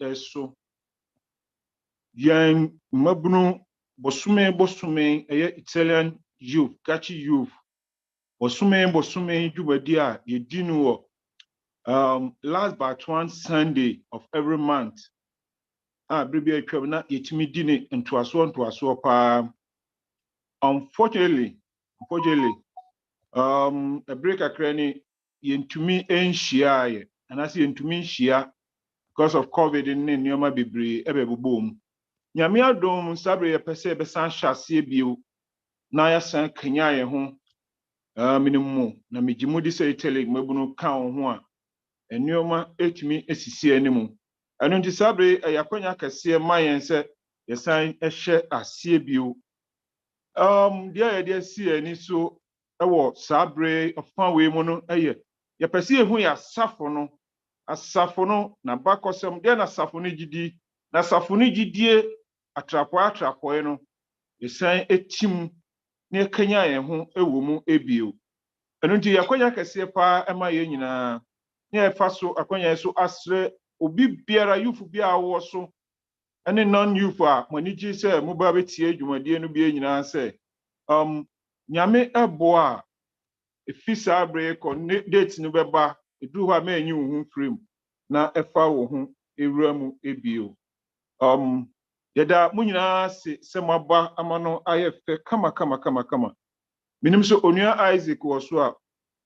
eso yan mabunu bosume Italian youth Gaci youth bosume jubadi a yedinu wo last but one Sunday of every month bribi atwam na yetimi di ne ntoaso pa. Unfortunately a break akrani yentumi enhia and as yentumi nhia because of COVID ne nneoma bebre ebebobom. Nyame adom sabre ye pese be san hyase bio na ya san kanya ye ho minimum na megimudi se tele mabunu kan ho a nneoma etumi esisi animu eno nti sabre yakonya kase mayen se ye san ehye ase bio dia ye si ani so ewo sabre ofa we mu no ye pese ehu ya asafo no na bakosem dia na asafo no gidi na asafo no gidie atrapoe no yesan etim ne kanya ye ho ewo mu ebio eno nti yakonya kase pa ema ye nyina ne efa so akonya so asre obi biara yufu bia wo so ene non yufu a moniji se mo ba betie adwumade no bia nyina se nyame ebo a efisa abre ko date no beba edu ho a ma enyi wo ho frame na efa wo ho ewura mu ebio yada munyina se maba amano ayefe kama minim so onua Isaac woso a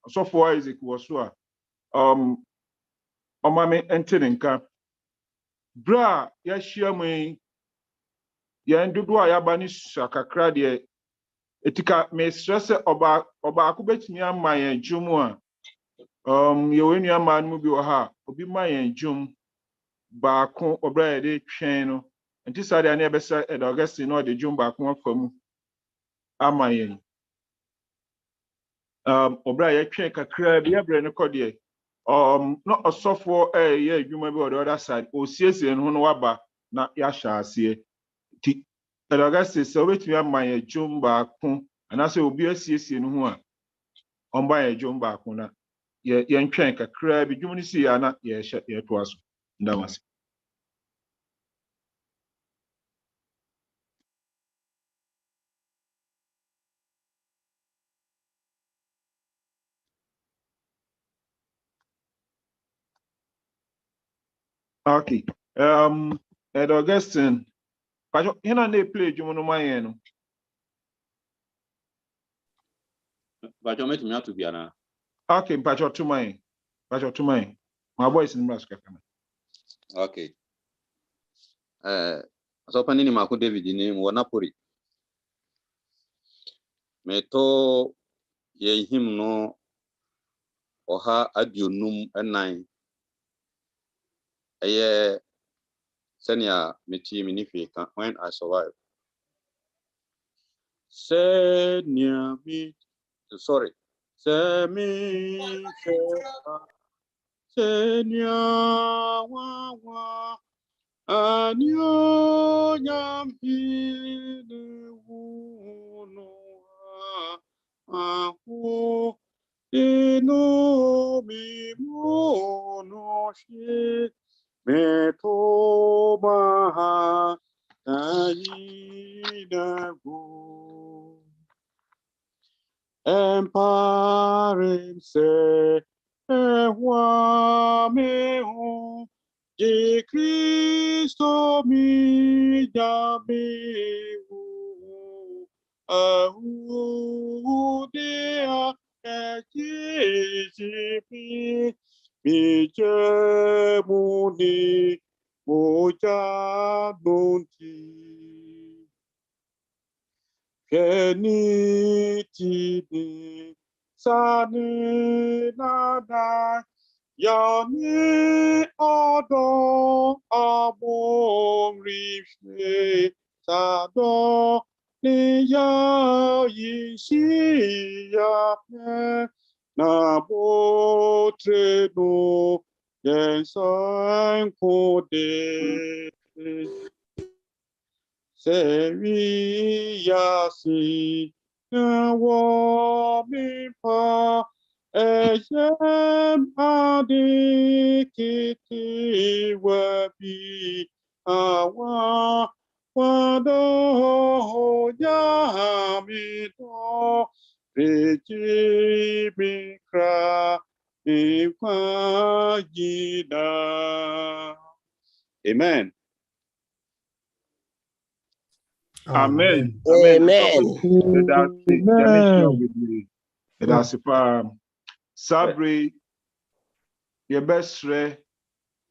osofo Isaac woso a omame entenenka bra ya hia mu ya ndudu a yaba ni sakakra de etika me stress oba akobetimi ama yan dwumu a ye wenua ma no bi wo ha obi ma yan dwum baako obra ya de twen no enti sa de na ebesa Augustine no de dwum baako afamu ama yan obra ya twen kakra bi ebre no kode no osofo ye adwuma bi on the other side o siesie no waba na ya hyase ti Augustine so betimi ama yan dwum baako anase obi asiesie no ho a omba yan dwum baako na ye ntwen kakra bi dwum ni si ya na ye hye ye to aso ndamase. Okay. Augustine, pajo hina na play dwum no mayen no. Pajo metumi atu bia na. Okay, pajo to mayen. My boys in Nebraska kana. Okay. So panini mako David ni wo Napoli. Meto ye him no oha adionum enan. Eye senia meti minifi kan when I survive. Senia mi sorry. Semi senia wa anyo nyampini wuno ahu ino mi mono shi meto maha ayidago empare se ewa meho de Cristo mi damiu ahu dea etizipi mi jemuni moja nunti Kenitini sani nada Yami odo abom rifne sado ni ya yishi ya pe na botre no yensan kode Seri yasi na wa mi pa Eshem adikiti wabi awa wado yamito pechi bikra ikwajida. Amen. Amen. Amen. That's Sabre, your best friend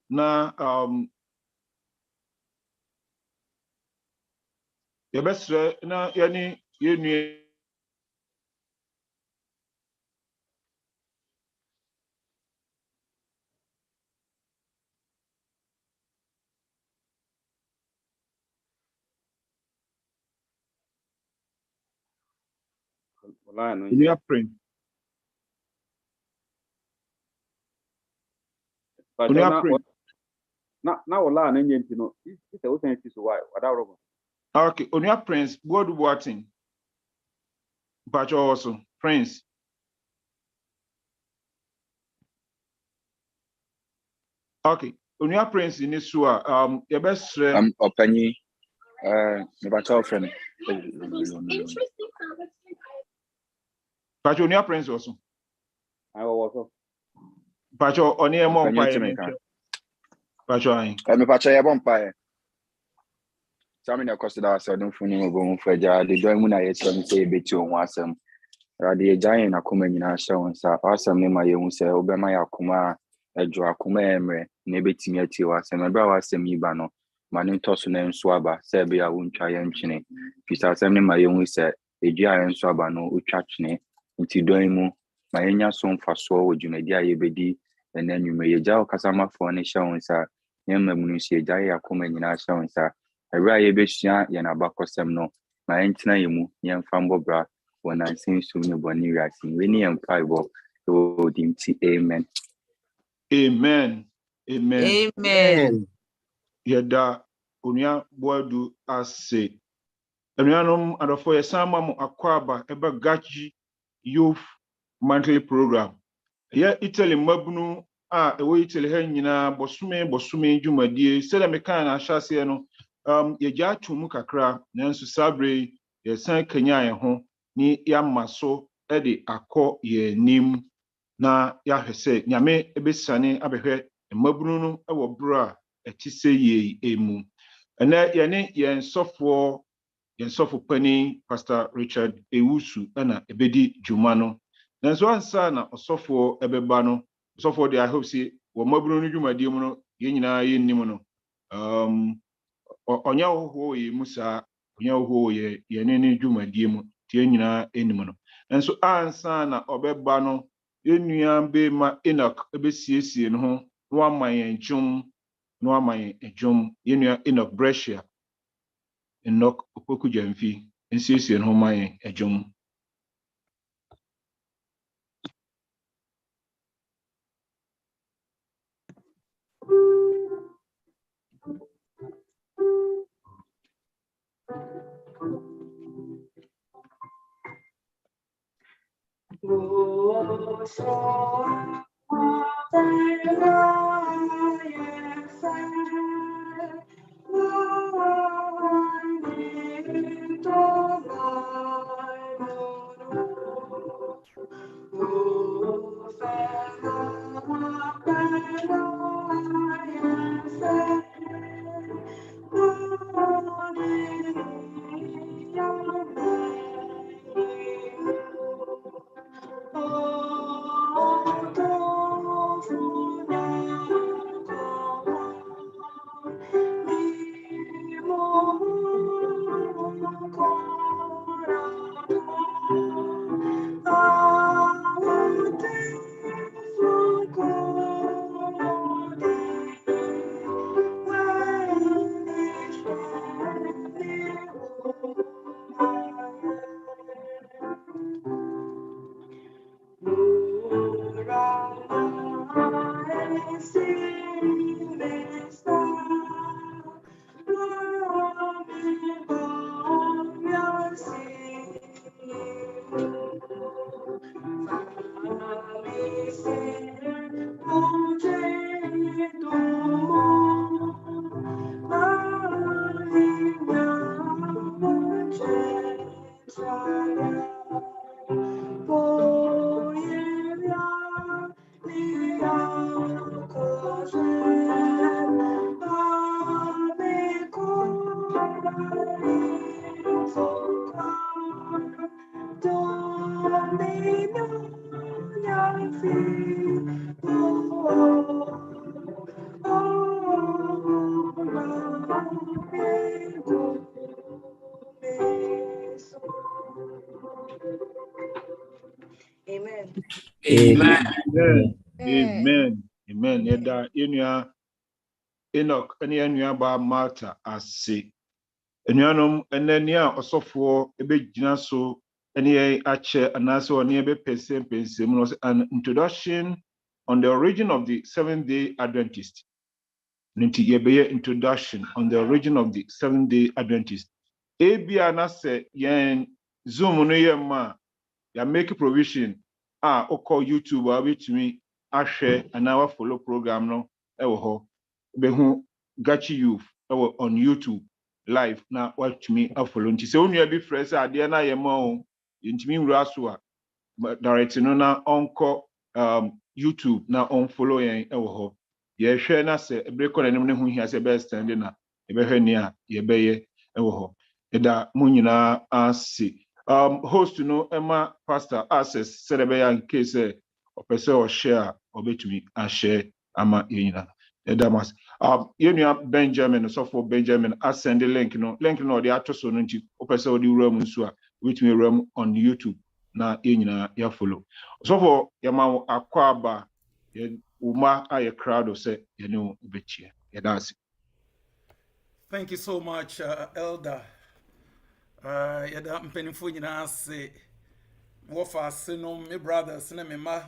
na your best friend na yani you are praying. But now wala na nyenti no. Ite o sense so why? Wada robo. Okay, on your prince, God watching. But also, Prince. Okay, on your prince in this your best friend. Openyi, my friend. But on your prince also. I was But on your mom pie. But me pacha ya bompa. Sami na kosi da asa don funi mo bon faja de don mu na ye so mi say beti o asem. Rade ye giant na kuma nyina hye won sa. Asem ne ma ye hu se obema ya kuma ejo akuma emre na ebetimi ati wa asem. Ebra wa asem yi ba no. Mane ntoso na nso aba se be ya wontwa ye ntwene. Pisa asem ne ma ye hu se edua ye nso aba no otwa twene. Nti don mu ma ye nya so mfaso wo dwumadi a ye bedi ena nwume ye gya okasamafo ne hye won sa. Yemma munu sie gya ye akuma nyina hye won sa. Ebra ye besua ye na bakosem no. Ma entina ye mu ye mfa mbobra when I sing so many bonny rising, winning and fiber, amen. Amen. Amen. Amen. Yeda onia boadu ase. Enuanom adofo yesama mo akwaba eba Gaci youth monthly program. Ye Italy mabunu ewo Italy ha nyina bosume dwumadie sele meka na ahyase no ye gya twum kakra nanso sabre ye san kanya ye ho ni yamaso de akọ ye nim na yahwese nyame ebesane abehwe mabunu no ewo bro a etise ye emu ena ye ne ye nsofo pani Pastor Richard Ewusu na ebedi dwuma no nanso ansa na osofo ebeba no osofo de I hope say wo mabunu no dwumadie mu no ye nyina ye nnim no onya hoho ye musa onya hoho ye ne dwumadie mu tie nyina enim no nanso ansa na obeba no enua be ma Enoch ebesiesie no ho no amayen ejum yenua Enoch Brescia Enoch opoku jamfi ensiesie no ho mayen ejum. Amen. Amen. Amen. Yeda enua Enoch ene enua ba Martha ase. Enuanom enani a osofo ebegyina so ene ache anase oni ebe pensem no an introduction on the origin of the Seventh-day Adventist. Ninti yebeye introduction on the origin of the Seventh-day Adventist. Ebia na se yen Zoom no yema ya make provision oko YouTube abetumi ahwe ana wa follow program no ewo ho behu Gaci youth ewo on YouTube live na watumi follow nti se onua bi fresh ade na yema o ntimi nwura so a direct no na onko YouTube na on follow yen ewo ho ye hwe na se ebreko na nim ne hu hia se be stand na ebe hwe ni a ye beye ewo ho eda munyina asi host no Emma pastor access said in case or person or share or betumi and share ama yina edamas yenu Benjamin so for Benjamin send the link no the ato no nti o person odi room nso a betumi room on YouTube na yina ya follow so for yama akwaba ye uma aye crowd say yenu obechie yedasi. Thank you so much elder. Yada mpenifo nyina se wofa se no me brothers na me ma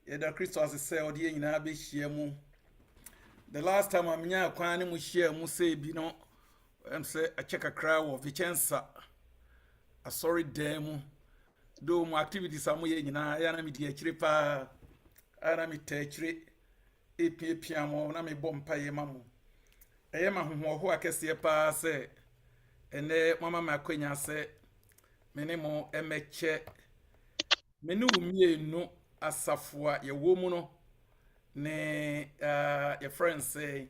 yada Christos se odi nyina be hia mu. The last time amnya kwan ne mu hia mu se bi no say a check a crowd of Vicenza a sorry dem do mu activities amu ye nyina ya na me di akire pa ana me ta akire epia mo na me bompa ye mamu eye ma hoho ho akese pa se ene mama makwenya se mene mo emeche mene umienu asafua ye womu no ne ye friends say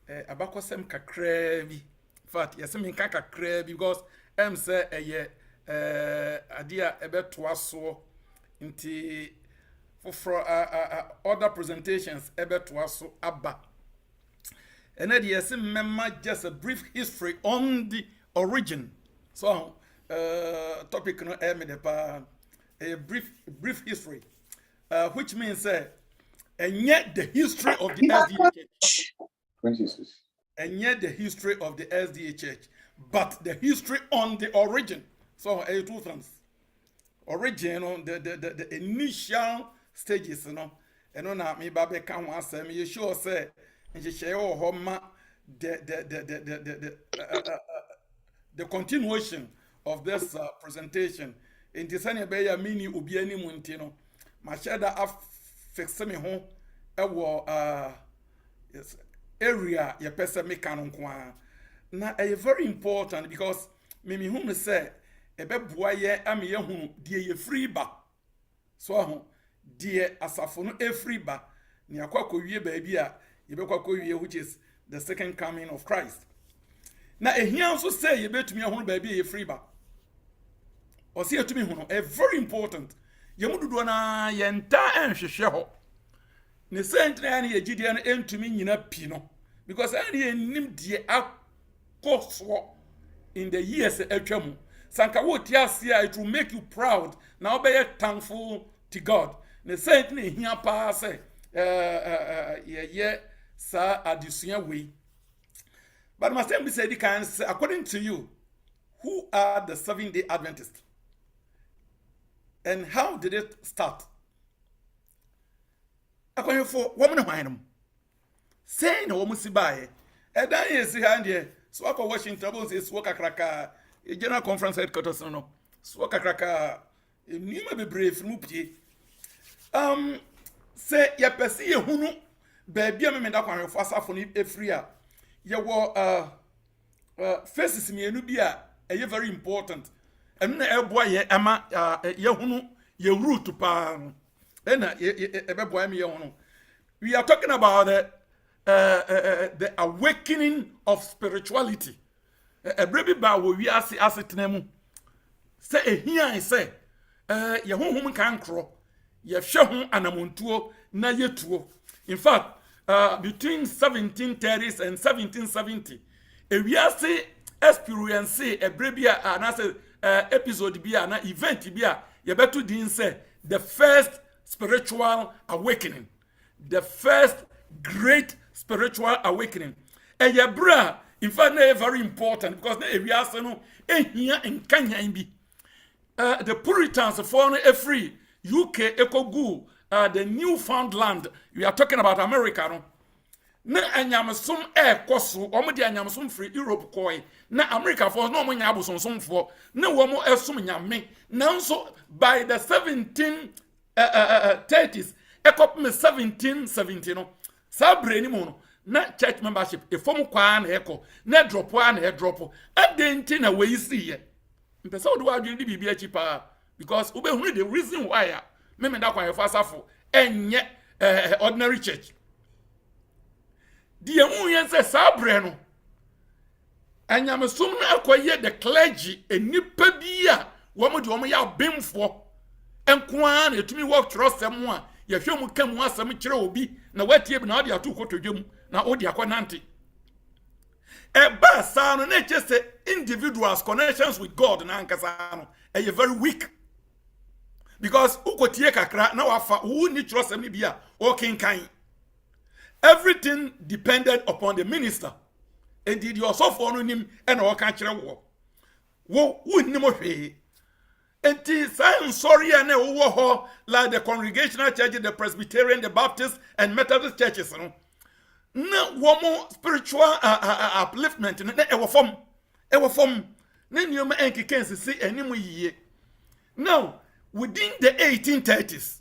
abakosem kakra bi fact yesem hinka kakra bi because em say eye adia ebetoa so nti for other presentations ebetoa so aba and then yes remember just a brief history on the origin. So topic no a brief history which means and yet the history of the SDA church and yet the history of the SDA church but the history on the origin. So two things origin on the initial stages, you know, and on me babe can one say me sure say and she share homa the continuation of this presentation in the same way ya mini ubi ani muntino ma share that affix me ho yes area ya pesa me kanon kwa na very important because me hu say ebeboa ye am ye hu die ye free ba so ho die asafo no e free ba ni akwakowie ba bi a yebekwakowie which is the second coming of Christ. Na ehia also say yebetumi ehunu ba bi ye free ba o say etumi hunu a very important yemududo na yenta enhwehwe ho ne sentre na ye gidie no entumi nyina pi no because any enim die akoso in the years atwamu sanka wo ti ase it will make you proud now be thankful to God ne sentre na ehia pa say ye sa adusua we. But my assembly said, according to you, who are the Seventh-day Adventists? And how did it start? According for woman of mine, saying a woman sibaye, and then you see hand so I Washington is work a cracker, a general conference headquarters, no, swaka cracker, you may be brave, mupi. Say, ya pesi hunu, baby, I mean, that one of us for a free. Your faces me enubia very important. And na boy ye ama ye hunu ye root pa. We are talking about the awakening of spirituality. A baby ba we ase asetnemu. Say ehia say ye honhom kan kro. Ye hwe ho anamontuo na yetuo. In fact, between 1730s and 1770, we are say experience a brebia and as episode bia na event bia ye betu din say the first spiritual awakening, the first great spiritual awakening. Bra, in fact, they are very important because we are here in Kenya. The Puritans foreign free UK Ekogu, the Newfoundland. We are talking about America. No? Na anyamsum koso omo de anyamsum free Europe koi na America for no mo nya abosonsom for na wo mo esum nyame nanso by the 1730s ekop me 1770 no sabre ni mo no na church membership e form kwa na eko na drop wa na e drop adenti na we see ye mpesa wo do adwin di bibia chi pa because ube hu the reason why me da kwa fasafo enye ordinary church. The young says, Sabreno, and Yamasum acquire the clergy, a nipadia, woman you may have been for, and Kwan, to me walk trust someone, your film come once some will be, now what you have not your two to you, now Odia Quananti. A bad sound and just say individuals' connections with God and Ankasano, and you're very weak. Because Ukotieka now who need trust and be or King Kain. Everything depended upon the minister. And did you also follow him and our country war? Wo wouldn't know he. And I'm sorry, and like the Congregational Church, the Presbyterian, the Baptist, and Methodist churches. No one more spiritual upliftment. Ever from. Then you may see any more year. Now, within the 1830s,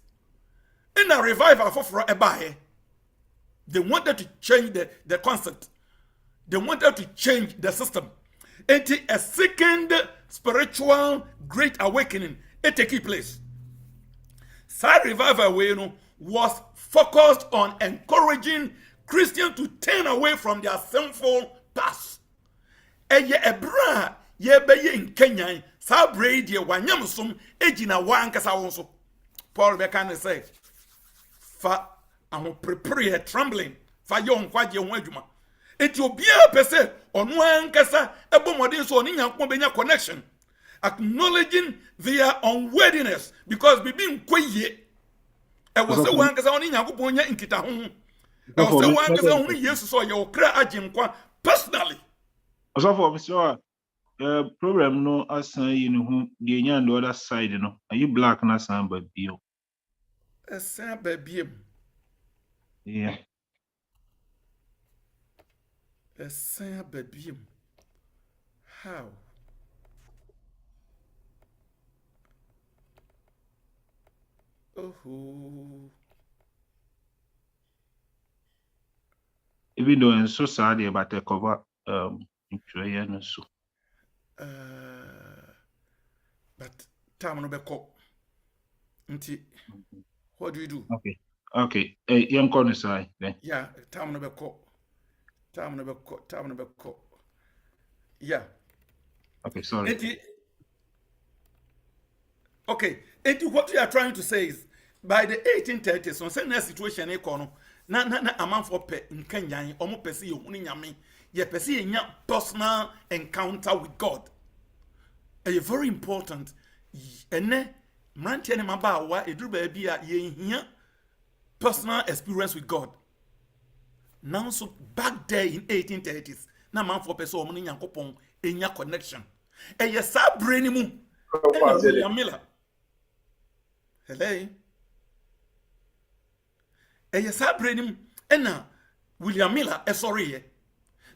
in a revival for a buy. They wanted to change the concept. They wanted to change the system. Into a second spiritual great awakening. It took place. That revival was focused on encouraging Christians to turn away from their sinful past. Eye ebra ye beye in Kenya sabre die wanyamsum ejina wankasa wonso. Paul Bekan say fa I'm prepare trembling for young kwaje ho adwuma Ethiopia pese onu ankasa ebomodin so oni nyankopon benya connection acknowledging their unworthiness because bibi nkwaye e wo se wankasa oni nyankopon nya nkita ho e wo se wankasa ho yesu so ye okra aginkwa personally also for problem no asan yi no hu de nya on the other side no are you black na san ba bio asan ba biem. Yeah. A saint baby. How? Oh. Even though I'm so sad about the cover no so. But time no be call. What do you do? Okay. Young corner side then. Yeah, time no be call. Yeah. Okay, sorry. Okay. What we are trying to say is by the 1830s, on certain situation na amount for pe in Kenya, omo pesi ye huni nyame, ye pesi ye nya personal encounter with God. Very important. Ene mranti ene mabawa eduru ba bia ye hia personal experience with God. Now, so back there in 1830s, na man for person omo nyankopon enya connection. Eye sa brain mu. William Miller. Hello. Eye sa brain mu ena William Miller sorry.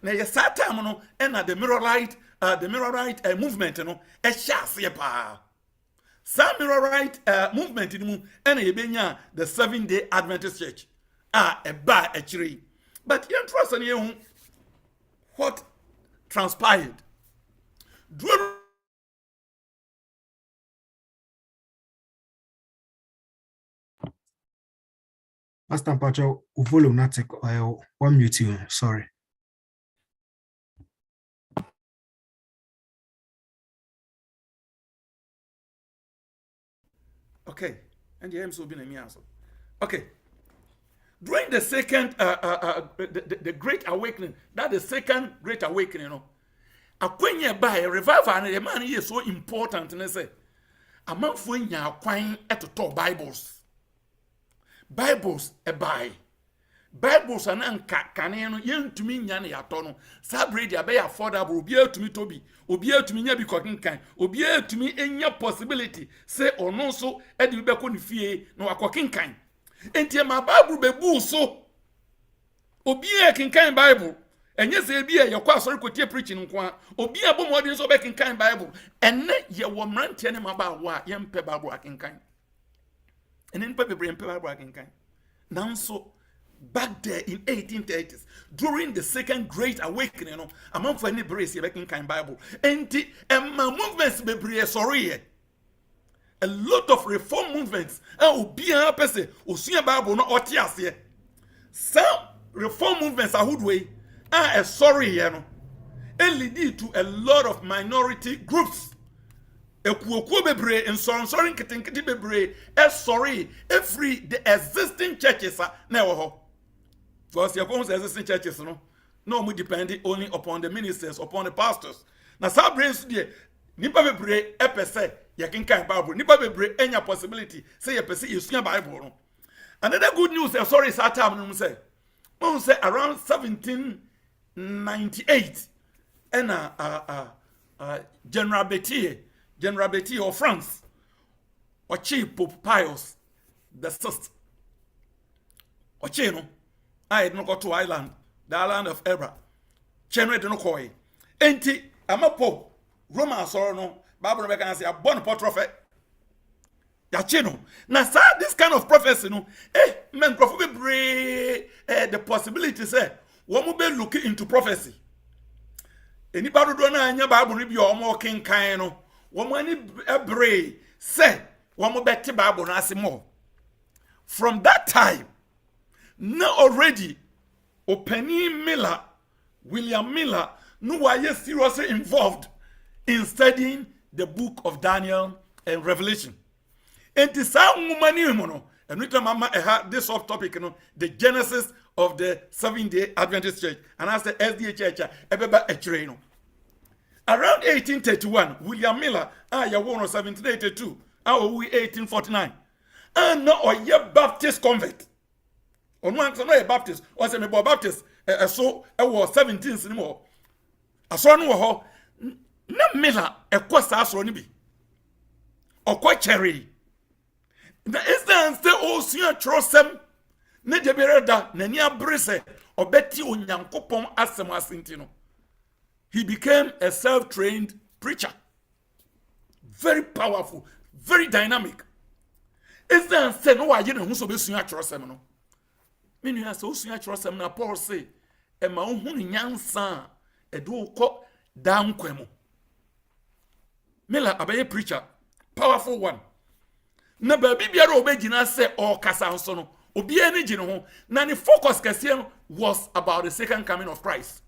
Na ye sa time no ena the Millerite movement no e hyase pa. Some Millerite movement in mu ena ye benya the 7-day Adventist Church. E ba e chiri. But you trust in you what transpired. Pastor Pacho, volume not take one mute you. Sorry. Okay, and the MC will be me answer. Okay. During the second, the Great Awakening, that the second Great Awakening, a revival and the man is so important, and I say, amanfo nya kwan etoto Bibles e buy. Bibles ananka kane no yentumi nya ne yato no. Sa breed ya be affordable obi atumi tobi. Obi atumi nya bi kokenkan. Obi atumi enya possibility say ono so e de be ko ne fie no akokenkan. Enti ma Bible be bu so. Obi e kenkan Bible. Enye se bi e yakwa asori kotie preaching nko a. Obi e bo modin so be kenkan Bible. Enne ye wo mrante ne maba wa ye mpe Bible akenkan. Enne mpe bebre mpe Bible akenkan. Nanso back there in 1830s, during the second great awakening, you know, among for any brace making kind Bible, and my movements be sorry. A lot of reform movements, be a person who see a Bible no otias. Some reform movements are way are sorry, you know, and lead to a lot of minority groups. Ekuokuo bebre nsonsorin kitinkiti bebre sorry every the existing churches na wo ho. Because your existing churches no more depending only upon the ministers, upon the pastors. Now some brains there nipa bebre epese ya kinkan Bible nipa bebre enya possibility say ya pese you see Bible no. Another good news sorry that time no say around 1798 and General Bettier of France or Chief Pope Pius the Sixth or Chino I no go to island, the island of Ebra. Chenre de no koi. Enti amapo Roman sorrow no Bible can say a born prophet. Ya chino. Now sir, this kind of prophecy no men prophet be the possibility say one will be looking into prophecy. Anybody do na anya Bible read your more king kind no. One many ebre say one will bet Bible na more. From that time now already, William Miller, no were seriously involved in studying the book of Daniel and Revelation. And this woman, and we have this off topic, the genesis of the Seventh-day Adventist Church, and as the SDA Church, around 1831, William Miller, you won 1782, 1849, and now a Baptist convert. On one no a Baptist or say me Baptist so e was 17th ni mo aso no ho na Miller e kwasa aso ni bi okwa cherry na instance the osuya trosem ne de bereda na ni abrese obeti onyankopon asem asinti no. He became a self-trained preacher, very powerful, very dynamic. Instance no wa ye na hu so be suya trosem no. Many has also trust them na Paul say, "E ma ohun nyansa e do ko down kwemo." Miller abaye preacher, powerful one. Na ba bibiara obegina say o kasa nso no, obi ani gine ho, na ne focus kase was about the second coming of Christ.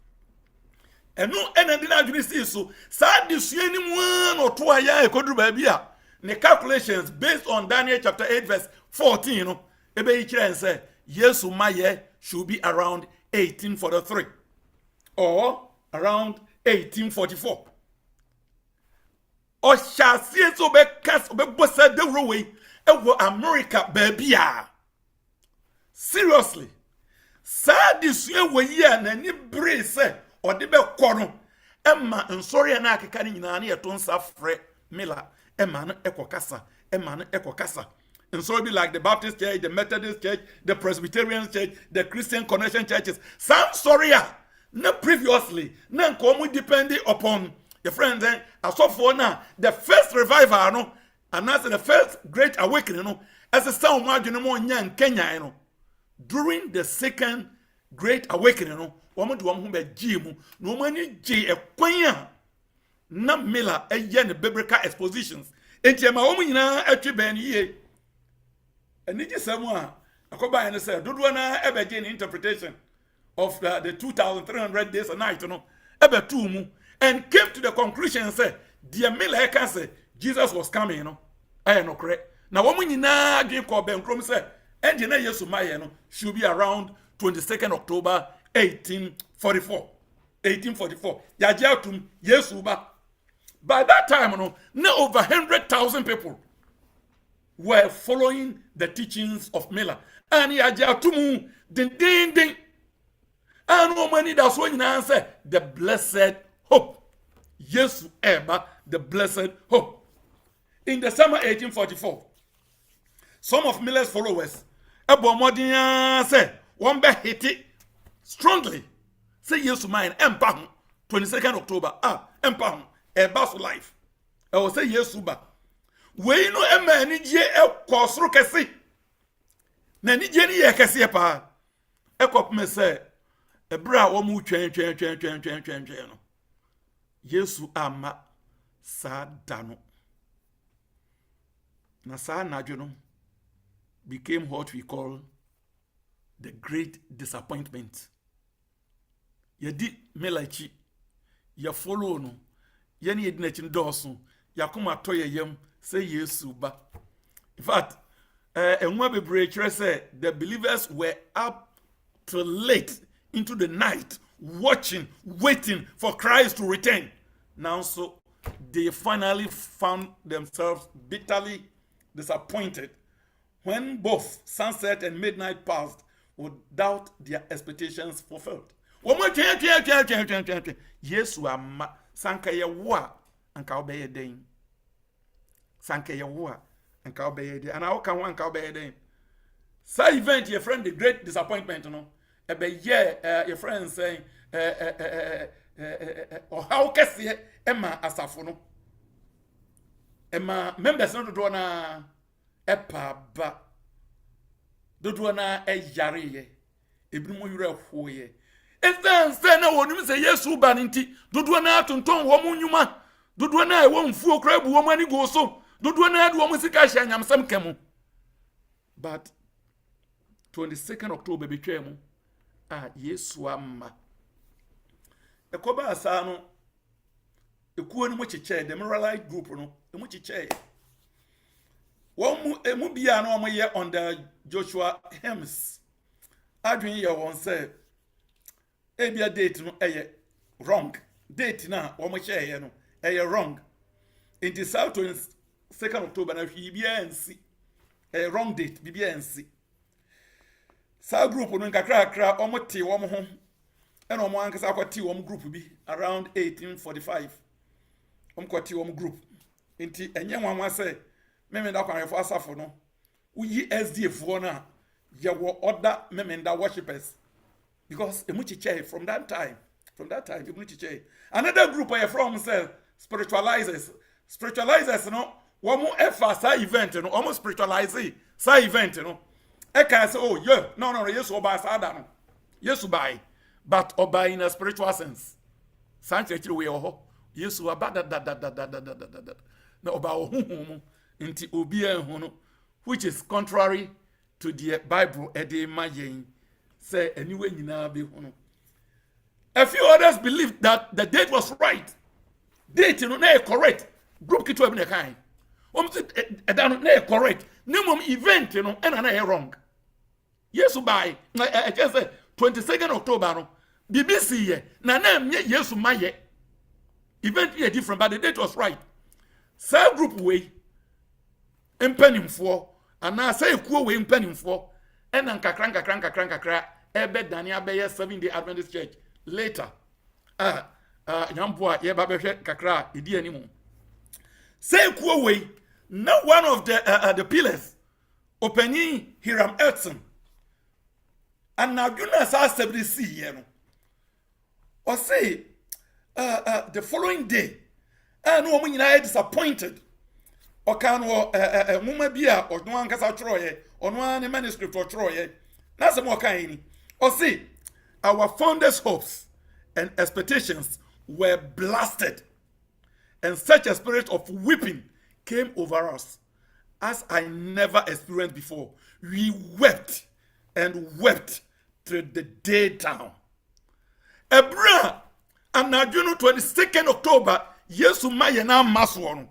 And no enandi na adwene see so, sa disue ni mu no to aya e koduru ba bia. Ne calculations based on Daniel chapter 8 verse 14 no, ebe yi kire say Yesu Maye should be around 1843 or around 1844. Or shall see it so be cast be bossa de way America baby. Seriously. Sa this year we year na ni brace or de be kono. Emma nsori na akeka ni nyina na yeto nsa frɛ Miller. Emma no ekokasa. Emma no ekokasa. And so it be like the Baptist Church, the Methodist Church, the Presbyterian Church, the Christian Connection Churches. Some sorry, not previously, none come depending upon your friends. As of for now, the first revival, no, and that's the first great awakening, no, as a sound margin more in Kenya, no, during the second great awakening, no, woman to one who Jim, no money J a quenya, not Miller, a yen biblical expositions. And Jemma woman a triben ye. And it is someone, akoba and say, do one ever gain interpretation of the 2,300 days a night, you know, ever two, and came to the conclusion and said, dear Miller can say, Jesus was coming, you know. I am no correct. Now, when you now give call Ben Crum said, and you know, yes, should be around 22nd October 1844. 1844. Yajatum, yes, Uba. By that time, you know, over 100,000 people were following the teachings of Miller. And he had ding ding ding. And no money that's when you answer the blessed hope. Yes, ever the blessed hope. In the summer 1844, some of Miller's followers, say, one be hit it strongly. Say yes to mine, empire, 22nd October, empire, a bass life. I will say yes to ba. We know a man in J. Cosro Cassi. Nani Jenny Cassia pa. A cop me say, a bra or mu train. Yesu ama sa dano. Na sa najono became what we call the great disappointment. Ya di melachi, ya follow no, ya ni edinachin dosu, ya kuma toye yem, say Yesu ba. In fact, enwa bebre say the believers were up till late into the night, watching, waiting for Christ to return. Now, so they finally found themselves bitterly disappointed when both sunset and midnight passed without their expectations fulfilled. Yes, we are Sankaya wa and Kaubay Dane. Sankaya wa and Kaubay Dane. And how can one Kaubay Dane? So, event, your friend, the great disappointment, you know. Your friend saying, or how can see Emma Asafono? Emma members not do na epa ba do na yare ebinumu yure hoye then say na wonu say Yesu ba nti do na atonton wo mu nyuma do na e wo mfuo kra bu wo mani go so do na do wo sika hya nyamsam kemu. But 22nd October betwe mu Yesu amma ekoba asa no ekuo ni mo chiche the Moralite group no mo chiche won emu bia na omo ye under Joshua hymns adwen ye won say ebia date no eye wrong date na omo che ye no eye wrong in the south 22nd October na hwi bia nsi wrong date bibia nsi sa group no nkakra omo te omo ho and omo ankasa akwati omo group bi around 1845 omo kwati omo group inti enye nwanwa say memenda kwanefo asafo no uyi SDF na ye wo other memenda worshippers because emuchiche from that time emuchiche another group are from say spiritualizers no womu efa sa event no almost spiritualize sa event no e can say oh yeah no Yesu oba sa da no Yesu bai but oba in a spiritual sense sanctuary we ho Yesu abada da na oba ohun inti obi ehunu which is contrary to the Bible ede mayen say anyway nyina be hunu. A few others believed that the date was right. Date no na correct. Group kitwa bi na kan. Edan na correct. Nimum event no na wrong. Yesu bai na just say 22nd October no BBC ye na nye Yesu maye. Event be different but the date was right. Cell group way empanimfo ana say ekuo we empanimfo ena nkakra ebe dania be 7-day Adventist church later nyampo a ye ba behwe kakra edi animu say ekuo we now one of the pillars opening Hiram Edson and now you know sa 70 ye no or say the following day no omo nyina disappointed okano muma bia ono ankasa troye ono an manuscript troye na se mo kan ni o see our founders hopes and expectations were blasted and such a spirit of weeping came over us as I never experienced before. We wept and wept till the day down. Ebra and now 22nd October Yesu maye na maso no.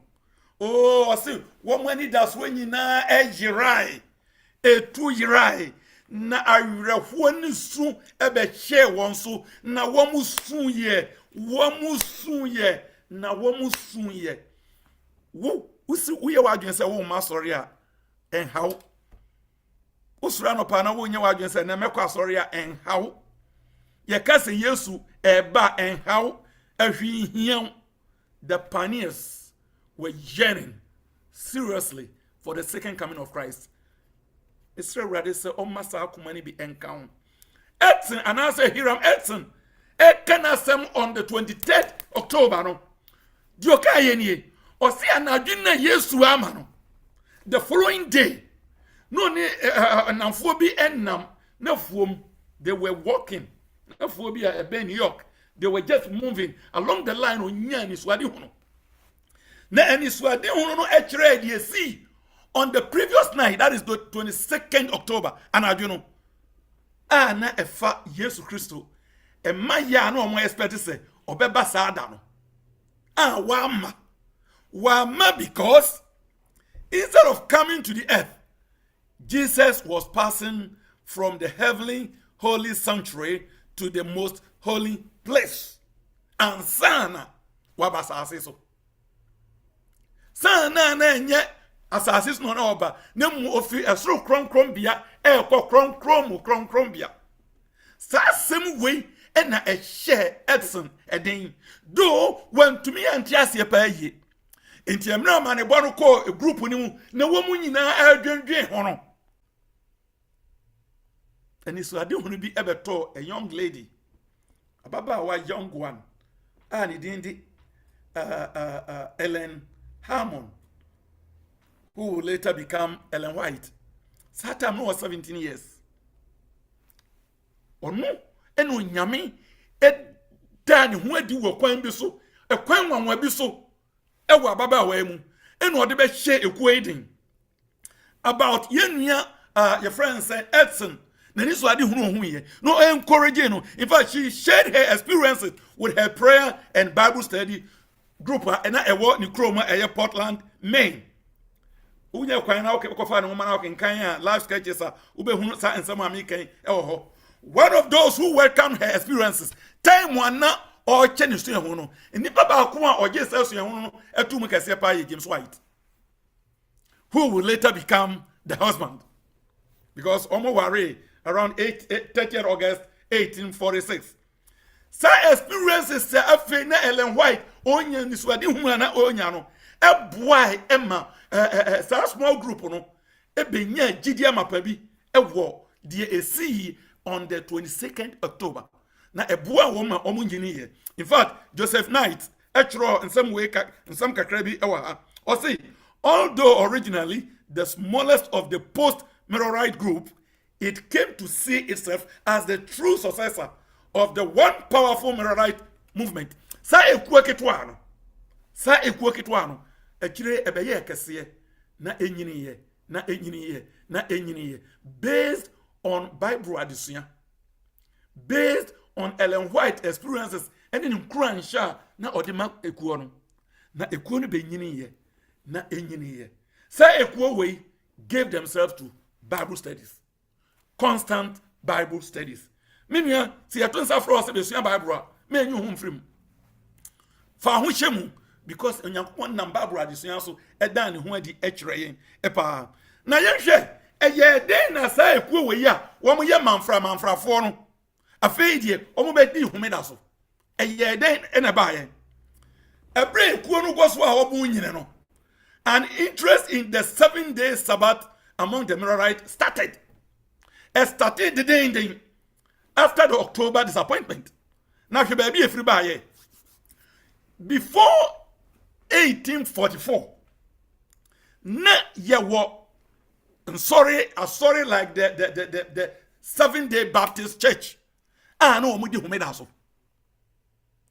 Oh, I see. Womani das when you na ejirai. Etu yirai. Na awirefo ni sun ebe che won so na womu sun ye na womu sun ye. Wo usi uye wadwen se wo masori a and how usura no pa na wo nya wadwen se na mekọ asori a and how ye ka se Yesu eba and how ahwi hiam. The pioneers were yearning seriously for the second coming of Christ. Israel ready say o masa akumani be encounter Edson and I say Hiram Edson Ekanasem on the 23rd October no dioka yenie o si anadwin na Yesu ama no the following day no ni namfo bi enam na fuom they were walking na fuo bi a New York they were just moving along the line on nya ni swade hono na ani swade hono no ekire de see on the previous night, that is the 22nd October, and I do know. Na efa Yesu Christo. E ma ya no mo expect say obeba sada no. Wama because instead of coming to the earth, Jesus was passing from the heavenly holy sanctuary to the most holy place. And sana wabasa so. Sana na nye assassins no na oba na mu ofi esro kronkron bia ekọ kronkron bia sasem we na ehye Edson eden do when to me antiase pa yi enti emra ma ne bonu ko group ni mu na wo mu nyina adwendwen ho no eni so ade hunu bi ebeto a young lady ababa wa young one ani dindi Ellen Harmon, who will later become Ellen White. Satam no was 17 years. Ono eno nyame dan ho adi wo kwan bi so e kwan wanwa bi so e wo ababa wa mu eno ode be hye ekuedin about yenua your friend said Edson na ni so ade hunu ho ye no encourage no. In fact, she shared her experiences with her prayer and Bible study group and a wo ni kroma e Portland, Maine. Unya kwan na ko fa no na kan live sketches ube hunu sa ensam amikan e ho. One of those who welcomed her experiences time one na or cheni so ho no nipa ba ko a oje sa so ho no etum kase pa ye James White, who will later become the husband, because omo ware around 30th August 1846. Sa experiences say afi na Ellen White onya ni so ade hu na onya no e boy emma sa small group no e benya gidi amapa bi e wo de esi on the 22nd October na e boa wo ma omo nyini ye. In fact, Joseph Knight etro in some way in some kakra bi e wa ha o say although originally the smallest of the post-Millerite group, it came to see itself as the true successor of the one powerful Millerite movement. Sa ekuo ketwa no akire ebeye kese na enyini ye based on Bible addition, based on Ellen White experiences and in Kuransha na odima ekuo no na ekuo no be nyini ye na enyini ye. Sa ekuo we gave themselves to Bible studies, constant Bible studies. Minya si atonsa fro se be sua Bible me enyu hom frim fa ho hyemu because onyankopon nam Bible adesua so edan ne ho adi ekire epa na yenhwe eye den na sa ekuo we ya wo mo ye manfrafo no afei die o mo be di homeda so eye den na ba ye ebre ekuo no go so a obu nyine no. An interest in the 7-day Sabbath among the Millerites started. It started the day after the October disappointment. Now, before 1844, na yewo sorry like the 7-day Baptist Church. No,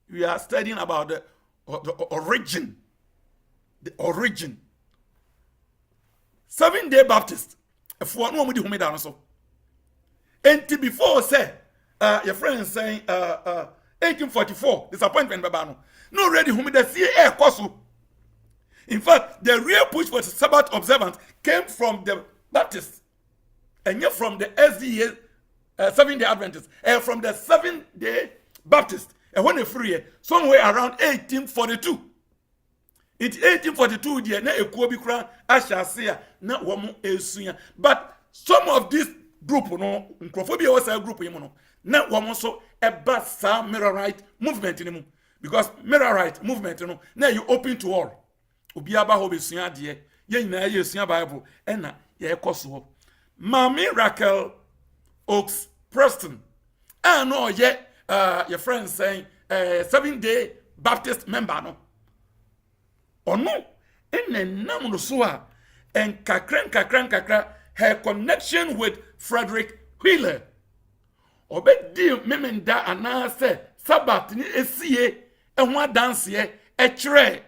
we are studying about the origin. The origin. 7-day Baptist. If one woman do down so. And before say, your friend saying 1844 disappointment babano. No ready whom the CA kosu. In fact, the real push for the Sabbath observance came from the Baptists, and yet from the SDA 7-day Adventists, and from the 7-day Baptists. And when they free somewhere around 1842. In 1842, the na ekuo bi kra ahya se na womo esuya but some of this group no nkrophobia was a group yimo no na womo so eba sa mirror right movement ni mu because mirror right movement no na you open to all obi aba ho besua de ye nyina ye esua bible na ye ekoso Mami Raquel Oaks Preston no ye your friend saying 7-day Baptist member no ono nam no so a kakra her connection with Frederick Wheeler obedi memenda anase Sabbath ni esie ehwa dance e kire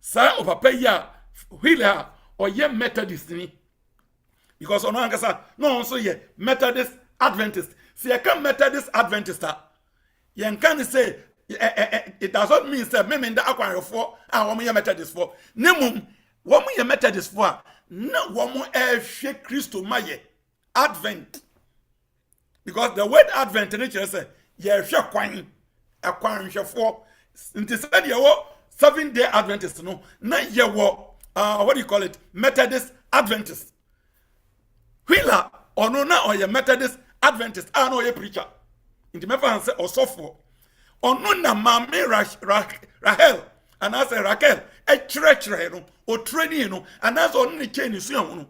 sa opapa ya Wheeler oye Methodist ni because ono ankasa no so ye Methodist Adventist see you can Methodist Adventist you can say it does not mean say memenda akwan for womo ye Methodist for nemum womo ye Methodist for na womo ehwe Kristo maye Advent because the word Advent in it say ye hwe kwan akwan hwe for nti say ye wo 7-day Adventist no na ye wo what do you call it Methodist Adventist Wheeler ono na oye Methodist Adventist no ye preacher nti mefa say osofo ono na mame Rahel and I say Raquel chire no o training no and as ono ne chain su ho no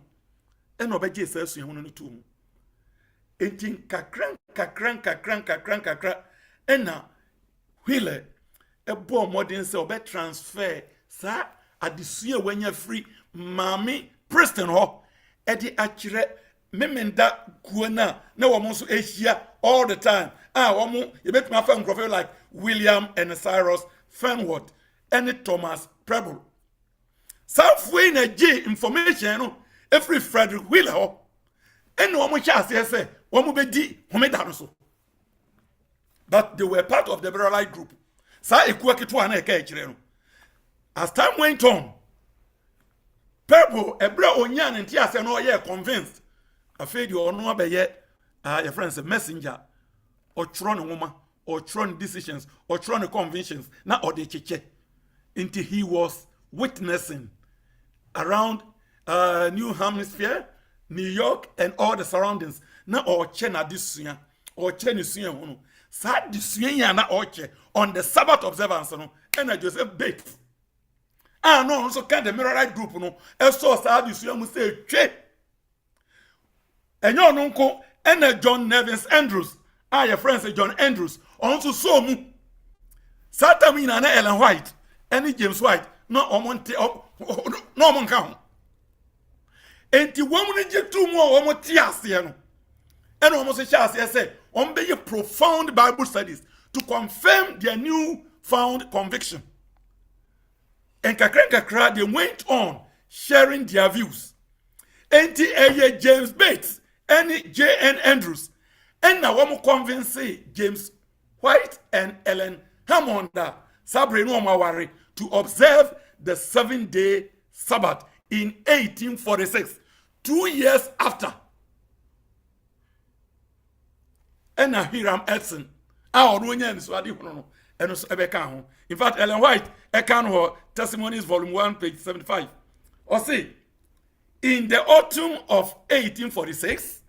e no beje sa su ho no to mu enti kakran ena Wheeler ebo modern say obe transfer sa adesua wanya free mame Preston ho e di akire memenda kuona na wo so ehia all the time womo you bet my friend profile like William and Cyrus Fenward and Thomas Preble Southway na G information no every Frederick Wheeler ho and womo cha say womo be di homeda no so but they were part of the Berolite group sa ekuwa keto na eka kire no as time went on Preble ebra onyan nti ase no ye convinced afedi ono abeye your friends a messenger or tron woman or tron decisions or tron conventions na ode cheche until he was witnessing around New Hampshire, New York and all the surroundings na oche na disua oche ni sua hono sa disua ya na oche on the Sabbath observance no na Joseph Bates no so kind the Mirrorite group no so sa disua mu say twe enyo no nko na John Nevins Andrews your friend say John Andrews also so mu Satan na Ellen White any James White no omonte no omonka ho enti womu ne jetu mu omote ase no ena omo se ase say on be profound Bible studies to confirm their new found conviction and kakra they went on sharing their views enti James Bates any J.N. Andrews and now one convince James White and Ellen Hammond Sabrina Mawari to observe the 7-day Sabbath in 1846, 2 years after. And now Hiram Edson, in fact, Ellen White, her Testimonies, Volume 1, page 75. Or see, in the autumn of 1846,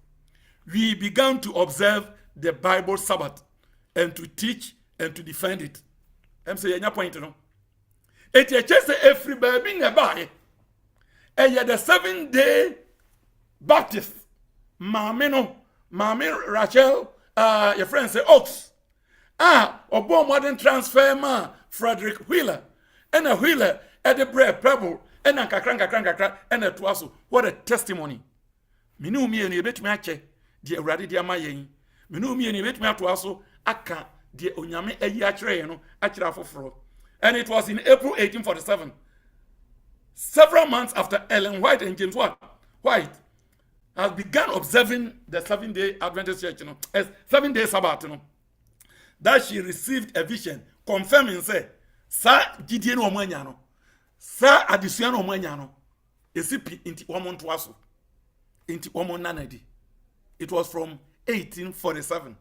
we began to observe the Bible Sabbath and to teach and to defend it. I'm saying your point, no. It is just every baby nearby. And yet the 7-day Baptist, Mami Rachel, your friend say Oaks. Obo modern transfer man, Frederick Wheeler. And a Wheeler at the bread pebble, and a kakran, and a twasso. What a testimony. Minu me and you bet me ache, dear Raddy dear Mayen. Minu me and you bet me twasso, aka, dear Onyame a yachre, achra for fraud. And it was in April 1847, several months after Ellen White and James White has begun observing the 7-day Adventist Church, as 7-day Sabbath, that she received a vision confirming, say, Sa Gideon Omanyano, Sa Adisiano Omanyano, a sipi into Omon Twasso, into Omon Nanadi. It was from 1847.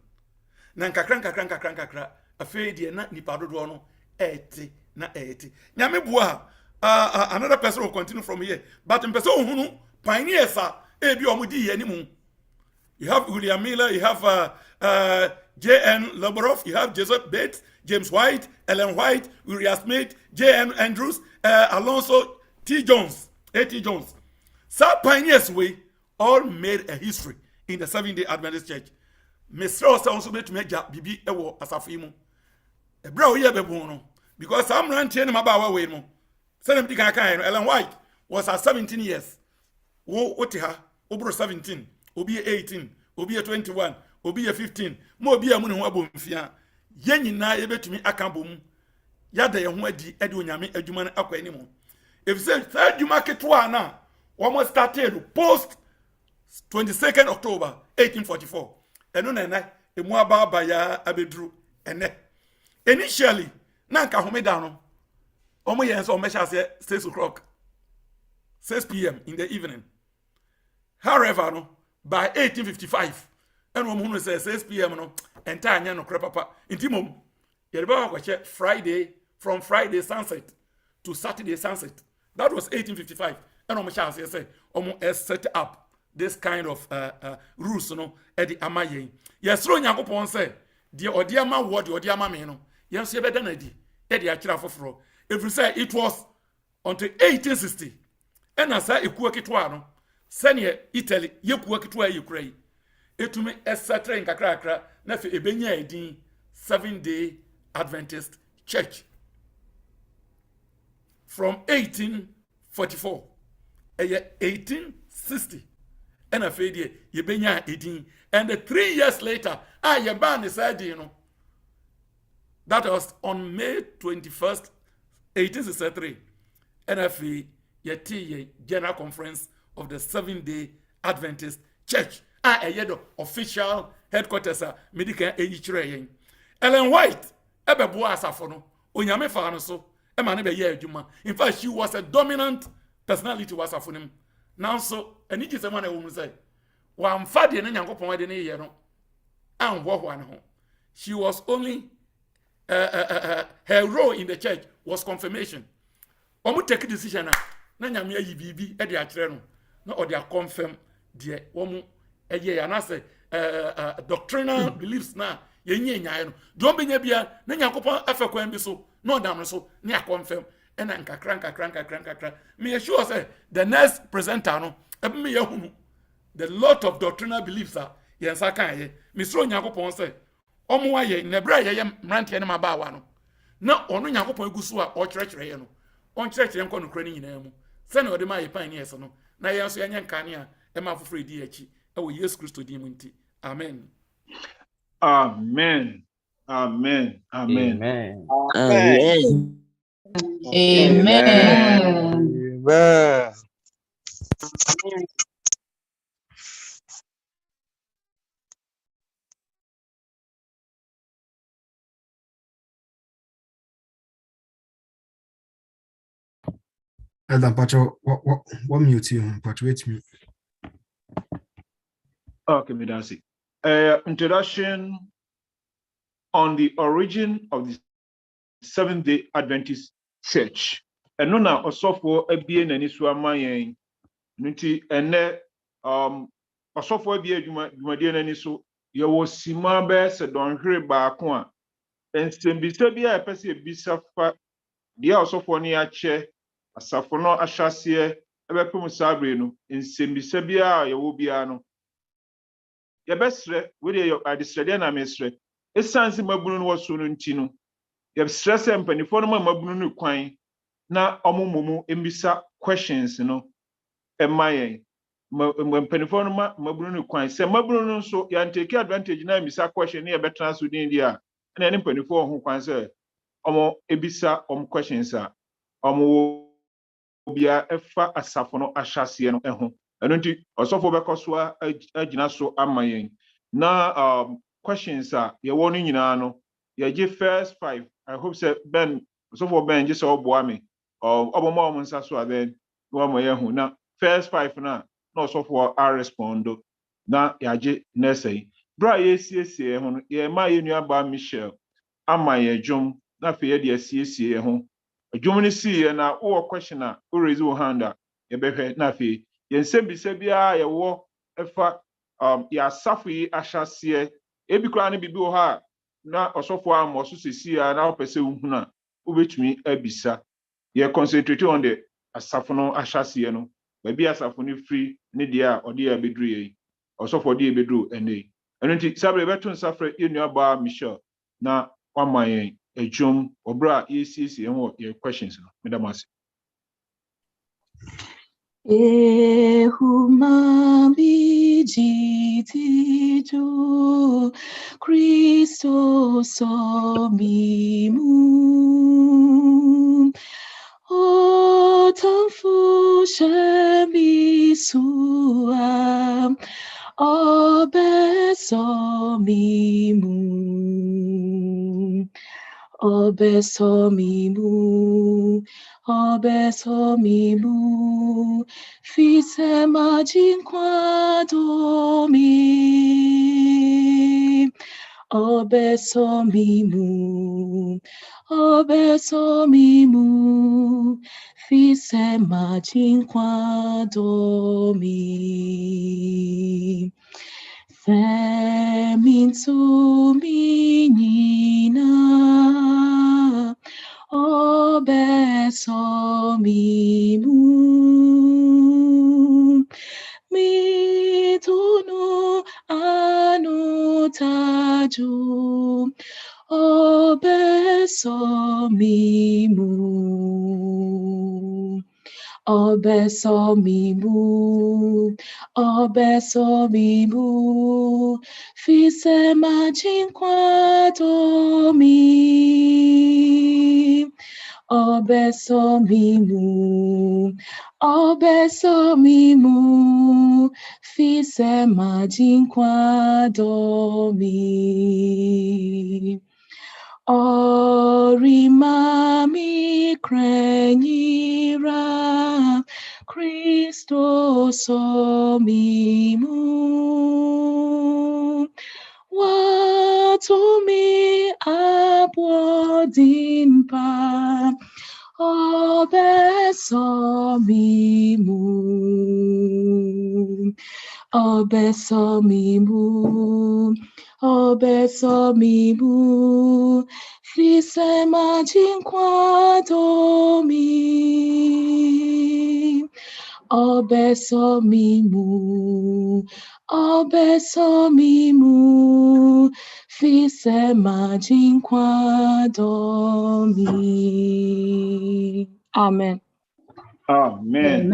Nankakranka, a fade na nipadono, 80 na 80. Nyame bua, another person will continue from here, but in person who pioneers ebi omudi yenimu. You have William Miller, you have J.N. Labaroff, you have Joseph Bates, James White, Ellen White, Uriah Smith, J.M. Andrews, Alonso T. Jones, A.T. Jones. Some pioneers we all made a history in the Seventh-day Adventist Church. Mr. Osa also made to make bibi ewo asafimu. Ebra oye bebono because some ran chain mabawa we mo. Send them Ellen White was at 17 years. Wo otiha, obro 17. Obi 18, obi 21, obi 15, mo obi amu ne ho abomfia. Ye nyina ye betumi akabom. Ya da ye ho adi onyame adwuma no akwa animu. If say adwuma ketwa na, we started post 22nd October 1844. Eno na emu aba ya abedru ene. Initially, na nka homeda no. Omo yen so omesha say 6 o'clock. 6 p.m. in the evening. However, no, by 1855, and woman says 6 p.m. no, entire no crap papa. Intimum, you Friday from Friday sunset to Saturday sunset. That was 1855. And Omashas say, set up this kind of rules, you know, at the Amaye. Yes, Ronyago say, the Odiama word, the Odiama meno. Yes, you better than Eddie Achira for. If you say it was until 1860, and I say, it work it one. Senior Italy, you work to where you cray. It to me a certain kakra, nafi ebenya edin 7-day Adventist Church. From 1844, 1860, and a fade yebenya edin. And 3 years later, your band is you know. That was on May 21st, 1863, and a fee yeti General Conference of the 7-day Adventist Church. A yedo official headquarters medical eyichire. Ellen White ebebo asafo no onyame fa no so e ma ne be ye adwuma. In fact, she was a dominant personality wasafo nim. Now so ani ji sema na wo mu say wa mfa de ne Nyankopon de ne ye no anwo ho an ho. She was only her role in the church was confirmation. Omu take decision na nyame ayi bibi e de akire no. No, or they are confirmed the woman a year and I say doctrinal beliefs now. Ye no. Don't be near Nanya Copa African be so no damn so near confirm and then crank. Me sure say the next presenter no the lot of doctrinal beliefs are yes I can Miss Ronyago say Omo ye nebra ye mrantie na mabawa no na ono Nyankopon gusu a o kyerɛkyerɛ no on kyerɛkyerɛ nkɔ no krani nyina mu sɛ na ɔde ma ye pan yes no na yɛn so yɛnyɛ nkane a ɛma foforo di akyi ɛwɔ Yesu Kristo din mu nti amen amen amen amen Amen. Amen. Amen. Elder Pacho, what mute you? Pacho, wait me. Okay, Midasi. Introduction on the origin of the Seventh-day Adventist Church. And no na osofo ebie nani so amayen. Nti ene osofo ebie dwumadie nani so ye wo sima be se donhwere baako a ensembisa bia epese ebisa fa dia osofo ne ya che asafo no ahyase ebepem sabre no ensembisa bia ye wo bia no ye besre we dey adisrede na mesre esanse mabunu no so no nti no ye stress empanifo no mabunu no kwan na omomomu embisa questions no emayen mpanifo no mabunu no kwan se mabunu no so ya take advantage na embisa question na ye betra so din dia na ne mpanifo ho kwan se omo ebisa questions a omo bia efa asafo no ahyase no ho eno nti osofo bekoso agina so amayen na questions a ye wo no nyina no ye gi first 5. I hope say Ben osofo Ben just oboa me oboma omo nsa so then no mo ye hu na first 5 na osofo respondo na ya gi nesei bra ye siesie ho ye ma ye nua ba Michelle amaye dwom na fe ye de siesie ho adwom ni si na wo question a o raise your hand a ye behwe na fe yɛnsɛm bisa biara yɛwɔ ɛfa yɛasafo yi ahyɛseɛ ebi koraa ne bibi wɔ hɔ a na ɔsɔfo a ma ɔso sesi a na wopɛ sɛ wohu no a wobɛtumi abisa yɛ concentrate on the asafo no ahyɛseɛ no baabi asafo no firi ne deɛ a ɔde yɛ abɛduru yɛ yi ɔsɔfo ɔde yɛ bɛduru ɛnɛ yi ɛno nti sabre yɛbɛto nsa frɛ yɛn nuabaa Michelle na wama yɛn adwom ɔbrɛ a yɛsiesie yɛn wɔ yɛn questions no meda mo ase. Ehumami jititu Christo somimu Otamfu shemisua Obesomimu Obesomimu Fisema jinquadomi Obesomimu Fisema jinquadomi Femintu minina Obesomimu Mitono anotaju Obesomimu Fisema jinquadomi Obesomimu Fisema jinquadomi Orimami krenyira Christo somimu Watumi abodinpa Obesomimu Fisema jinquadomi Obesomimu Fisema jinquadomi Amen. Amen.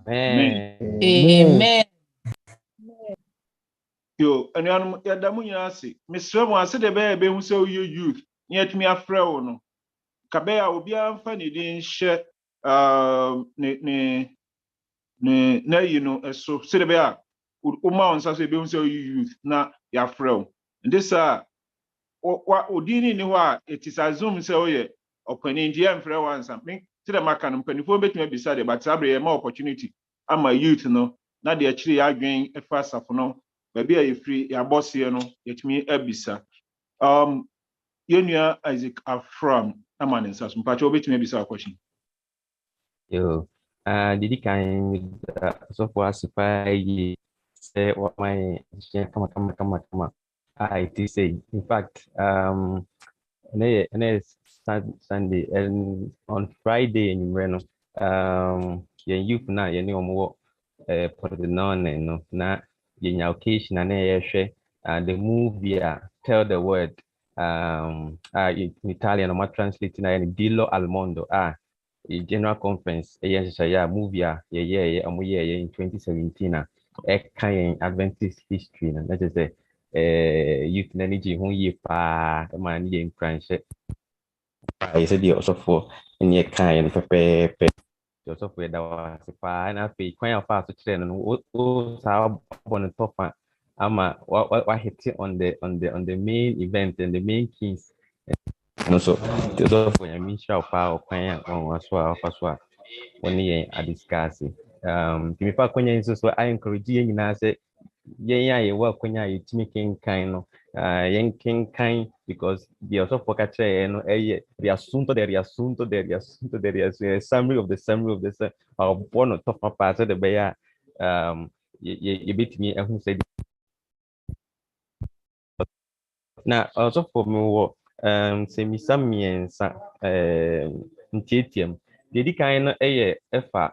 Amen. Yo, anuanom yɛda mo nyinaa ase. Mesrɛ mo ase de bɛyɛ bɛhu sɛ woyɛ youth. Ne yɛtumi afrɛ wo no. Ka bɛyɛ a obiara mfa ne din hyɛ na yi no ɛso. Sɛ de bɛyɛ a woma wo nsa so yɛbɛhu sɛ woyɛ youth na yɛafrɛ wo. Nti saa odin ni hɔ a it is assumed sɛ woyɛ ɔpanin nti yɛmfrɛ wo ansa. Sɛ de maka no mpanimfoɔ bɛtumi abisa de but saa bere yɛma opportunity ama youth no na de akyire yɛadwen ɛfa asafo no baabi a yɛfiri yɛabɔseɛ no yɛtumi abisa. Yɛnua Isaac Afram ama ne nsa so mpakyɛ wobɛtumi abisa a question. Yo, didi kan so for asify say what my come. It is say in fact Sunday and on Friday in Reno yeah youth na yeah omo put the non no na yeah occasion na share the movie tell the word in Italian I'm translating na Dillo al mondo a general conference movie in 2017 kind Adventist history na that is youth energy who ye pa man ye cranche I said also for in ye kind pepe also for that was pa na pe kwan afa so kire no o sa bon top ama what hit on the main event and the main keys no so for your mission pa kwan on so when ye a discuss me pa kwan so I encourage you na say yen ya ye wa kwanya ye timi kenkan no yen kenkan because the also focus riassunto del riassunto del riassunto del riassunto, summary of the summary of the one of top part of the bear you beat me and who said now also for me say me some ntietiam the kind no efa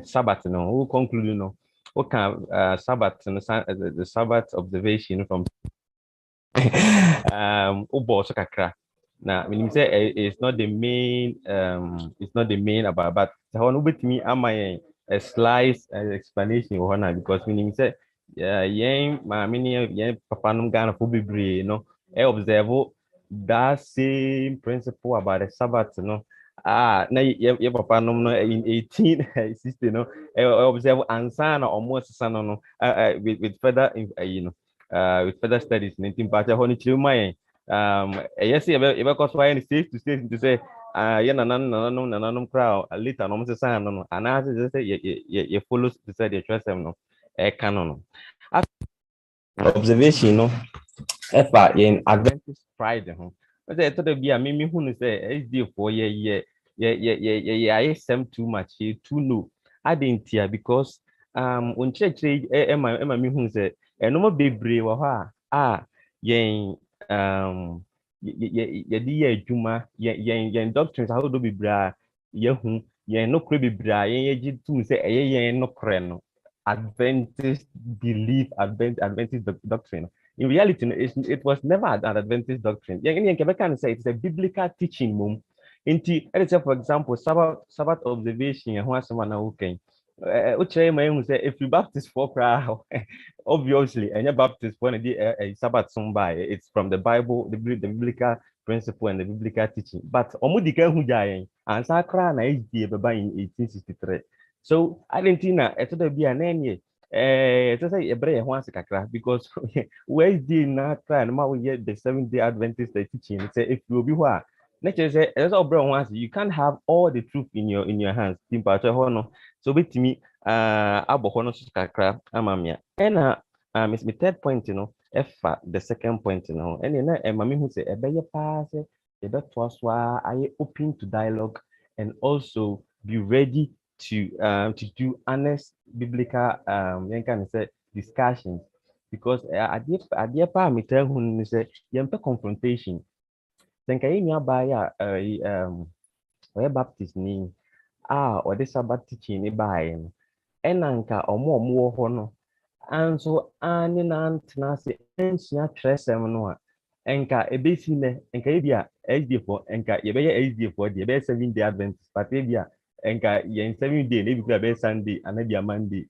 Sabbath no who conclude no what can Sabbath no the Sabbath observation from Ubo so kakra. Now, when you say it's not the main about, but the one with me am I a slice explanation or not because when you say yeah, my mini yeah, papa no Ghana for be no, I observe that same principle about the Sabbath, no. Na yeah, papa no in 1860, no, I observe answer almost son no, with further, with further studies, 19 part of honey my yes, you cause why any state to say, yeah, no, crowd, a little no, Mrs. San, no, and as I say, you follow to say the trust them, no, a canon. Observation, no, if I in Adventist pride, but I thought be a mimi who say, SD for I sem too much, too low. I didn't hear because, when church, Emma, me who say, and no more be brave, yen yɛde yɛ adwuma yɛn doctrines ahodoɔ bebree a yɛhu yɛn nokorɛ bebree a yɛn yɛgye tum sɛ ɛyɛ yɛn nokorɛ no Adventist belief Adventist doctrine in reality no, it was never an Adventist doctrine yɛn kɛbɛka no sɛ it is a biblical teaching mom nti ɛde sɛ for example Sabbath observation ɛho asɛm a na wokɛn wokyerɛ ma yɛhu sɛ ɛfiri Baptist foɔ koraa obviously any Baptist when a Sabbath by it's from the Bible, the biblical principle and the biblical teaching. But omudika hujayen and sakra na HD baba in 1863. So I didn't think that it be an any to say a brave once kakra because where is the na try and we get the 7th-day Adventist teaching. Say if you be what nature say as all brown once you can't have all the truth in your hands. So with me abohono kakra amamia Miss my third point the second point and mami who say ebeye pass ebe toaswa are open to dialogue and also be ready to do honest biblical can say discussions because idea pa me tell who say yempe confrontation then can you buy Baptist ni or the Sabbath teaching ni buy ɛna nka ɔmo wɔ hɔ no anso ane nantena ase nsua kyerɛsɛm no a nka ebesi nɛ nka ebi a SDfoɔ nka yɛbɛyɛ SDfoɔ deɛ ɛbɛyɛ 7-day Adventist but ebi a nka yɛn 7-day na ebi kura ɛbɛyɛ Sunday anabi a Monday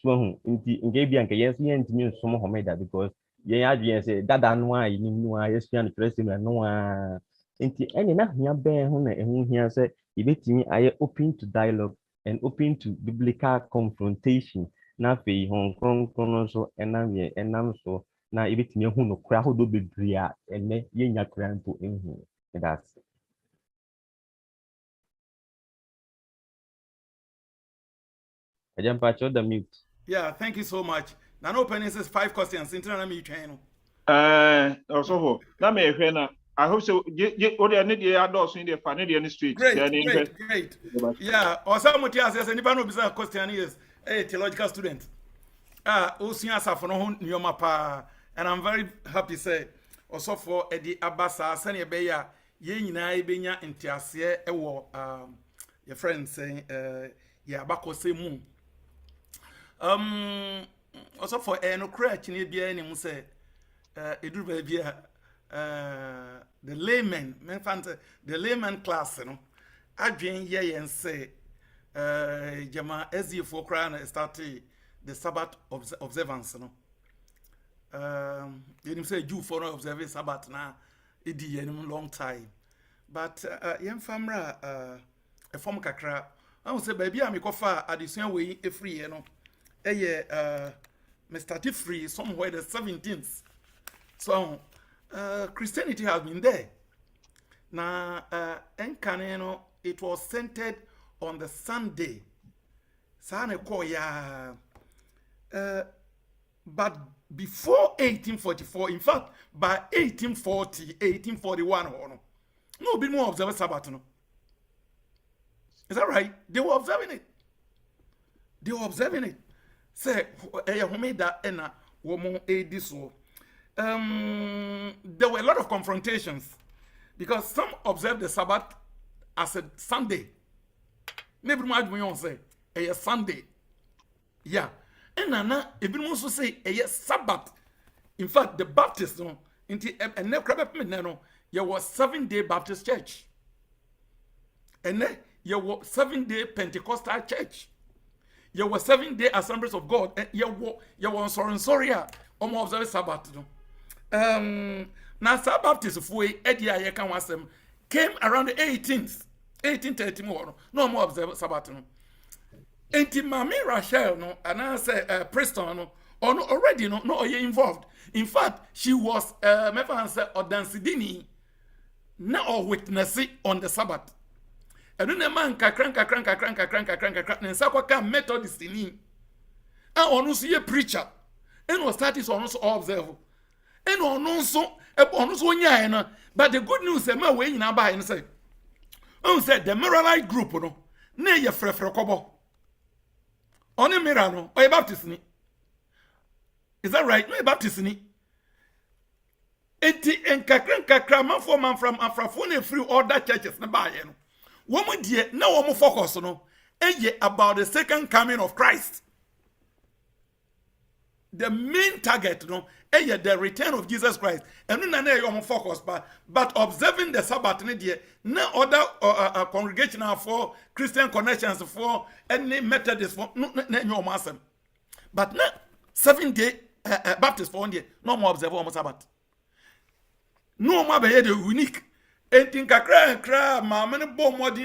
so ho nti nka ebi a nka yɛn nso yɛntumi nsom homeda because yɛn adwene sɛ dada no a yɛnim no a yɛsua no kyerɛsɛm no a nti ɛne na hia bɛn ho na ɛho hia sɛ yɛbɛtumi ayɛ open to dialogue and open to biblical confrontation. Na fe Hong Kong so enam so na ebetimi hu no kra hodo bebre a ene yenya kra mpo ehu. That's I jump at the mute. Yeah, thank you so much. Now opening says 5 questions. Internet me train. Also na me hwe na I hope so. What they need the adults in the fan in the street. Great. Yeah, or somebody says anybody no be question is a theological student. Osia safono nyoma pa and I'm very happy say also for Eddie Abasa sene be ya ye nyina ebenya ntiase ewo your friend saying ya bakose mu also for no crutch ni bia ni mu say eduru ba bia the layman the layman class no adwen ye yen say jama ezifo kra na started the Sabbath observance no you say Jew for no observe Sabbath na edi yenim long time but yem famra a form kakra I say baby am kofa addition we free no me started free somewhere the 17th so Christianity has been there na enkaneno it was centered on the Sunday sane ko ya but before 1844, in fact, by 1840, 1841, no be more observe Sabbath. No. Is that right? They were observing it. They were observing it. Say, who made that ena woman this so. There were a lot of confrontations because some observed the Sabbath as a Sunday. Never mind me on say a Sunday. Yeah. And Nana, even also say a Sabbath. In fact, the Baptists, no, and no, there was 7-day Baptist church. And then there was 7-day Pentecostal church. There were 7-day Assemblies of God. And there was sorry, almost observe Sabbath. No. Now, Baptist Fui, Edia Yakan Wasem, came around the 1830 more. No more observe Sabbath. No. Enti Mami Rachel no and I say Preston no already no involved. In fact, she was Odansidini na witness on the Sabbath. And then the man kakran nsakwa Methodist ni. And onu so ye preacher. And was started so onu so observe. And onu so nya na but the good news ma we nyina ba and say. On said the Moralite group no na ye frefre kobo. On a mirano, or a Baptist ni. Is that right? No, a Baptist ni. Eti kakra man from Afrafone free all that churches na ba ye no. Woman die na woman focus no. Eye about the second coming of Christ. The main target no. Eye the return of Jesus Christ. And no na woman focus but observing the Sabbath ni die na other congregational for Christian connections for any Methodist for no massam. But na 7-day Baptist for one day no more observe on Sabbath. No more be the unique. Entin kakra ma many bomb or di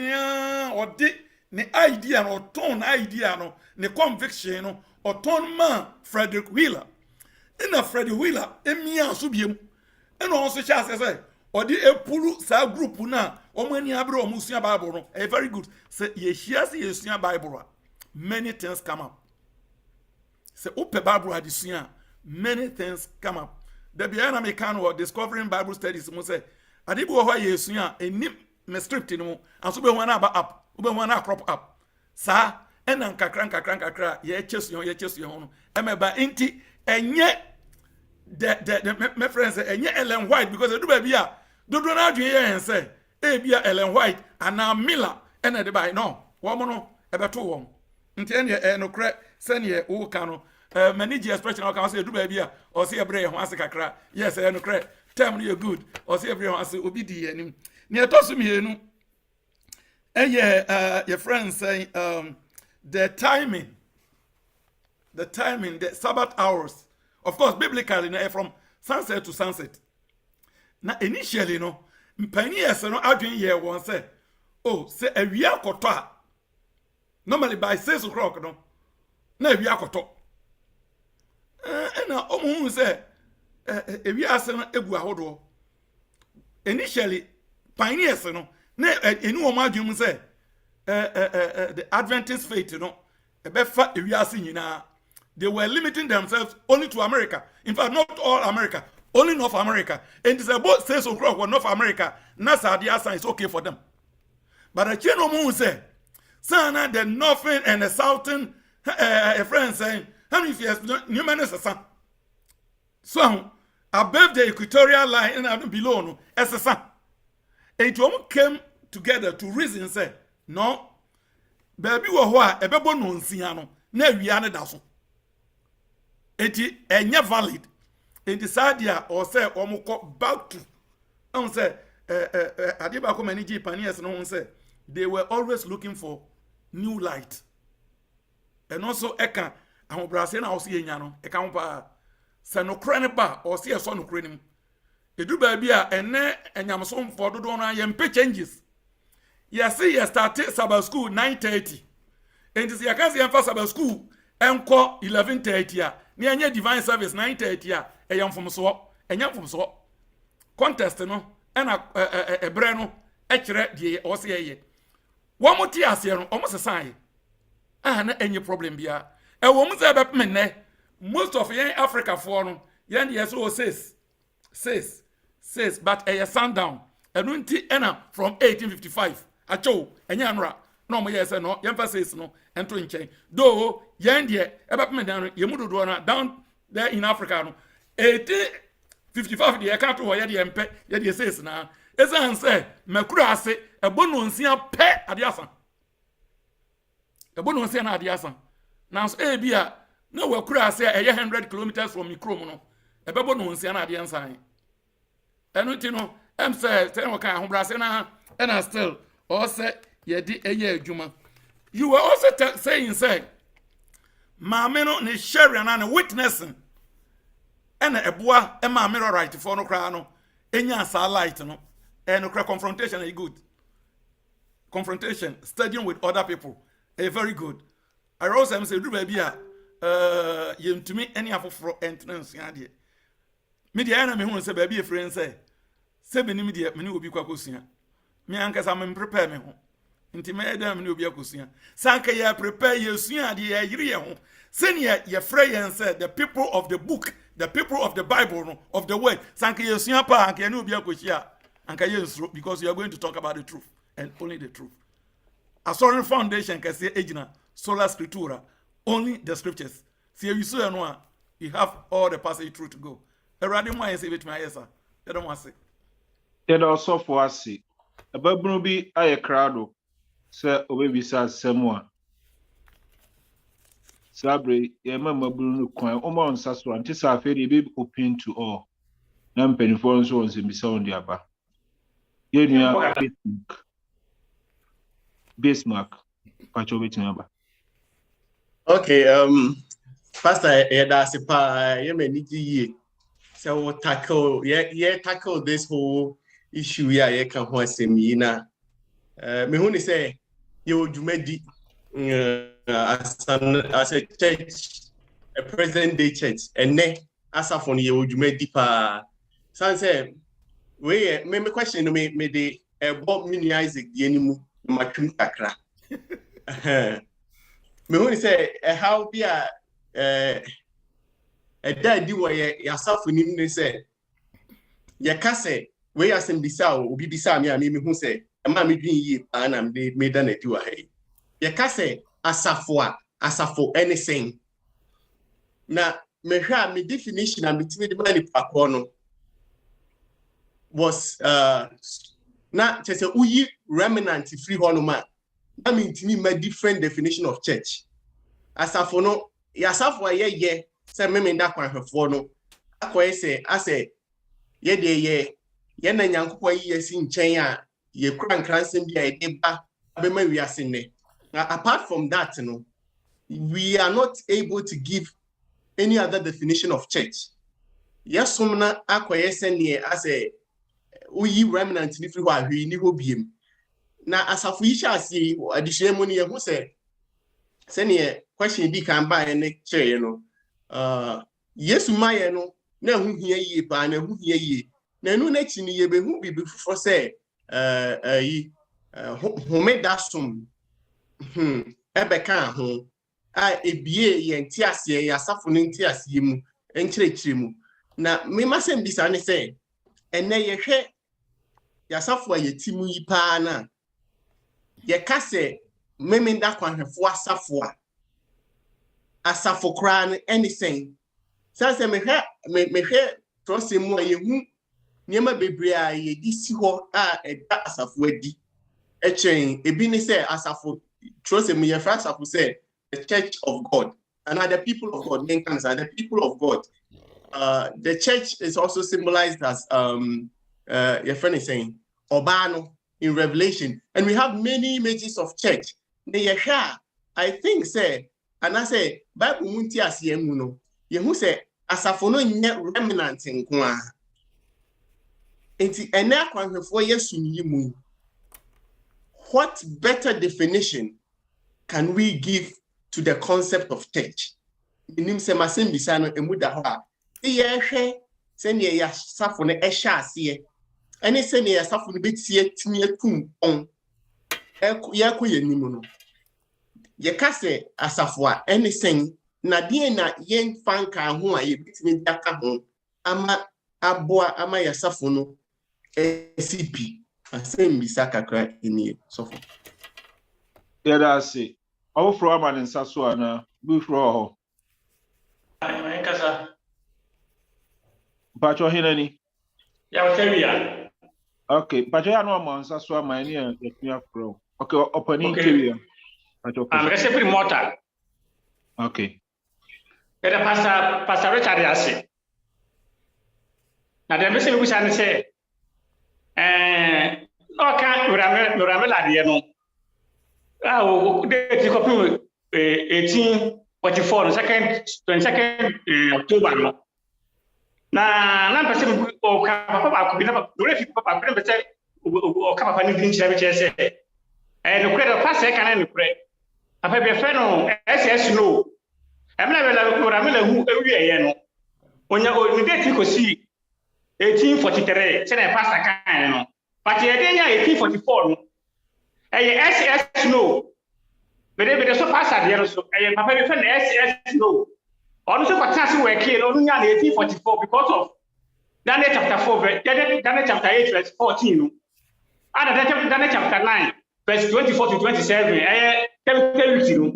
ne idea or tone idea no ne conviction no or tone man Frederick Wheeler. In a Frederick Wheeler emia subiem. And also chance say or di epulu sa group na omani abro omusua Bible no a very good say ye share say yesua Bible many things come up. Say open Bible adisua many things come up. The Biana Mekan or discovering Bible studies mo say adibu ho yesua enim me script no and so be wana ba up ube wana crop up sa ena kakra ye chesu no emeba inti enye the my friends enye Ellen White because do baby a do na adwen ye say e bia Ellen White ana Miller ena de by no wo mo no ebeto wo nti ene no kre sene wo ka no manage expression o ka say do baby a o say ebre ho ase kakra yes no kre term you good or say everyone ase obi di anim ne etosu mienu your friends saying the timing the Sabbath hours of course biblically from sunset to sunset na initially no mpani yes no adwen ye won say oh say awia koto a normally by 6 o'clock no na awia koto na omu say ewia ase no egu ahodo initially pioneers no na enu o madwum say the Adventist faith no ebefa ewia ase nyina they were limiting themselves only to America. In fact, not all America, only North America. And it's about 6 o'clock for North America. NASA the answer is okay for them. But the Chino Moon said, Sana the northern and the southern a friend saying, how many years new man is a son? So above the equatorial line and below no as a son. And you came together to reason say, no, baby wa a bebo no nsiano, na wiane daso. Eti enye valid. Enti sadia or say omukọ back to. I say adiba ko many Japanese no say they were always looking for new light. And also eka ahobrase na osi enya no eka ho pa se no kre ne ba osi eso no kre nim. Edu ba bia ene enyamso mfo dodo no ye mpe changes. Yes start Sabbath school 9:30. Enti se yakazi yamfa Sabbath school enko 11:30 a ni anya divine service 9:30 a eyam fom so contest no na ebre no ekire die o se ye wo moti ase no o mo sesan ye na enye problem bia e wo mo se be pemne most of yen Africa for no yen yes so says but a sundown enunti ena from 1855 acho enya anra no mo yes no yen says no ento nchen though yen de eba pem dan yemudodo na down there in Africa no 1855 de ka to ye de empe ye de says na esan say makura ase ebo no nsia pe ade asan ebo no nsia na ade asan now bia no wakura ase 100 kilometers from Mikrom no ebebo no nsia na ade ansan enu ti no em say no kan ahobrase na and still or say ye di eye adwuma you were also saying say maame no ne share na witnessing and eboa e maame right for no kra no enya sa light no and no confrontation is good confrontation studying with other people is very good I also am say do baby yem to me any afofro entrance ya de me de na me hu say baby friend say be ni me de me ni obi kwakosua me anka sa me prepare me ho nti me da me ni obi akosua sanka ya prepare yesua de ya yire ye ho senior ye frey say the people of the book the people of the Bible of the word sanka yesua pa anka ni obi akosia anka ye nsro because you are going to talk about the truth and only the truth a solid foundation can say ejina sola scriptura only the scriptures. See you so no you have all the passage through to go. Erade mo ayen say bet my yes sir. You don't want say. Yet also for us see. A babunu bi aye crowd say obebi sa semwa. Sabre ye mama bunu kwan o ma onsa so anti sa aferi be open to all. Na mpenifo nso on se bisa on dia ba. Ye nua Bismarck pacho betima ba. Okay, Pastor Edasipa, you may need to so tackle tackle this whole issue here. You can once me na. Me who say you made as a church, a present day church, and ne as a phone you made pa. So say we me question me the Bob Mini Isaac the animal matching kakra. Me who say how be a daddy where yourself in him say ya kase we asem bisa obi bisa me who say e ma me dwen yi pa na me da na di wa he ya kase asafo anything na me hwa me definition and me the man pa no was na chese uyi remnant free ho no ma na me ntimi ma different definition of church asafo no yasafo ye se me nda kwan hwefo no akoye se ase ye de ye na nyankopɔ yi asi nkyɛn a ye kura nkransem bi a ye ba abema wiase ne. Apart from that no we are not able to give any other definition of church. Yes somna akoye se ne ase uyi remnant ni free wa hwi ni ho biem na asafo yi sha ase adihye mu ne ye hu se ne question bi kan ba ne kyerɛ no Yesu maye no na hu hia yie pa na hu hia yie na nu na chi ni ye be hu bibi fufo se homedasum ebe kan ho a ebie ye ntiase ya safo no ntiase mu enkyerɛkyerɛ mu na me masem bisa ne se ene ye hwɛ ya safo a yetimu yi pa na ye ka se memenda kwanhwefo asafo kra no anything sase me hwɛ trust mu a ye hu niema bebre a ye di si ho a eda asafo adi echen ebi ne say asafo trust mu ye fra asafo say the church of God and the people of God means are the people of God. The church is also symbolized as your friend is saying Obano in Revelation, and we have many images of church. I think say and I say Bible munti asiyemu no ye hu say asafo no nye remnant nko a enti ene akwanhwefo Yesu nyimu. What better definition can we give to the concept of church? Nim se masem bisa no emu da ho a ye hwe se ne ya safo no ehya ase ene se ne ya safo no betie timi atum on ye ko ye nim no ye ka se asafo a anything na die na yen fanka ho a yebitimi aka ho ama aboa ama yasafo no SCP asem bisa kakra ini sofo Yeah, that's it. Our from man in Sassuana, before Kasa. Pacho Hinani. Ya Kevia. Okay, Pacho no man Sassua, my near the pro. Okay, opening Kevia. I'm receiving mortar. Okay. Era Pastor Richard Yasi. Now, the message we say, no, can't Muramela, you know. Oh, they took up 1844, 22nd October. Na person o papa ko bi na do refi papa ko be say o ka papa ni din chire be say no kure do pass e kan no kure papa be fe no SS no e me na be la hu ewi eye no onya o ni date ko si 1843 se na pass kan no but e dey nya 1844 no e SS no be so pass ade no so e papa be fe na SS no on so pass we kill no nya 1844 because of Daniel chapter 4 Daniel chapter 8 verse 14 no and Daniel chapter 9 verse 24 to 27 chemistry no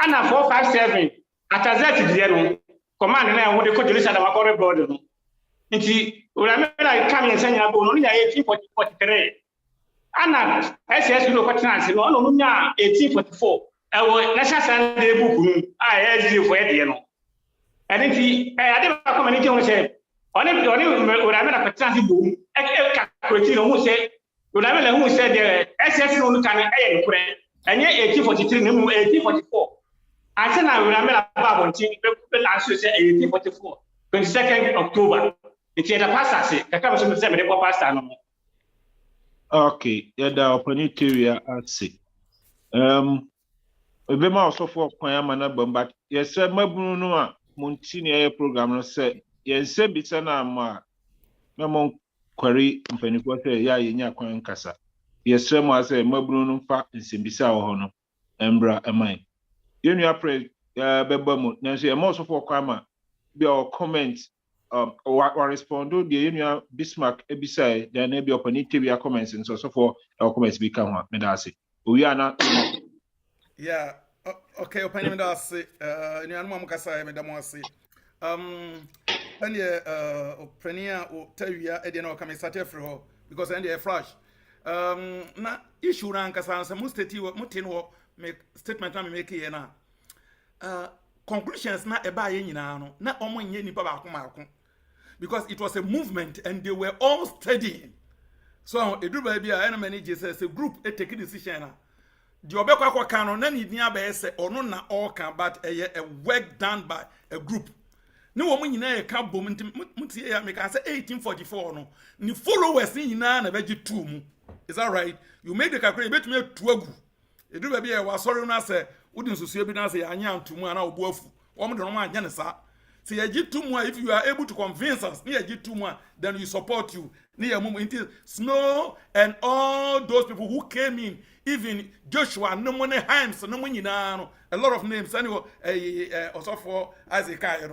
and 457 atazet die no command na wo de ko Jerusalem akore board no nti uramela come yen sanya bo no nya 1843 and SS no kwatance no no nya 1844 ewo national Sunday book no a for die no and nti ade ba community won say oni uramela kwatance bo e ka kweti no hu say uramela hu say the SS no kan e kure enye 1843 no 1844 ase na uramela ba bontin be na so say 1844 22nd October it's the pastor say kaka so say me dey pastor no. Okay, yeah, the opportunity at see. Ebe ma also for kwan ama na bamba. Yes, sir, mabunu no a montini air program no say. Yes, sir, bisa na ma na mon kwari mpaniko say ya yenya kwan kasa. Yes, sir, mo say mabunu no fa nsembisa wo ho no. Embra amai. Yenu apre beba mo na say mo also for kwan ma be our comment or respond to the Union Bismarck ebisai then maybe opportunity we are comments and so for our comments become one medasi we are not yeah okay opinion medasi ni anu amukasa medamwasi and yeah opinion o tawia e de na come start free ho because and the flash na issue na nkasa say mu state wo mutin wo make statement na me make here na conclusions na eba ye nyina no na omo nye nipa ba ko because it was a movement and they were all studying. So edu ba bia ena manager says a group e take decision na the obekwa kwa kan no na ni dia ba say ono na all can but a work done by a group. Ne wo nyina e ka bom mutie ya me ka say 1844 no ni followers ni nyina na beji two mu. Is that right? You make the calculation betumi atu agu. Edu ba bia wa sorry na say wudi nsusu bi na say anya antumu ana obo afu. Wo mo de no ma anya ne sa. See, if you are able to convince us, then we support you. Snow and all those people who came in, even Joshua, no money hands, no money now, a lot of names. Anyway, also for Isaac, I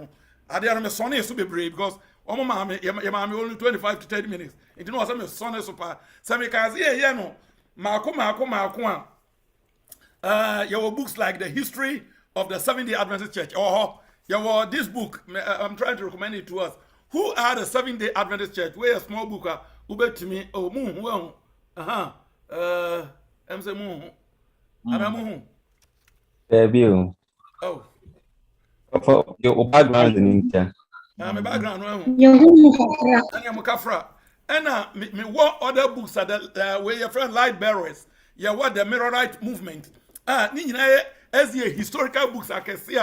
didn't son is to be brave because only 25 to 30 minutes. It knows some son is super. Some guys, yeah, no, Marco. Your books like the history of the Seventh-day Adventist Church. Yeah, this book, I'm trying to recommend it to us. Who are the Seventh-day Adventist Church? Where a small book, who bet to me, oh, moon, well, I'm saying moon. Adamu. Debut. Oh. For your background in India. My background, I'm a Kafra. And me what other books are the where your friend Light Bearers, yeah, what the Mirrorite movement. Nina, as the historical books I can see.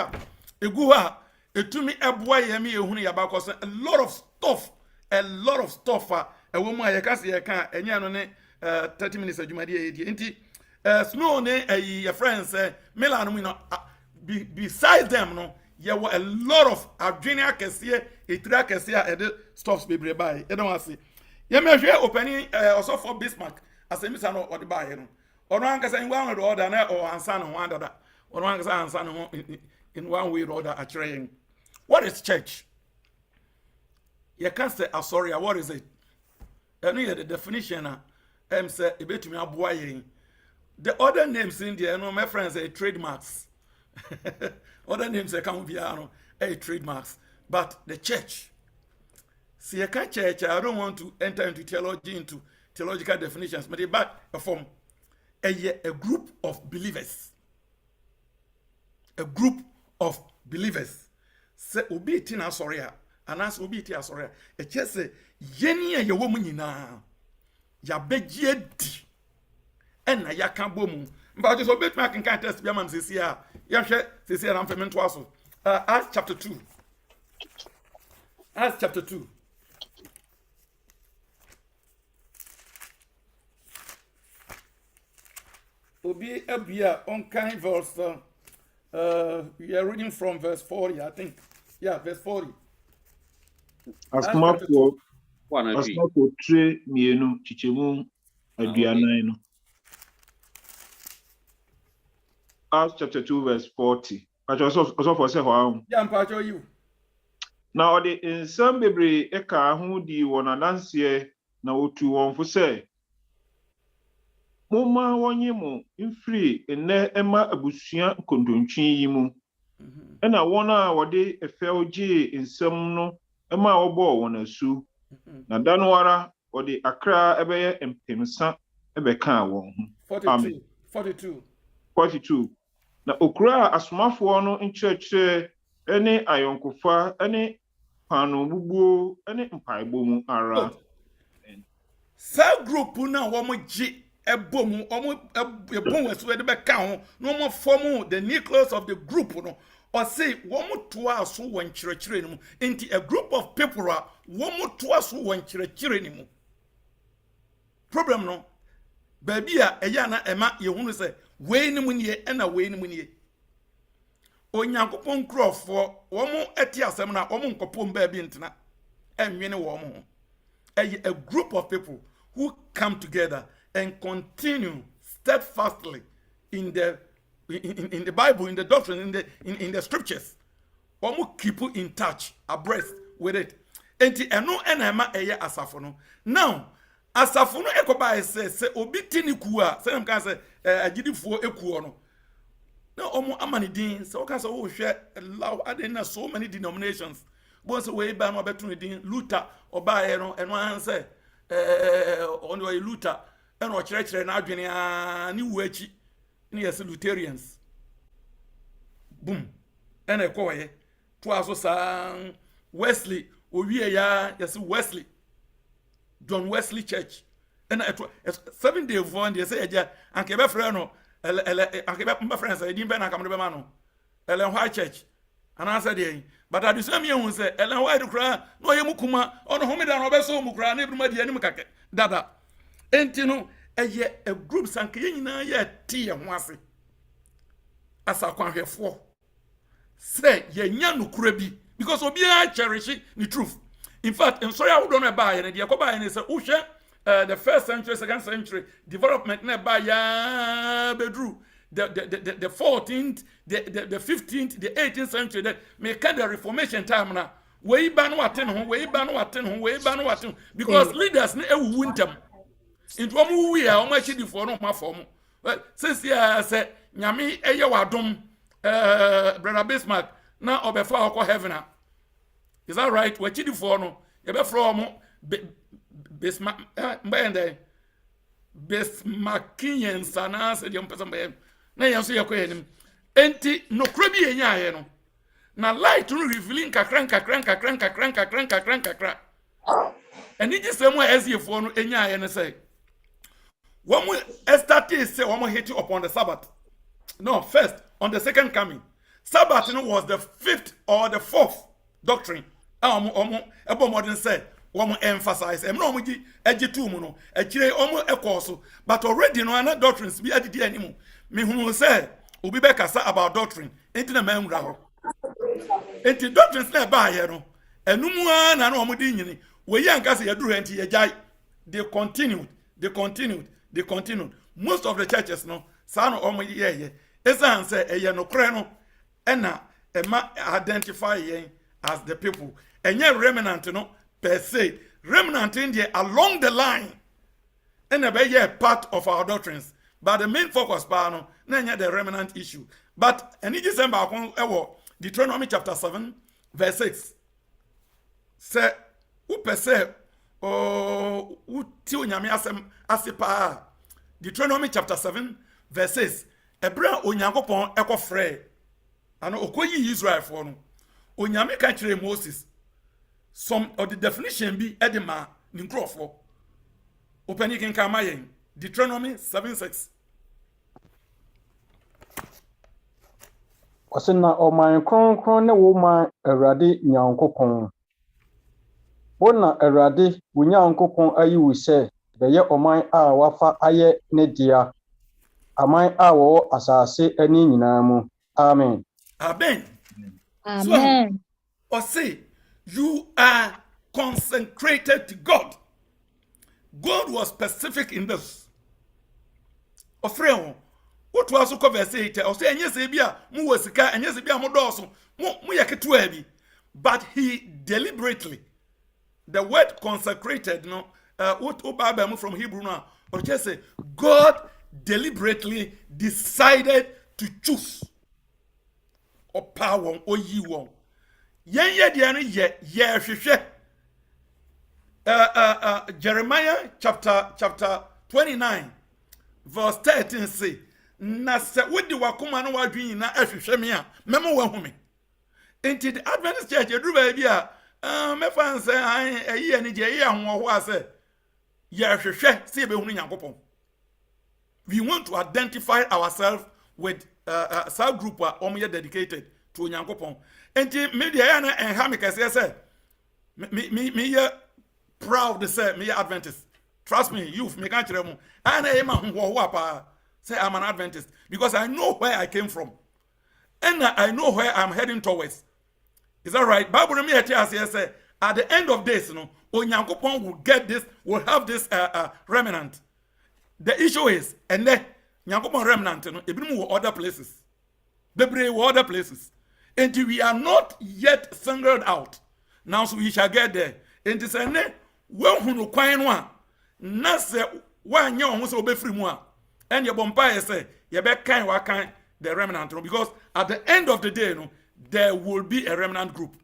Eguha etumi eboa yemi ehunu yaba cause a lot of stuff a woman ayeka se yeka enya no ne 30 minutes adwumade edi enti snow ne your friends Milan you know besides them no there were a lot of adwenia kese etira kese e de stuffs bebre buy e don ase yemi hwe opening also for Bismarck asemisa no ode buy no ono ankasa ngwa no order na o ansa no ho andada ono ankasa ansa no ho in one way or other attraying. What is church? You can't say Asoria, what is it? I know the definition say a bit me aboying. The other names in there, my friends say trademarks. Other names can't be trademarks. But the church. See, I can't church, I don't want to enter into theology, into theological definitions, but back a form. A group of believers. A group of believers. Say obi tina soria, anas obi tia soria. E chese yeni ye woman yina. Ya begie di. Ena ya kan bomu. But just obi ma kan test be man sisia. Ya hwe sisia na mfemento aso. Acts chapter 2. Acts chapter 2. Obi abia on kind verse we are reading from verse 40, I think. Yeah, verse 40. Asmafo 3 mienu chichemu aduanan no. Acts chapter 2 verse 40. Also for say how. Yeah, mpacho you. Now the in some bebre eka ho di won adanse na otu won fo say Moma wonye mo infri ene ema abusua kondontwi yi mu. Ena wona wode efeoje nsem no ema obo won asu. Na danwara wode akra ebeye empemsa ebeka won ho. 42. Na okura asomafo no nkyerɛkyerɛ ene ayonkofa ene pano bubuo ene mpaebo mu ara. Sa group na wo ji ebom ebom weso de be ka ho no mo form the nucleus of the group no or say wo mo to aso won kyerɛkyerɛ ni mu enti a group of people are wo mo to aso won kyerɛkyerɛ ni mu problem no baby a eya na ema ye hunu se we ni mu nie na we ni mu nie onyankopon krofo wo mo eti asem na wo mo nkopom ba bi ntena enwene wo mo a group of people who come together and continue steadfastly in the Bible, in the doctrine, in the scriptures. Omo keep in touch, abreast with it. Enti eno enema eye asafo no. Now, asafo no ekoba say obi tini kuwa, say am kan say agidifo ekuo no. Now omo amani din, say o kan say o hwe allow adena so many denominations. But we ba no betu din Luther oba ye no eno an say on way Luther and or church na adwene a ni wuachi ni yes Lutherans boom and e koye to aso san Wesley owie ya yes Wesley John Wesley Church and 7 day for and say eja anke be frɛ no anke be friends e din be na kam do be ma no Ellen White Church and answer dey but at the same year say Ellen White kra no ye mukuma ono homeda no be so mukra na ebruma di anim kake dada enti no eye a group sanke nyina ye tie ho ase asa kwanhwefo say ye nya nukura bi because obi a cherish the truth. In fact, in sorry I don't know buy and the yakoba and say uhwe the first century, second century development na buy ya bedru the 14th, the 15th, the 18th century that make the Reformation time now. We ban what because leaders na ewu ntem. Into omu we are much di for no ma form. Well, since ya say nyame eye wadom brother Bismarck na obefa akọ heaven. Is that right? We chidi for no. You be from Bismarck mbende Bismarckian sana se di person be na yanso yakọ enim. Enti no krobi enya ye no. Na light no revealing kakran. And it is somewhere as you for no enya ye no say. When we started say when we hit you upon the Sabbath. No, first on the second coming. Sabbath was the 5th or the 4th doctrine. Ebo modern say we emphasize. Em no muji ejitu mu no. Echire omo ekoso. But already no other doctrines be adidi animu. Me hu say obi be kasa about doctrine. Enti na memra ho. Enti doctrines na ba ye no. Enumu na na omo di nyini. We yanka say yaduru enti yejai. They continued. Most of the churches no sa no omo ye. Esa say eye no kre no ena identify as the people. And yet remnant, per se. Remnant in there along the line. And a part of our doctrines. But the main focus, no, the remnant issue. But any December, Deuteronomy chapter 7, verse 6. Say, who per se, who till nyame asipa. Deuteronomy chapter 7, verse 6. Ebra onyankopon eko frɛ. Ano okoyi Israel for no. Onyame ka kire Moses. Some of the definition be edema ni nkrofo. Openi ken kamayen. Deuteronomy 7:6. Wasina oman kronkron ne wo man Awurade Nyankopɔn. Wona Awurade wo Nyankopɔn ayi wo sɛ bɛyɛ oman a wafa ayɛ ne dia. Aman a wo asase ani nyinaa mu. Amen. Amen. Amen. So, say you are consecrated to God. God was specific in this. Ofreo, what was so verse 8? Or say, yes, Abia, mu wasika, and yes, Abia modoso, mu yaketuebi. But he deliberately, the word consecrated, no, what Obaba from Hebrew now, or just say, God deliberately decided to choose or power or ye won. Jeremiah chapter 29 verse 13 say na se wodi wakoma no wadwin na ahwehwe me a memo wa humi enti the Adventist church eduru ba bia me fan say ayi ani je yi ahwo ase ye hwehwe se be hunu Nyankopon. We want to identify ourselves with some group are dedicated to Nyankopon. Enti media ya na enha me kase say me proud to say me Adventist. Trust me, youth me can't tell you. Say I'm an Adventist because I know where I came from, and I know where I'm heading towards. Is that right? Bible me say at the end of this, Onyankopon will get this, will have this remnant. The issue is, and then Nyankopon remnant, Ibn will other places, Bebre will other places, and we are not yet singled out. Now, so we shall get there. And this and then, when who quine one, not say one young was obey free one, and your bumpire say, you bet kind what kind the remnant, because at the end of the day, there will be a remnant group.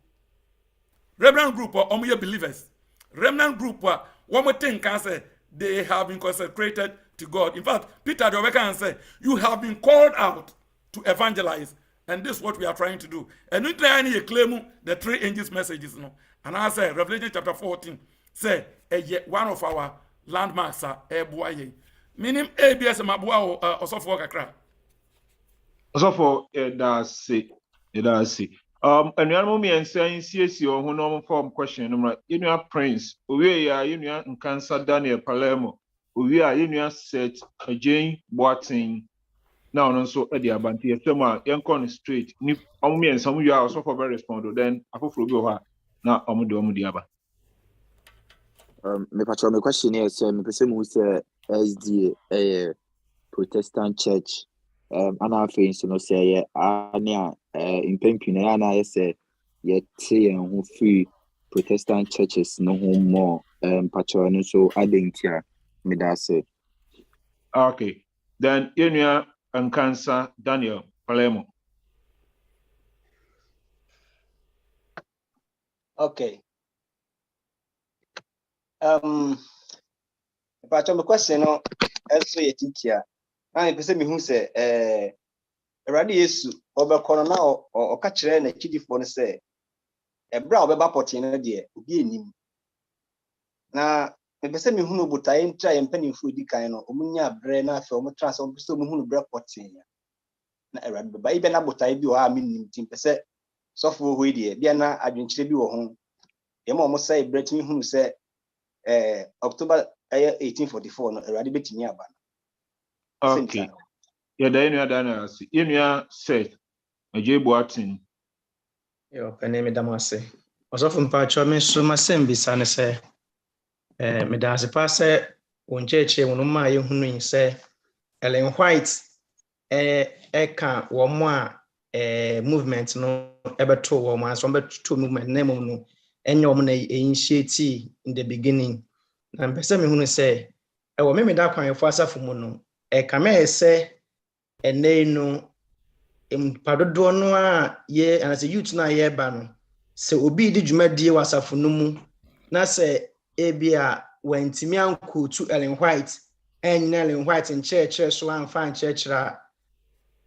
Remnant group are only believers. Remnant group are one more thing can say they have been consecrated to God. In fact, Peter the can say, you have been called out to evangelize. And this is what we are trying to do. And we try to claim the three angels' messages. And I say, Revelation chapter 14, say, one of our landmarks are Ebuaye. Meaning, ABS Mabua also for Kakra. Also for that's it. And you know me and saying, CSC or who normal form question, you know, Prince, we are, you know, Cancer Daniel Palermo, we are, you know, set a Jane Boating. Now, also at the Abanti, Thelma, young straight. Me and some of you are also for very responded. Then I will go her now. Diaba. Me patrol my question here, so me person who say SDA Protestant Church. And I feel so say ania in Pempina and I say yet who free Protestant churches no more patrol so adding here me that say. Okay, then you know. And Cancer Daniel Palermo. Okay. But my question no also a teacher. I person me who say Eradi Yesu obekono na o ka kire na kidifo no say ebra obeba poti no de obi enim. Na me person me hunu botaye ntra ye mpanimfo di kan no omunya bre na afa omu trans omu so mu hunu bre poti na Eradi beba ibe na botaye bi o ha minim tim pese sofo ho ide bia na adwenkyere bi wo ho ye ma omu say bre timi hunu say October 1844 no Eradi betimi aba. Okay. Yeah, the inu Daniel see. Inu said Ajay Boatin. Yo, peneme damase. Osofu mpacho me so masembi sana se me da se passe oncheche wonuma ye hunu se Ellen White ka wo mo a movement no ebeto wo ma so beto movement na mo no enye wo na initiate in the beginning na mpese me hunu say e wo me da kwan fo asafo mu no e kama ese ene no padodo no a ye anase youth na ye ba no se obi di dwumadie wasafo no mu na se ebia wantimi anko to Ellen White and Ellen White in church so am fan church ra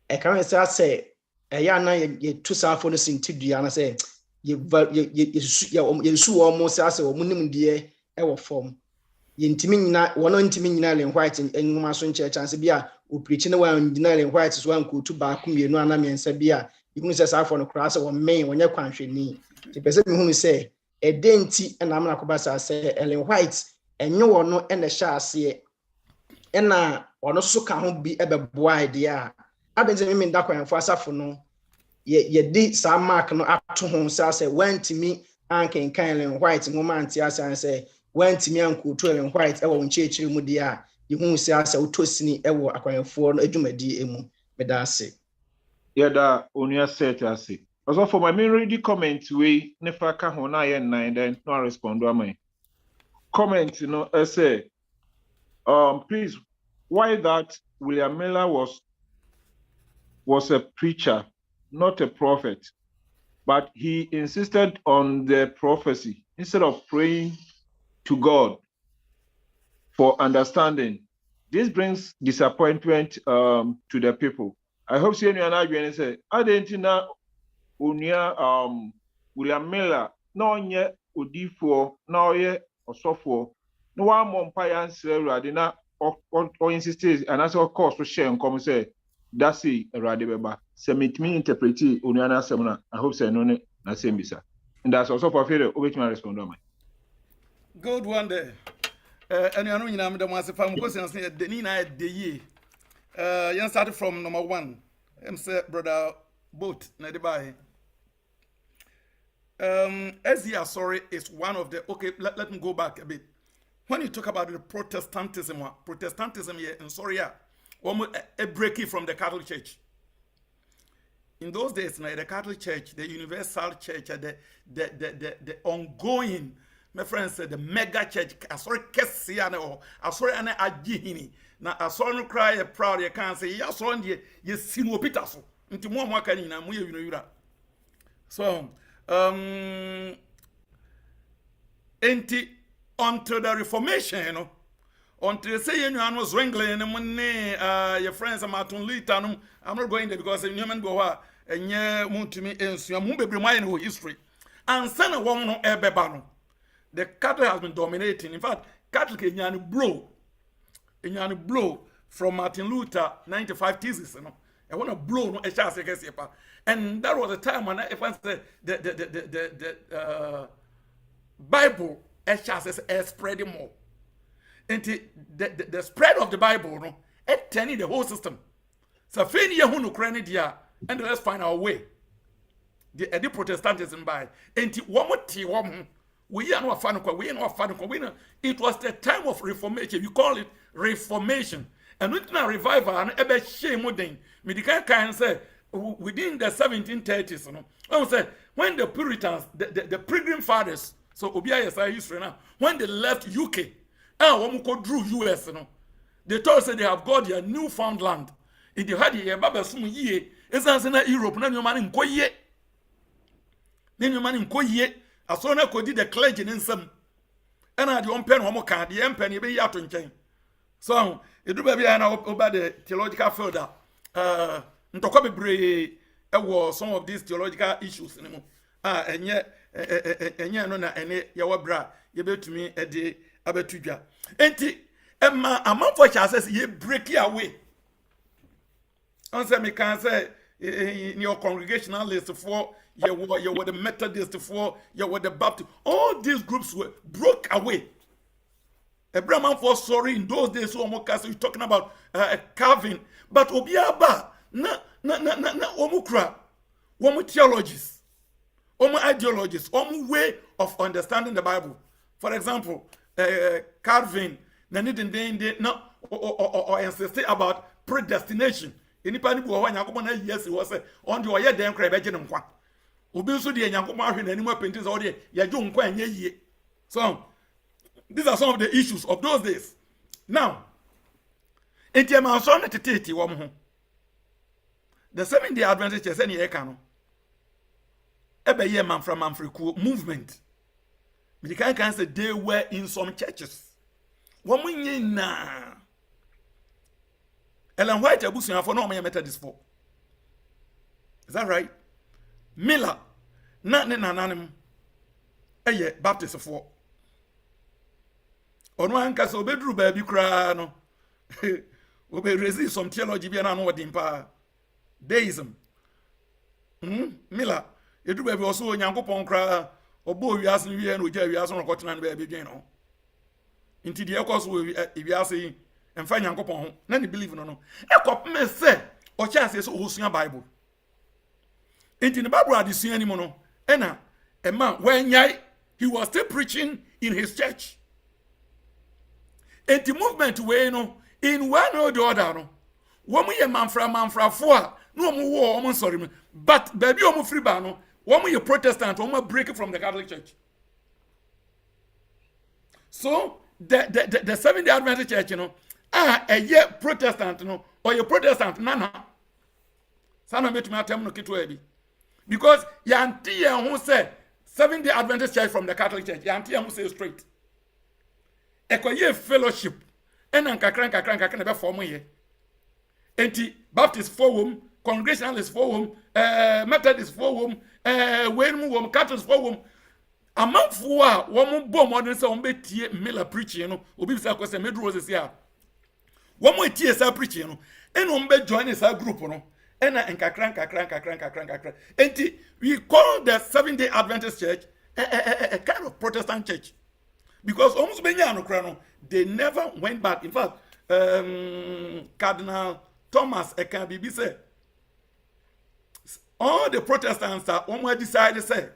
e kan say ya na ye to safo no sintidua na say ye su almost say o munim die e wo form ye ntimi nyina wono ntimi nyina Ellen White enuma so church anse bia o preach na wan nyina Ellen White so anko to ba kumienu ana mensa bia ihunu say safo no kra say wo men wonye kwanhwani ti pese mi hunu say edenti na amna ko basa say Ellen White enye wono ene hya ase ena ono so ka ho bi ebeboa idea abenze me nda kwanfo asafo no ye di sa mark no ato ho say wantimi ankenkan Ellen White ngoma anti asa say wantimi ankoto Ellen White ewo nchechiri mu dia yehu say utosini ewo akwanfo no adwumadi emu medase yada onua set ase also for my main ready comment we nefa ka ho na ye 9 then no respond to my comment say please why that William Miller was a preacher, not a prophet, but he insisted on the prophecy instead of praying to God for understanding. This brings disappointment to the people. I hope you and say, I didn't know William Miller, no ye Udifo, no ye or so for no one more pie or insisted, and as of course to share and come say that's it radibeba submit me interpret uniana semana. I hope say no na same bisa. And that's also for failure which my respond on my good one there. And you know you know the master farm questions the nina de ye. You started from number 1. I'm say brother boat na de buy. Sorry is one of the okay let me go back a bit. When you talk about the Protestantism here in Soria, a breaking from the Catholic Church. In those days, the Catholic Church, the Universal Church, the ongoing, my friends said, the mega church, I saw Kessiano, I saw an Ajihini. Now, I saw no cry proud, you can't say, yes, on you see no pitasso. Into more macanina, you know. So, until the Reformation, you know, until say you was wrangling and when your friends are Martin Litanum, I'm not going there because you man go and yeah, want to me and so I'm be remind who history. And son of woman ebebano. The Catholic has been dominating. In fact, Catholic in blow from Martin Luther 95 thesis, you know. I want to blow no a chance against you. And that was the time when if I said the Bible is spreading more. And the spread of the Bible, no, it turning the whole system. So Fenia who no credit dia, and let's find our way. The Protestantism by and we are not fan, we are not fan. It was the time of Reformation. You call it Reformation. And we now revival and ebe shame modern. Medical can say within the 1730s, you know. I say when the Puritans, the Pilgrim Fathers, so Obia is our history now. When they left UK, and when drew US, you know, they told us they have got their newfound land. If they had a Baba Sumu ye, it's as in Europe, no man in Koye. Then your man in Koye, as soon as I could the clergy in some. And I don't pen homo card, the empenny be out in chain. So, it do be an about the theological further. Ntokobe bre was some of these theological issues anymore. And yet, no na ene yawa bra ye be to me e de abetudwa enti emma amanfo cha says ye break away on say me can say in your congregational list for you were the Methodist for you were the Baptist, all these groups were broke away. Abraham for sorry in those days so you're talking about Calvin, but obiaba na omukra womu theologies, ideologies, way of understanding the Bible. For example, Calvin, or insisted about predestination. enipa ni bi wo nyankopon na yes wo se on de oye den kra be gye ne nkwa obi nso de nyankopon ahwe n'anim apenti so de ye gye nkwa anya yie. So these are some of the issues of those days. Now enti so na teteti wo ho the 7-day Adventist church any eka no ebe ye manfrekuo movement me can say they were in some churches wo nyina Ellen White abusuafo for no me Methodist for. Is that right? Miller na ne nananem eye Baptist for. Ono anka so bedru ba bi kra no we be resist some theology bi na no odin pa deism. Miller edru ba bi oso onyankopon kra obo wiase no wie na ogya wiase no kotena na ba bi dwen no. Inti de ekoso wiase emfa nyankopon ho na ne believe no ekopme se o chance so osua Bible. Inti the Bible adisua ni mo no ena a man when he was still preaching in his church. And the movement way no in one or the other no woman ye manfra fo a no mo wo o mo sorry me but baby o mo free ba no woman ye Protestant o mo break from the Catholic Church. So the 7-day Adventist church no a ye Protestant no or ye Protestant nana sana betumi atem no kitwa bi because yanti ye who say 7-day Adventist church from the Catholic Church yanti ye who say straight ekoye fellowship ena nkakran be form ye enti Baptist forum, Congregationalist forum, Methodist forum, Wayne Catholic forum amanfo a wo mo bom modern say wo betie Miller preaching no obi bisa kwese medru roses ya wo mo etie sa preaching no eno mbe join sa group no ena nkakran enti we call the 7-day Adventist church a kind of Protestant church because almost benya no kra no they never went back. In fact Cardinal Thomas Ekabibi say all the Protestants are one decided say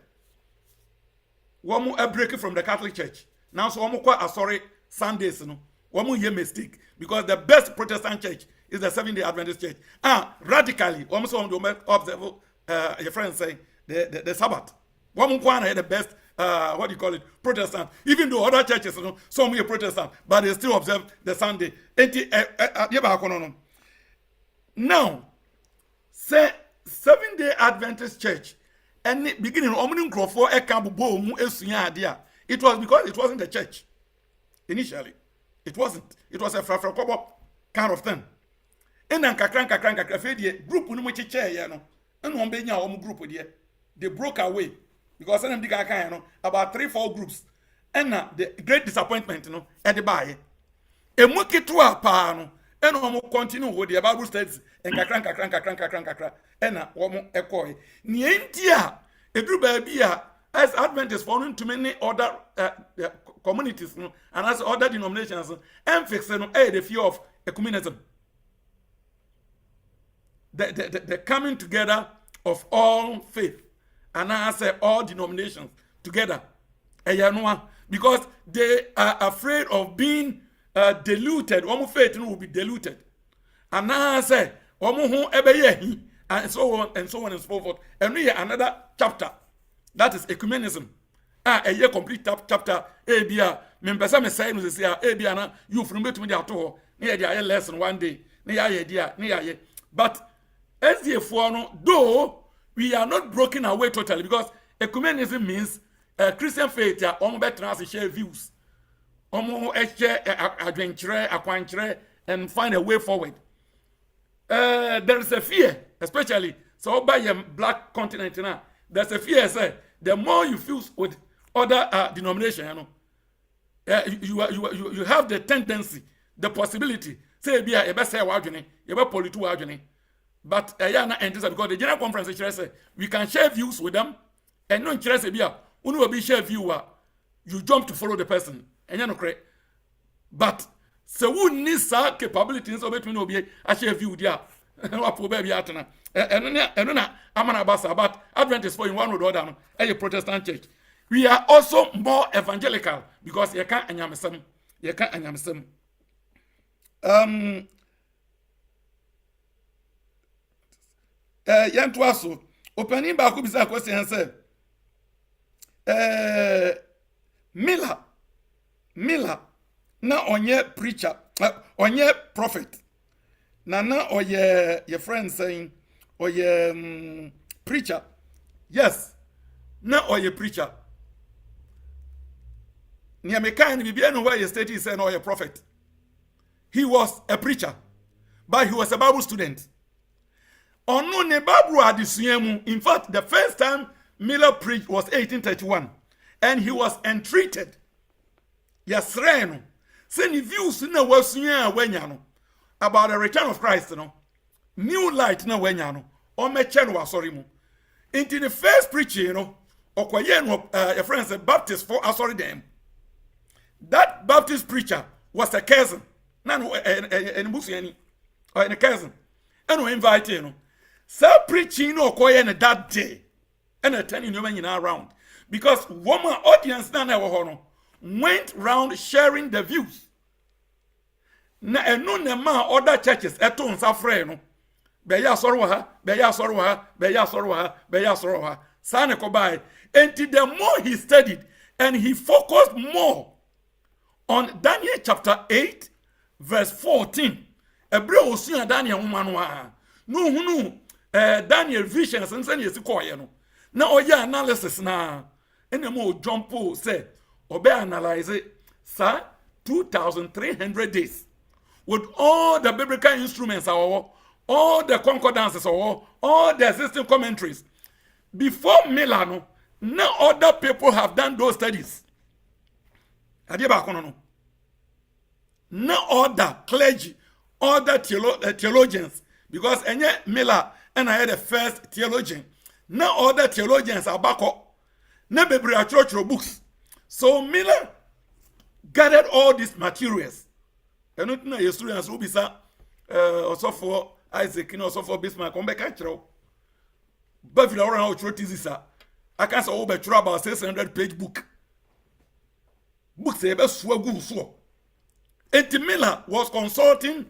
one break from the Catholic Church. Now so one quite sorry Sundays no. One ye mistake because the best Protestant church is the 7-day Adventist church. Radically, almost on the observe your friends say the Sabbath. One the best what do you call it? Protestant. Even though other churches, you know, some are Protestant, but they still observe the Sunday. Now, say 7-day Adventist church. And beginning it was because it wasn't the church. Initially, it wasn't. It was a frafrakobo kind of thing. And then kakran group no much chair, you know. And one benya group there. They broke away because them you know, about 3-4 groups. And now the great disappointment, you know, at the buy. E muki tua pa no. And one continue with the Bible studies and kakran. And one ekoi. Nientia, a group as Adventists found to many other communities and as other denominations, and fixing the fear of ecumenism. The coming together of all faith and I say all denominations together. Because they are afraid of being diluted. One faith will be diluted. And now I say, and so on and so on and so forth. And we have another chapter. That is ecumenism. A year complete chapter. Abia. Members me say no say Abia na you from between the ato. Near the lesson one day. Near but SDF no though we are not broken away totally because ecumenism means Christian faith ya omo betra share views. Omo share adventure akwankyere and find a way forward. There is a fear, especially so by a black continent now. There's a fear, say, the more you fuse with other denominations, you have the tendency, the possibility, say, be a best say wajuni, you be politu wajuni. But yana and this because the general conference say we can share views with them, and no interest be unu will be share view you jump to follow the person, and you know correct. But so who needs our capabilities of between obi a share view there. No baby atana. And but Adventists for in one or the other, a Protestant church. We are also more evangelical because you can't anyam. Yanto aso. Opening ba ko bisa question say. Miller na onye preacher, onye prophet. Na oye your friend saying oye preacher. Yes. Na oye preacher. Nia mekan bibia no where you state he said no oye prophet. He was a preacher, but he was a Bible student. Ono ne Bible adisuamu. In fact, the first time Miller preached was 1831, and he was entreated. Yes, Reno. Send views na wasuya wenyano about the return of Christ. No, new light na wenyano. O meche no asori mu. Into the first preaching, okoye no your friends a Baptist for asori them. That Baptist preacher was a cousin. Nano en busiani or a cousin. And we invite you. So preaching okoye na that day. And attending you around. Because woman audience went round sharing the views. Na enu ne ma other churches eto nsa frɛ no. Beya soro ha, beya soro ha, beya soro ha, beya soro ha. Sa ne ko bai. And the more he studied and he focused more on Daniel chapter 8 verse 14. Ebre osua Daniel humanu ha. No hunu Daniel visions nse ne yesi koye no. Na oye analysis na ene mo jumpo say obe analyze sa 2,300 days with all the biblical instruments all the concordances all the existing commentaries before Milano. No other people have done those studies. No other clergy, other theologians, because Enye Miller and I had the first theologian. No other theologians are back up. No Bible church books. So Miller gathered all these materials. And not know your students will be also for Isaac, also for Bismarck, come back at you. But if you don't know what is this, I can't say over about 600-page book. Books are best so. And Miller was consulting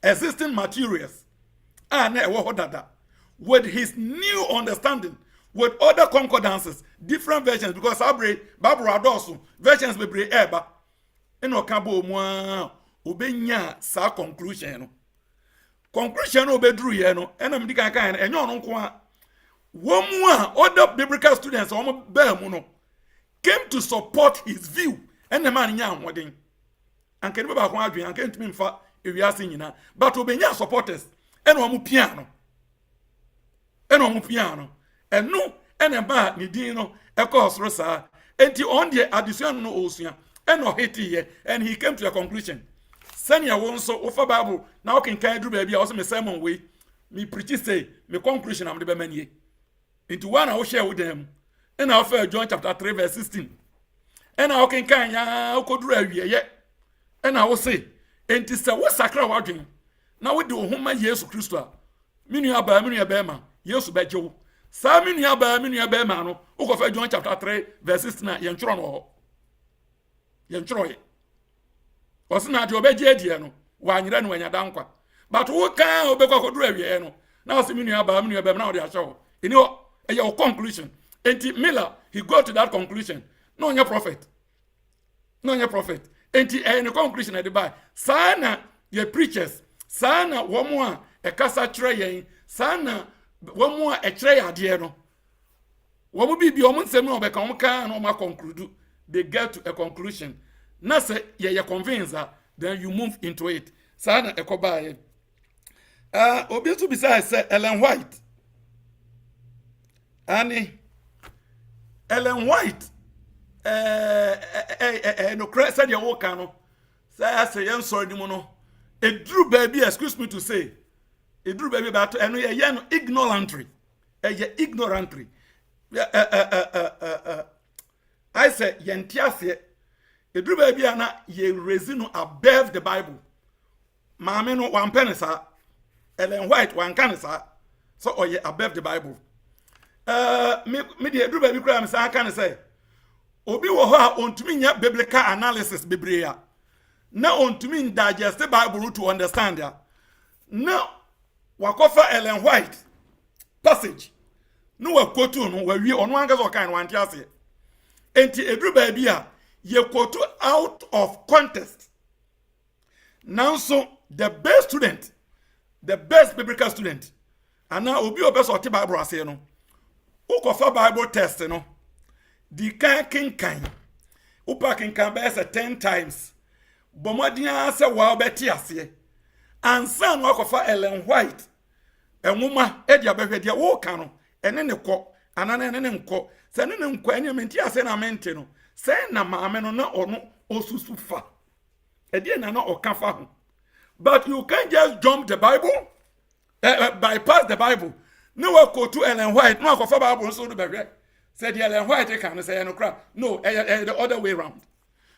existing materials. With his new understanding, with other concordances, different versions, because Bible adosu versions be bre eba. Eno kabo mwa obenya sa conclusion. Conclusion obedru ye no. Ena mdika kan enyo no nko a. Womu a other biblical students omo be mu no came to support his view. Ena man nya anwoden. Anke be ba ko adwen anke ntumi mfa ewiase nyina. But obenya supporters. Ena omo piano. Ena omo piano. Enu ena ba ni din no ekosro sa. Enti on the addition no osua. Eno hiti ye and he came to a conclusion. Sanya won so ofa Bible now can do baby also me sermon way. Me preach say me conclusion am the be manie. Into one I will share with them. And I offer John chapter 3 verse 16. And I can ya okoduru awie ye. And I will say enti se wo sakra wadwen. Na wo de ohoma Yesu Kristo a. Minu aba ma Yesu bejo. Sa minu aba ma no. Okofa John chapter 3 verse 16 ye ntworo no. Ye ntworo ye. Osina de obeje adie no. Wa anyira no anya dankwa. But wo kan obekwa koduru awie no. Na osi minu aba na wo de acho. Ini your conclusion. And Miller, he got to that conclusion. No, your prophet. No, your prophet. And the conclusion at the back. Sana, your preachers. Sana, one more, a casa tray. Sana, one more, a tray adiano. What would be the woman seminal become can or conclude? They get to a conclusion. Now say, you're convinced that, then you move into it. Sana, a cobaye. Obviously, besides, Ellen White. Annie Ellen White no said your work no say I'm sorry ni mo no e drew baby excuse me to say e drew baby but eno ye no ignorantry ignorantry I say yentiase e drew baby ana ye resinu above the Bible maame no wan penisa Ellen White wan kanisa so oye above the Bible. Me de do baby kura me say kan say obi wo ho a ontumi nya biblical analysis bebre ya na ontumi digest the Bible to understand ya na wakofa Ellen White passage no wa quote no wa wi ono anga so kan wan tiase enti edru ba bia ye quote out of context. Now so the best student, the best biblical student, and now obi obe so te Bible ase no ukofa Bible test no di kan upa kinkan be say 10 times bomodin ase wa obeti ase ansa no akofa Ellen White enwuma e dia behwe dia wo ka no ene ne kɔ anana ene ne nkɔ se ne ne nkɔ ene menti ase na mente no se na maame no na ono osusu fa e dia na ɔka fa ho. But you can't just jump the Bible, bypass the Bible. No one go to Ellen White, no one go Bible so do behwe. Said Ellen White can say no crap. No, the other way around.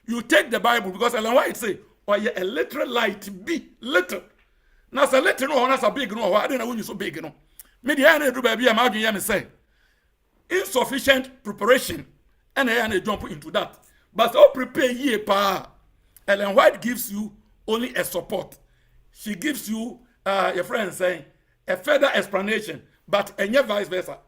You take the Bible because Ellen White say, "Or a little light be little." Now say little no, na say big no. I don't know when you so big no. Me the ane do baby am adwin me say insufficient preparation and I jump into that. But all prepare ye pa. Ellen White gives you only a support. She gives you your friend saying a further explanation, but any vice versa.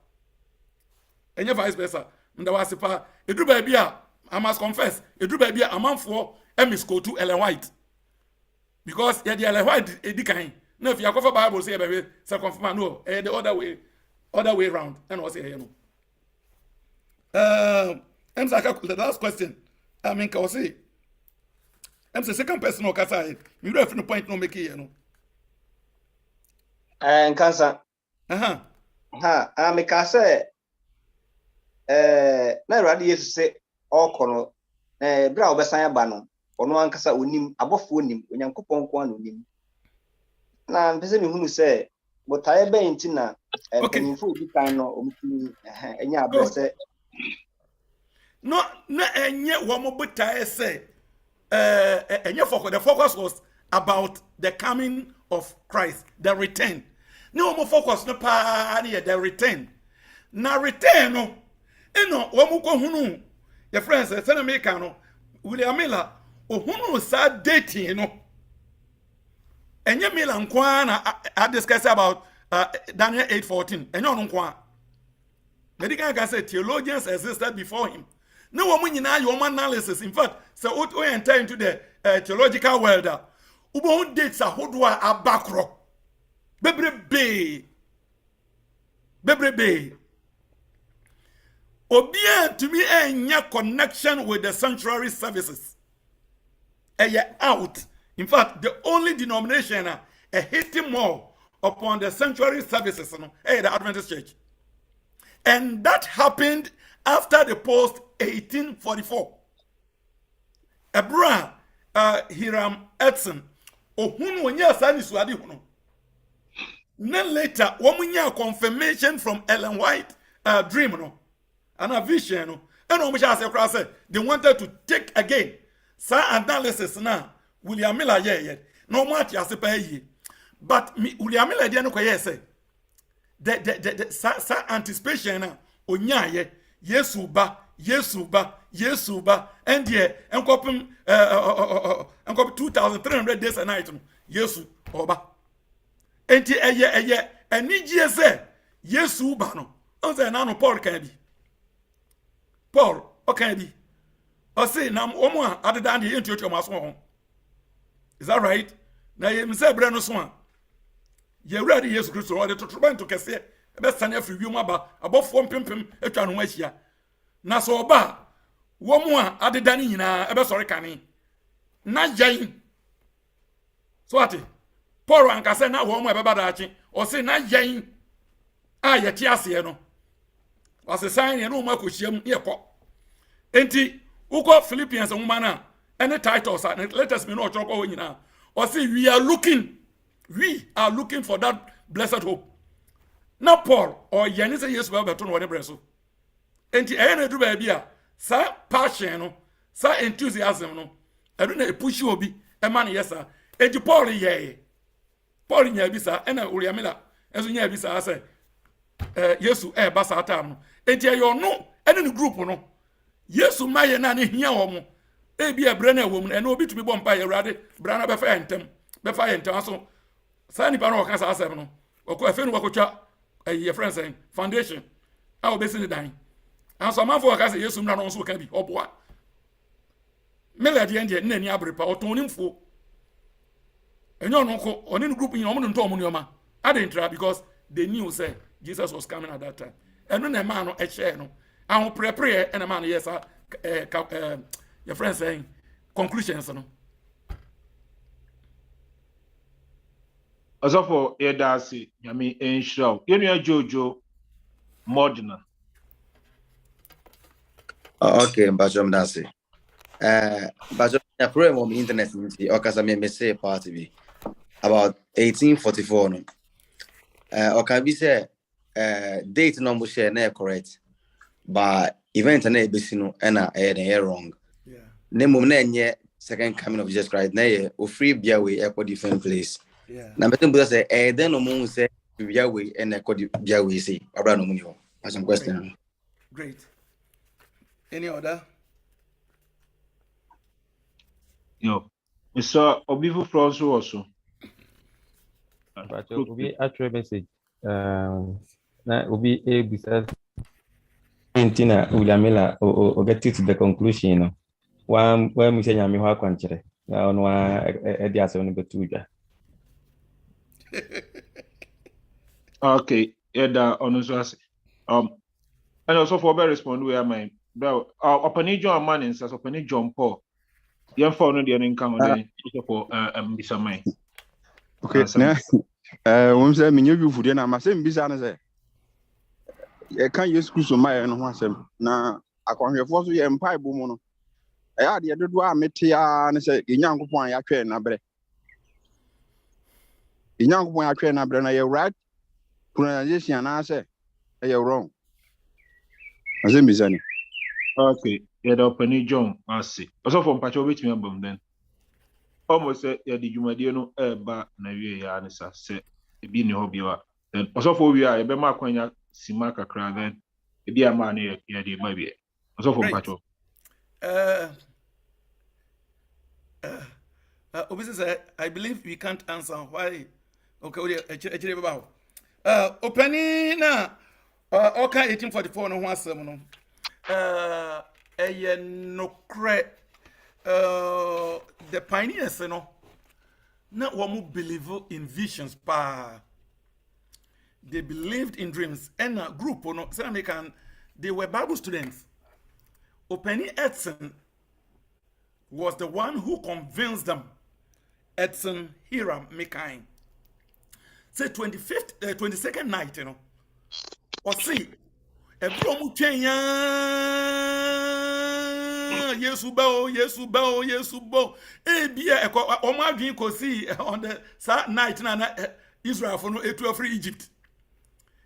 Any vice versa. Ndawasipa edu baby I must confess edu baby a man for emis go to Ellen White because the Ellen White edikan. No, if you cover Bible say baby say confirm no the other way around and was here no. The last question. I mean can say I'm the second person who can say me do no point no make here no. Cancer. Ha, me ka say na Awurade Yesu say okono bra obesan aba no ono ankasa onim abofo onim onyankopon ko an onim na mpese me hunu say botaye ben nti na penifo obi kan no omtumi enya abrese no na enye wo mo botaye say enye focus. The focus was about the coming of Christ, the return. No more focus no pa the return. Na return no eno wo mo ko hunu your friends say na make no William Miller o hunu sa dating no enye Miller nkwa na I discuss about Daniel 8:14 enye ono nkwa medical can say theologians existed before him. No one your analysis. In fact, so we enter into the theological world. Ubo dates a hodwa abakro. Bebrebe. Obia to me enya connection with the sanctuary services. Out. In fact, the only denomination hitting more upon the sanctuary services, the Adventist Church. And that happened after the post 1844. Ebra Hiram Edson ohunu onya sani suade hunu. Then later womunya confirmation from Ellen White dream no and a vision no and omusha say they wanted to take again sa analysis na William Miller no much as pay but William Miller dey no ko say the anticipation na onya Yesu ba and there enkopim 2300 days a night no Yesu oba enti enigye se Yesu ba no on say na no Paul kan bi Paul o kan bi o say na omo a adeda de enti otu maso ho. Is that right? Na yem se bre no so a ye ready Yesu Kristo o de totroban to kese be sane afri wi mu aba abofo mpempem atwa no ahia na so oba wo mu a adeda ni nyina ebe sori kane na yan so ati Paul anka se na wo mu ebe badachi o se na yan a ye ti ase no o se sign ye no mu akohyiam ye kɔ enti uko Philippians nwoma na any titles let us me know choko wo nyina o se we are looking for that blessed hope. Na Paul or yani say yes well beto no wone breso enti na du ba bia sa passion no sa enthusiasm no edu na push obi e ma ne yesa enti Paul nya bi sa na William Miller enso nya bi sa say Yesu ba sa tam no enti ayo no ene ne group no Yesu maye na ne hia wo mo e bi ebre na wo mo na obi tumi bompa ye Awurade bra na be fa yentem aso sa ni pa no ka sa asem no okọ efe no wakotwa your friend saying foundation. I will be sitting dying. And so man for ka say Yesu mra no so ka bi oboa. Me la de ndie na ni abrepa otonim fo. Enyo no ko oni group yin omo nto omo nyoma. I didn't try because they knew say Jesus was coming at that time. And when the man no share no, I will prepare and the man yes your friend saying conclusions no. Asofo Edasi Yami Enshaw. Yenu Jojo Modena. Okay, Bajom Dasi. Bajom na program on the internet nti okasa me say party bi about 1844 no. Oka bi say date no mo share na correct. But event na ebesi no na wrong. Yeah. Nemo na enye second coming of Jesus Christ na ye free bia we e different place. Yeah. Na betem buza say then no mo say bia we e na bia we say abra no mo ni ho. Some question. Great. Any other? Yo. Mr. Obifu France also. But will be actual message. Na will be a business. Tina Ulamila or get to the conclusion. One when we say Yami Quanchere. Now, no, Edias only go to. Okay, yeah, and also for very respond we are my bro. Opani John man in says Opani John Paul. Young found the income for Mr. May. Okay, when say me you for na ma say mbisa na say e kan yes Christ my no ho asem na akwanhwefo so ye mpai bo mu no e ya de dodo a mete a ne say enyankopon ya twen na bre enyankopon ya twen na bre na ye right pronunciation na say e wrong asem mbisa ni. Okay, yeah, the Opani John I see. Also from Pacho which me abom then. Almost say yeah the Jumadie no ba na wie ya ne sa say e bi ne hobby wa. Then also for we are e be ma kwanya sima kakra then e bi ama na yeah the ma bi. Also from Pacho. Obviously, I believe we can't answer why. Okay, actually about opening na okay 1844 no ho asem no. The pioneers, you know, not one who believe in visions, pa. They believed in dreams. And a group, you know, they were Bible students. Openi Edson was the one who convinced them. Edson Hiram Mikain. Say 22nd night, you know, or see. Ebromu Kenya Yesu bo ebia omo adwin ko see on the night na Israel for no etu free Egypt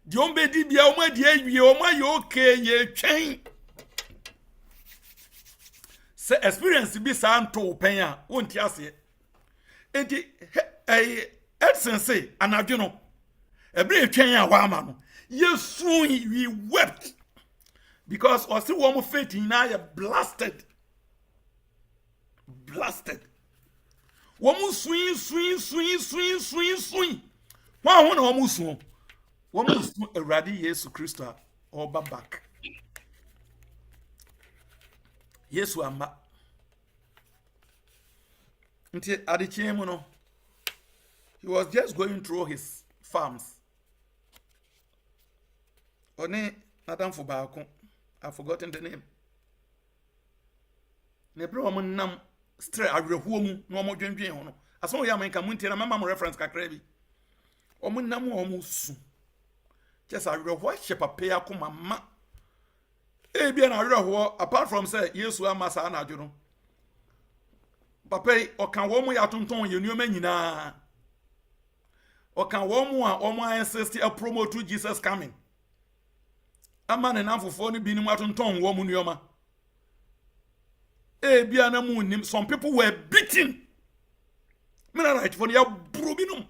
di ombe di bia omo adi awie omo ayo okay ye twen se experience bi sa nto pen a wonti ase enti Edson say anadwo no ebre twen a wa ama no yes, we wept because or see one faith in I blasted. One swing. One almost swing. One a radi Yesu Christa or back. Yesu amba. Until Adichiemono, he was just going through his farms. One Nathan for Balcon, I've forgotten the name. Nebro nam straight a home, no more drinking. As long as I make a munty and a mamma reference cacrebi. Omunam almost just a real worship a pay a come. Ebian a real apart from say, yes, we are Masana Juno. Papa or can woman yatunton, you knew many na. Or can woman or my ancestor a promo to Jesus coming. A man and for phone being matunton woman yoma. Ebian a moon, some people were beaten. Men are right for your brubinum.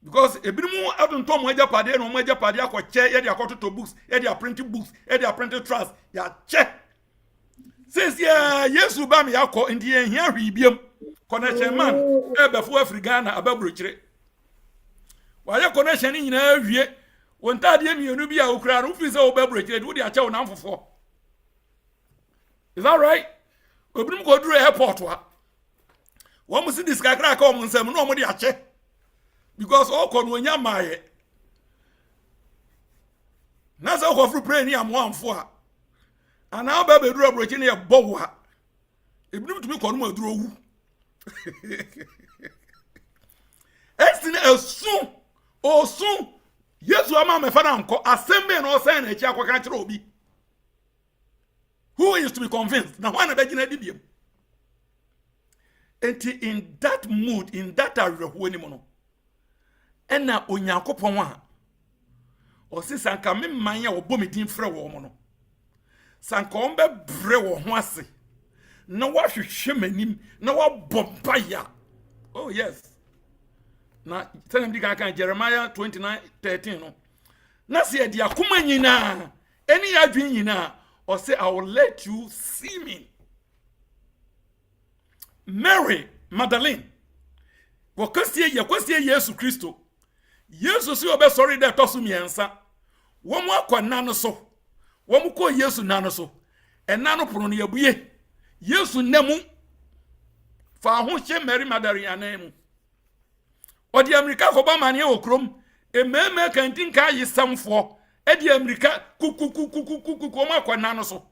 Because a bit more out on Tom Waja Padia, no Waja Padia, or chair, Edia to books, Edia printed books, Edia printed trust, ya check. Says, yeah, yes, Ubami Yako, in the end, here we be connection man, before Frigana, about Bruchere. While your connection in every Won ta de mienu bi a okura no fi se obebreche wo de ache wo namfofo. Is that right? Obinum go duru airport wa. Wo mu si diskakra ka o mu nsam no o mu de ache. Because all kon wonya maye. Na so ko fru pray ni amwamfo a. Ana ba be duru abrochi ne bo wo ha. Ebinum tumi kon mu aduru owu. Estin esun osun Yesu ama me fa na nko asembe na o say na echi akwaka kire obi. Who is to be convinced? Now, one of the in that mood, in that area, and now Onyankopon or si sanka me manya or bomi din fra wo mono. Sanka ombe bre wo ho ase. Na wa hwehwe manim, na wa bombaya. Oh yes. Na tell di kan Jeremiah 29:13 no. Na se dia akoma nyina, eni adwen nyina. Or say, I will let you see me. Mary Magdalene. Wakosie Yesu Kristo. Yesu si obe sorry de tosu miensa. Womu akwa nano so. Womu ko Yesu nano so. Enano pono ne yabuye. Yesu nemu. Fa ho hye Mary Magdalene anemu. Odi America ko ba mane okrom. Ememe kantin ka yisamfo. Edi America kuku makwa nano so.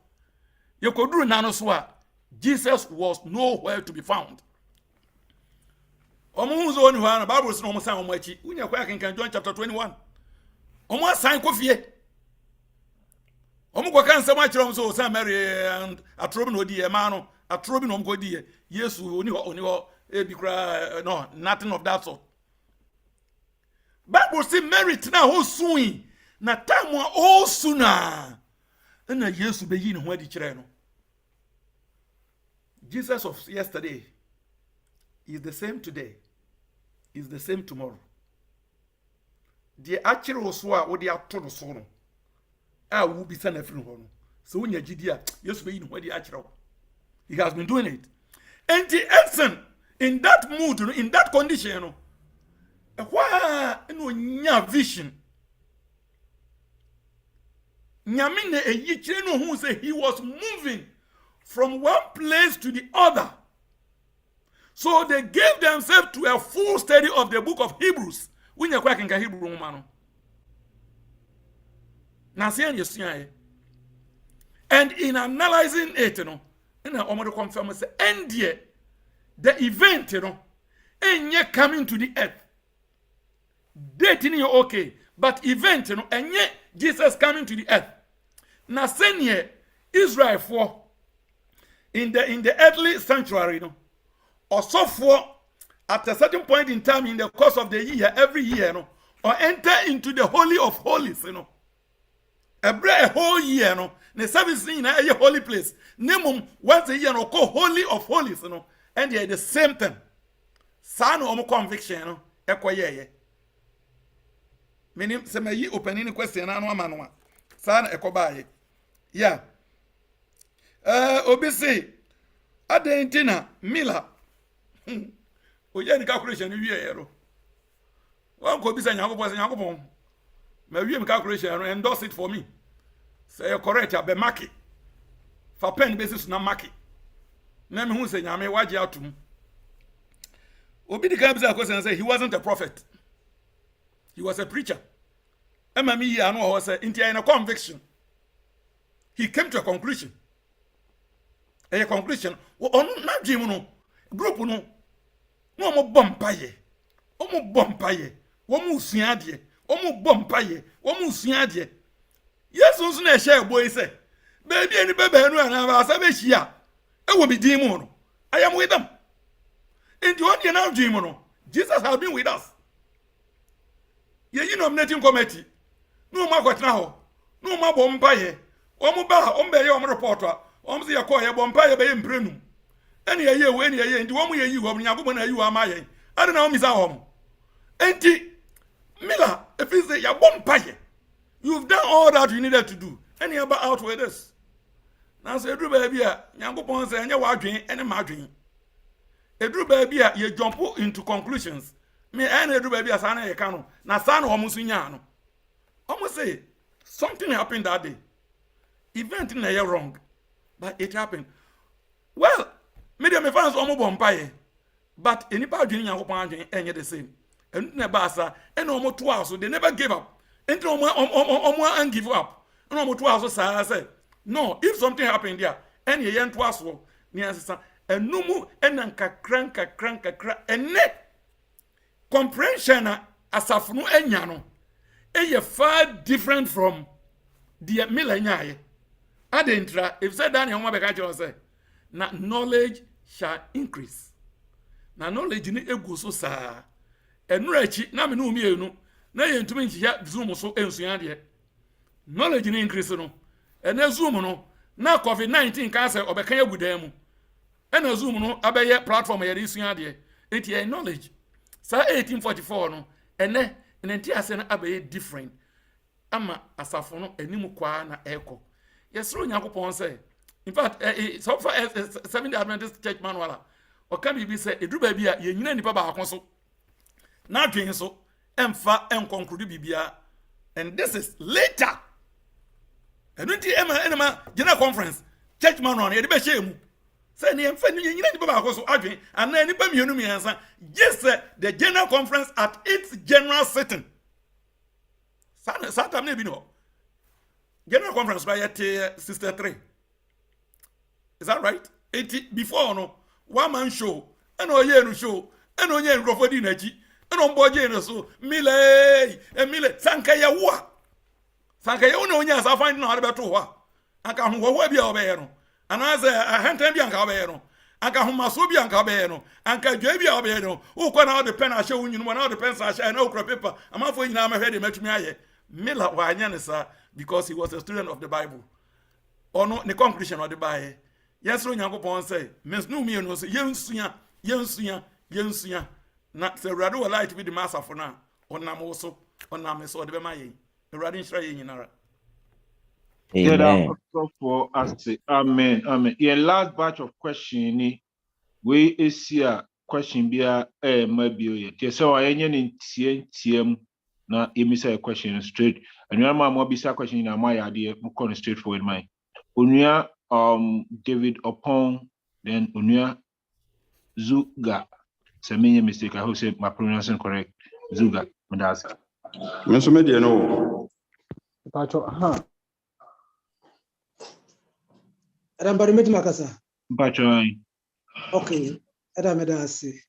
Yekoduru nano so a Jesus was nowhere to be found. Omo zo ni hwa na Bible say omo san omo achi. Unya kwa kan John chapter 21. Omo asan kofie. Omo kwa kan nsem a kire omo so san Mary and atrobi no di e ma no. Atrobi no omo ko di e. Yesu oni ho e bi kra no nothing of that sort. Bible say Mary tina ho suin. Na time all sooner. Na Yesu be yi ne ho adi kire no. Jesus of yesterday is the same today. Is the same tomorrow. The actual so a wo de ato no so no. A wo bi sana firi ho no. So wonya gidi a Yesu be yi ne ho adi akire. He has been doing it. And the essence in that mood, in that condition, no. Why no nya vision. Nyamine eyichire no hu say he was moving from one place to the other. So they gave themselves to a full study of the book of Hebrews. Winya kwa kinka Hebrew mano. Na sian yesuan. And in analyzing it, you know, ina omodo confirm say endie the event, you know, enye coming to the earth. Dating you okay, but event, you know, enye Jesus coming to the earth. Na senye Israel for in the earthly sanctuary, you know, or so for at a certain point in time in the course of the year, every year, you know, or enter into the holy of holies, you know. A whole year, you know, the service in a holy place. Nemum once a year, no call holy of holies, you know, and they are the same thing. Son of conviction, you know, ekwaye. Meaning, se me opening question, I know manwa. Son ekobaye. Yeah. Obisi, Adentina, Mila. Oye ni calculation ni wiye yero. Wan ko bisa nyango boss nyango bon. Me wiye mi calculation endorse it for me. Say you correct ya be mark. For pen basis na mark. Na me hu say nyame waje atum. Obi di kan bisa question say he wasn't a prophet. He was a preacher. Emma mi ya no ho say intia in a conviction. He came to a conclusion. A conclusion on na dream no group no no mo bompaye o mo bompaye wo mo sua de o mo bompaye wo mo sua de yesu nso na share boy say baby any baby no na ba sa be hia e wo bi din mu no I am with them in the one now dream no Jesus has been with us ye nominating committee no ma kwatna ho no ma bompaye o mo ba o mbe ye o mo report a o say yakọ ye bompaye be ye mprenum eni ye we eni ye ndi wo mu ye yi wo nyago na yi wo amaye ade na o misa ho enti Mila if you say ya bompaye you've done all that you needed to do any about out with this now say edru ba bia nyago pon say enye wa adwen ene ma adwen edru ba bia ye jump into conclusions me ene edru ba bia sa na ye ka no na sa na o mu so nya no Almost say something happened that day. Event in a wrong, but it happened. Well, medium fans almost bumpire, but any part of Yankopon and the same. And Nebasa and almost 2 hours, so they never gave up. And almost and give up. And almost 2 hours, so I said, no, if something happened there, and you ain't 2 hours, and no more, and crank, and net comprehension as a funu enyano. Eye far different from the millennia. Adentra, if said Daniel Mabeka say, na knowledge shall increase. Na knowledge ni egu so sa. Enrechi na me no mienu. Na ye ntumi nchia zoom so ensua de. Knowledge ni increase no. Ene zoom no na COVID-19 ka say obeka agudan mu. Ene zoom no abeye platform ye ensua de. Enti ye knowledge. Sa 1844 no ene nti ase na abeye different. Ama asafo no animu kwa na eko. Yesro Nyankopon say, in fact, so far as Seventh-day Adventist Church manual, or can be say, a druba bia, ye nyina nipa ba akonso. Na dwen so, emfa conclude bibia. And this is later. And when the enema general conference, church manual, ye be shame. Say ni emfa ni nyina nipa ba akonso adwen, and na nipa mienu mi ansa. Yes, the general conference at its general sitting. Satam ne bi no. General conference by Sister 3. Is that right? 80 before no one man show and no year no show and no year grofo di nachi and on board no so mile sankaya no nya sa find no beto wa aka ho wo bia obe no anaze ahantan bia nka obe no aka ho maso bia nka obe no anka dwa bia obe no ukwa na the pen a show nyunu na the pen sa sha na ukra paper amafo nyina ma hwede matumi aye mila wa anya ne sa because he was a student of the Bible. Or no, the conclusion of the Bible. Yes, Nyankopon say, "Mens no me no say, yensuya. Na se rado will like to be the master for now. On nam also, on nam so the bemaye. The radin shray nyinara." Amen. For us, amen. In last batch of question, we is here question be maybe. So I any TM na emisa a question straight. And you are more bisa question in my idea, more straightforward mind. Unia David upon then Unia Zuga. So many mistake. I hope say my pronunciation correct. Zuga. That's it. Mr. Media no. Adam bari meti makasa. Pacho. Okay. Adam medasi.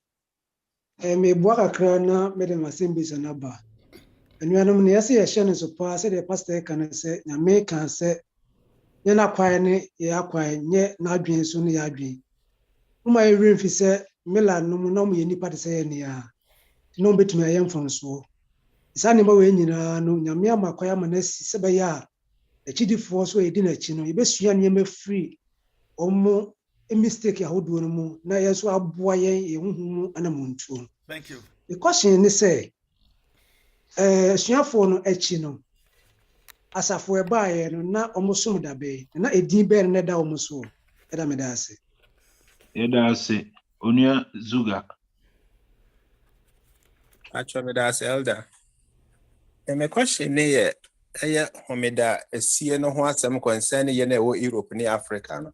Me bua kakra na mede masembi sanaba. Enuanum ne yase ye hye ne so pa se de pastor kan se nyame kan se nye na kwan ne ye akwan nye na adwen so ne ya adwen. Uma ye remfi se mela no mu na mu ye nipa de se ye ne ya. No betumi ayem fonso. Isa ne ma we nyina no nyame amakwa ama na si se be ya. Echidifo so edi na chi no ye besua ne ma free omo mistake ya hodo no mu na ye so aboa ye huhumu anamuntu. Thank you. The question is say suafo no echi no asafo ebaaye no na omosom dabe na edin be ne da omoso eda me da ase Onia Zuga Actually me da ase elder me question ne ye homeda esie no ho asem concern ye na wo Europe ni Africa no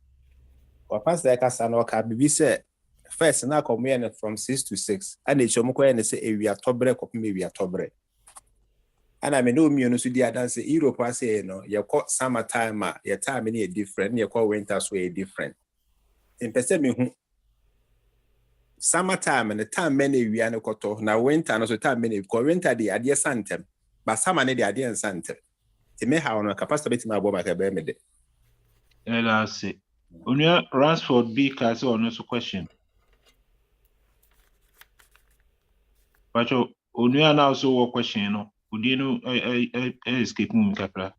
wa pastor kasa no ka bibi se first na come here from 6 to 6 and e chomo ko ye se ewia tobre kopem ewia tobre. And I mean, no, me no so di dance Europe say no, you call summer time, your time any different, you call winter so different. In person me summer time and the time many we are no koto na winter no so time many because winter the idea santem, but summer the idea santem. Te me how no capacity my boba ka be me de. Let's see. Onia Ransford B kasi on also question. Pacho Onia now so what question no. Udino I escape mum kapra.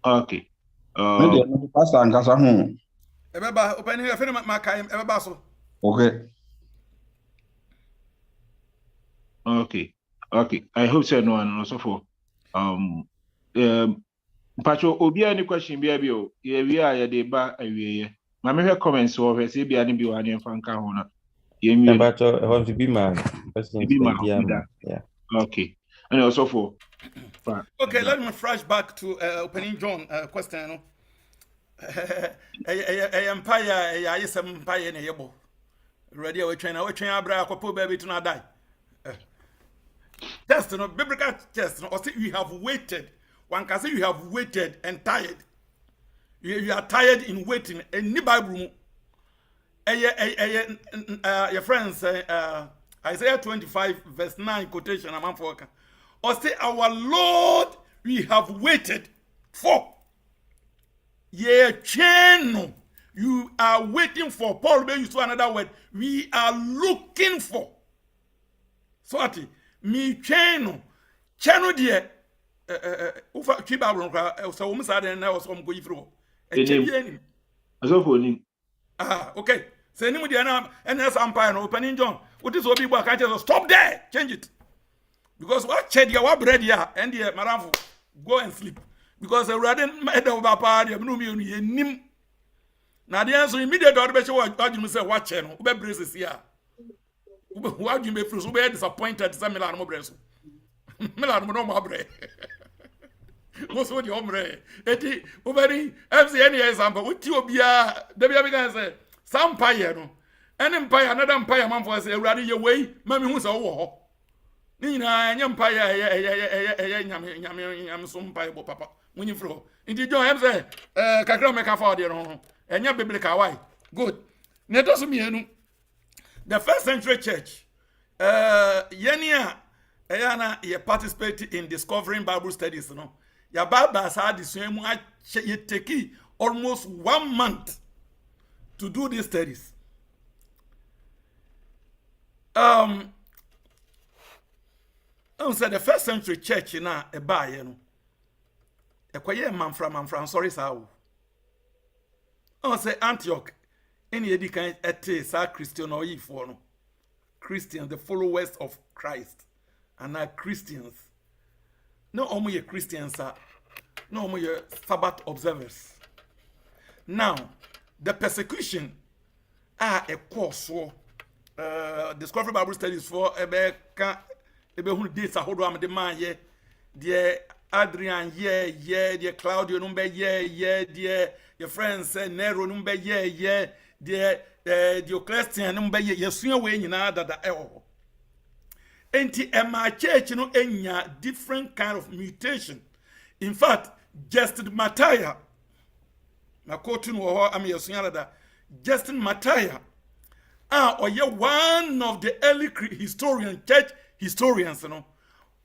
Okay. Pastor Angasa ho. Ebeba open here fene makai ebeba so. Okay. I hope so no one also for Pacho obi any question bia bio. Ye wi a de ba awie. Ma me hwe comments wo hwe se bia ne bi wa ne fanka ho na. Pacho I want to be man. Yeah. Okay. And also for okay, let me flash back to opening John question no. Empire I some empire na yebo. Ready we train abra akopo baby to na die. Test no biblical test no say you have waited. One can say you have waited and tired. You are tired in waiting. Any Bible your friends Isaiah 25 verse 9 quotation among folk. Or say our Lord we have waited for. Ye chain. You are waiting for. Paul may use another word. We are looking for. So what? Me chain. Channel dear. Ufa chiba bronca. So umsade na was go ifro. Okay. Say any dear na NS Empire no opening John. What is obi bo catch stop there. Change it. Because what ched ya what bread ya and the marafu go and sleep. Because a radin made over party of no nim. Now the answer immediately what you say what channel ube braces here. What you may feel so disappointed some Milan Mobres. Milan no mobre. What's what your hombre? Eti uberi FCN example with you be a say some pie no. An empire another empire man for say radi your way mammy who's a Nina empire nyam some pie papa when you flow. Indeed John say kakra make a for the and your biblical why good. Netos me the first century church yenia ayana ye participate in discovering Bible studies no ya Bible had the same ye take almost 1 month to do these studies. Said the first century church na e ba ye no e kwaye manfra sorry sao. Say Antioch any edi kan ete sa Christian or ye for no Christians the followers of Christ and are Christians no omo ye Christians are no omo ye Sabbath observers. Now the persecution a course so discovery Bible studies for ebe hu dates ahodo am de man ye de Adrian ye de Claudio no be ye de your friends say Nero no be ye de Diocletian no be ye sua we nyina dada ewo enti ema church no enya different kind of mutation. In fact Justin Mataya na quote no ho am ye sua dada Justin Mataya oye one of the early church historians no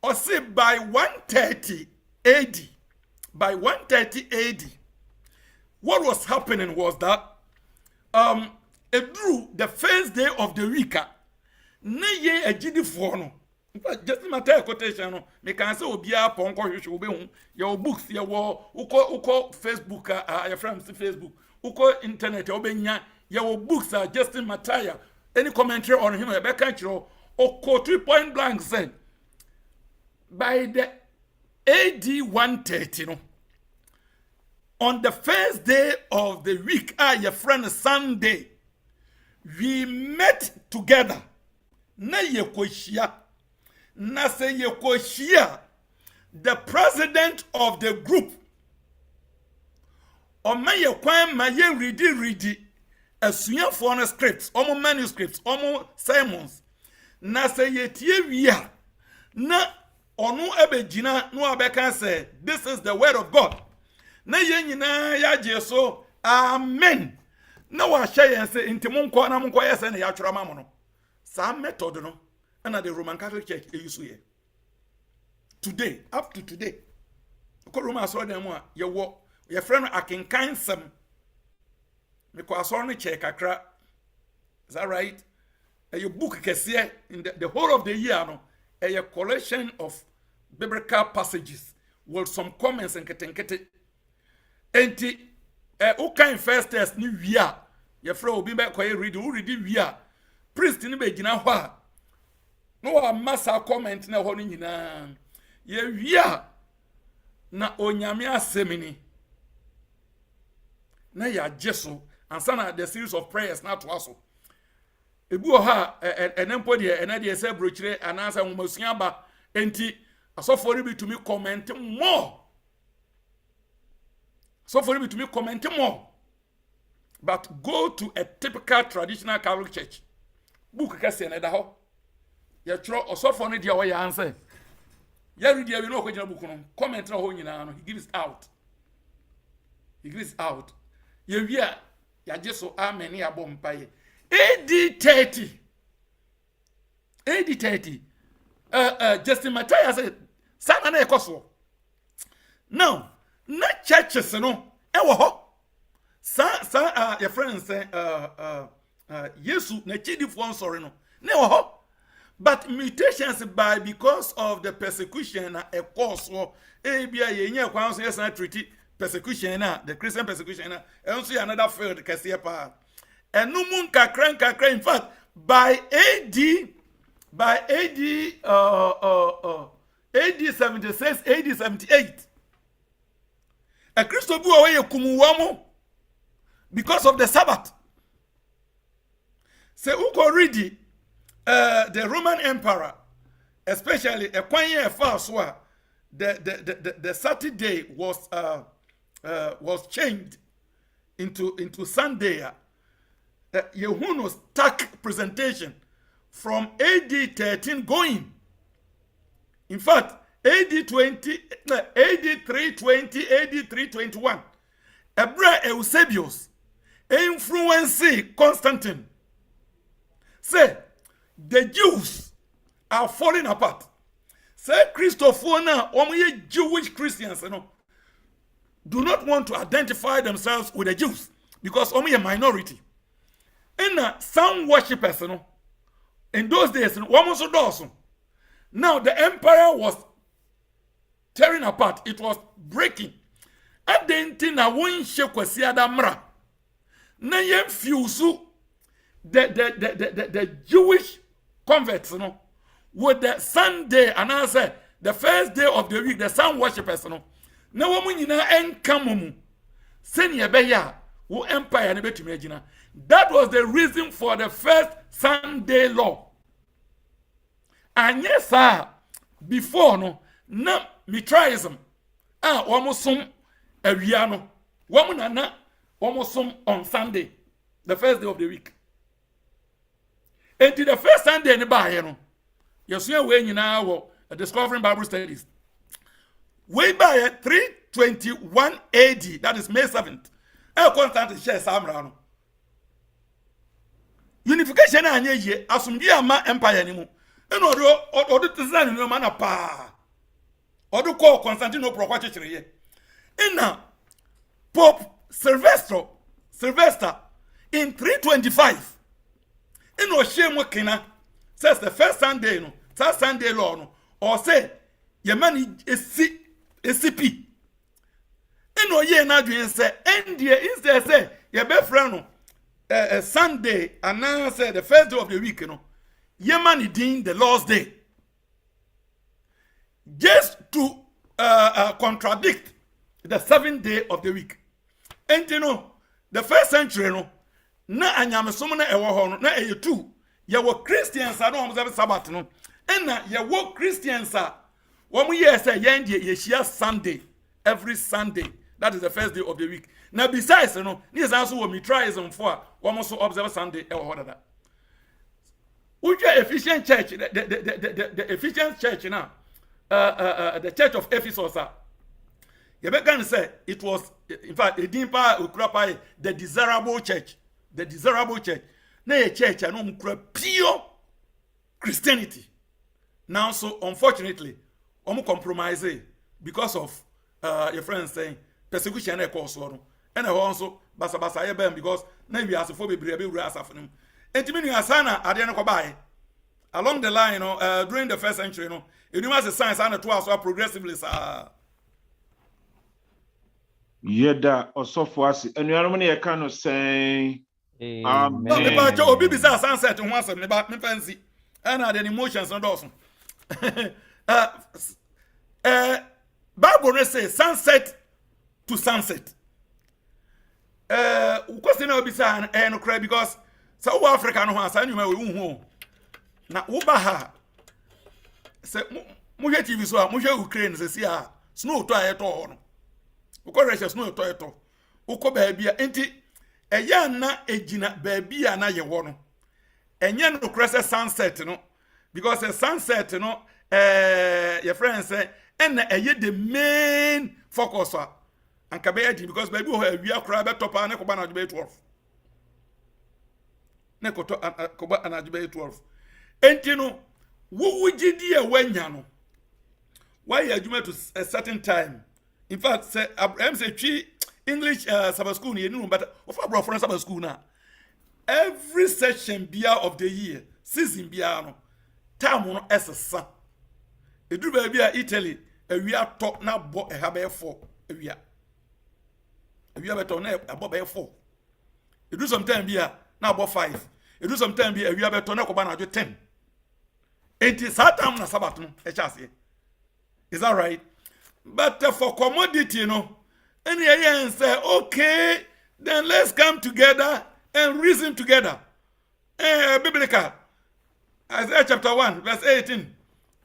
or say by 130 AD what was happening was that drew the first day of the week na ye agidi for no just matter quotation no me can say obia ponko hwehwe obehu your books your uko Facebook your friends Facebook uko internet obenya your books are Justin Mataya any commentary on him e be kan kiro oko 3 point blank said by the AD 130 no on the first day of the week your friend Sunday we met together na yekohia na say yekohia the president of the group o maye kwan ma ye ready asua for no scripts omo manuscripts omo sermons na say yetie wia na onu ebegina no abeka say this is the word of God na ye nyina ya jeso amen na wa hye say intimonko na monko yese na ya twara mamono sa method no na the Roman Catholic Church use here today up to today ko Roman so dem a ye wo ye friend akenkan sam me ko aso no check akra is that right your book kese in the whole of the year no a collection of biblical passages with some comments and ketenkete enti o kan first test ni wia ye fra obi be ko read wia priest ni be gina ho a no wa massa comment na ho no nyina ye wia na onyame asemini na ya jeso ansana the series of prayers na to aso ebu ha enempo de ena de se brochire anasa nwomasuaba enti So for you to me comment more. So for you to me comment more. But go to a typical traditional Catholic church. Book kasi na da ho. Ya tro osofo no dia wo ya answer. Ya read ya we no ko gina book no. Comment na ho nyina no. He gives out. He gives out. Ya wi a ya jeso amen ya bom paye. AD 30. AD 30. Justin Matthias said, "Sana na ekoso." Now, na churches no e wo ho. Your friends say Yesu na chidifo sorry no. Ne wo ho. But mutations by because of the persecution na a cause so bia ye nya kwan so yes na treaty persecution na the Christian persecution na enso another field kase pa. Enu mun kakran in fact by AD 76 AD 78 a Christo bu away kumuwamo because of the Sabbath. Say uko read the Roman Emperor, especially a quanya fast the Saturday was changed into Sunday. Yehuno's tack presentation from AD 13 going. In fact, AD 20, AD 320, AD 321. Ebra Eusebius influence Constantine. Say the Jews are falling apart. Say Christopher now, Jewish Christians, do not want to identify themselves with the Jews because only a minority. And some worshippers, in those days, now the empire was tearing apart. It was breaking. At the end, I won't shake mra. Na yem fusu the Jewish converts, with the Sunday, and I say the first day of the week, the sun worshippers, na woman yina enkamumu. Senior beya wo empire ne betumi agina. That was the reason for the first Sunday law. And yes, sir, before na Mitraism, wamosum awiano, wamunana, wamosum on Sunday, the first day of the week. And to the first Sunday, ni ba Yasuya we nyina wo discovering Bible studies. Way by 321 AD, that is May 7th. Constantine share samra. Unification anye ye asumdi ama empire ni mu. Eno odo tizan ni ma na pa. Odo call Constantinople kwa chechire ye. Ina Pope Sylvester in 325. Eno shemo kina says the first Sunday that Sunday law or say ye man SCP. Eno ye na dwen say endie instead say ye be friend Sunday and now say the first day of the week Yemen is the last day. Just to contradict the 7th day of the week. And the first century na anyamesum na ewo ho na eyetu ye wo Christians are no observe Sabbath no. And na ye wo Christians are wo ye say ye share Sunday every Sunday. That is the first day of the week. Now besides this also wo Mitraism for wo so observe Sunday ewo ho that. Which Ephesian church, the Ephesian church now, the church of Ephesus, you can say it was, in fact, the desirable church. The desirable church. Now a church, pure Christianity. Now, so unfortunately, compromise because of your friends saying persecution and also basa because now we are so for and to me, Asana, I didn't go by. Along the line, during the first century, you must have science and 2 hours progressively. Yeda also for us, and you are only a kind of saying, no, the Joe Bibisa sunset and once about me fancy, and had emotions and also. Bible says sunset to sunset. Question will be saying, and cry because. South Africa no hansa anywhere we hu na wo ba ha se Muja TV so muja Ukraine se si a snow to ayeto ho no. Uko Russia snow to ayeto. Uko baabi a enti eya na ejina baabi a na ye wo no. Enye no krese sunset no because the sunset no your friend say and eye the main focus and kabe because baabi ho awia kra be top na ko ba na 12. Na ko to ko ba na 12. Enti no wo wugidi e wanya no. Why you adwuma to a certain time? In fact, say Abraham say three English Sabbath school ni enu but of abroad for Sabbath school na. Every session bia of the year, season bia no, time no esesa. Edu ba bia Italy, ewia top na bo e ha be 4 ewia. Ewia be top na abo be 4. Edu sometime bia na abo 5. Edu sometime bia ewia be top na ko ba na 10. Enti satam na Sabbath no e chase. Is that right? But for commodity, any and say, okay, then let's come together and reason together. Biblical. Isaiah chapter 1, verse 18.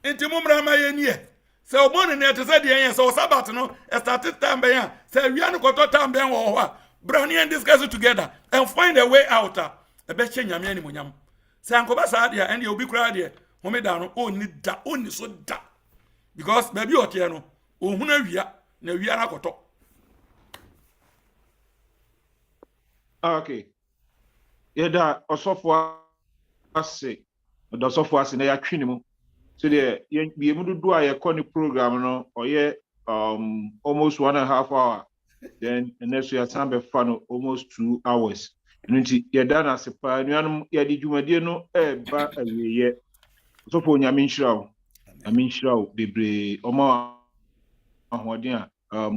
Inti mumra mayenye. So morning to say the end, so Sabbath no, started time by yan. Say we are no koto time by yan. Brownie and discuss it together and find a way out. A best change yami any munyam. Say Uncle Basadia and you'll be crowd here. Home down, only da, only so da. Because baby otieno ohuna wia na wia na koto. Okay. Yeda osofo ase. Da osofo ase na ya twini mu. So the ye mu do a ye call the program no oye almost 1.5 hour. Then the next year sambe fano almost 2 hours. Nti yeda na sepa nuanum ye di dwumade no ba awiye. Osofo nyame nhyirawo. Aminshirawo bebre omo ahoden a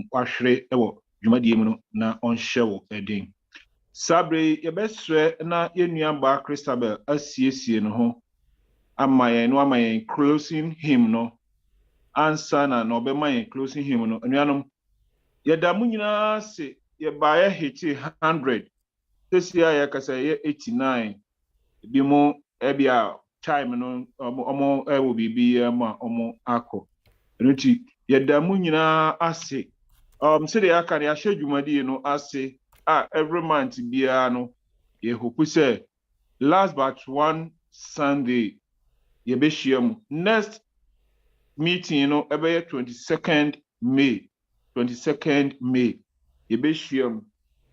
kwahwere ewo dwumadie mu no na onhyewo edin sabre yebesre na yenua ba Christabel asiesie no ho amayen closing hymn no answer na obema yen closing hymn no anuanom yeda mu nyina se yeba ye hiti 100 tesia ya kasa ye 89 bi mo ebia time no omo ewo bibi ma omo akọ nti yeda mu nyina ase se de aka ya hwedwumadi no ase every month bia no ye hope say last but one Sunday ye be hyiam next meeting no ebe 22nd May ye be hyiam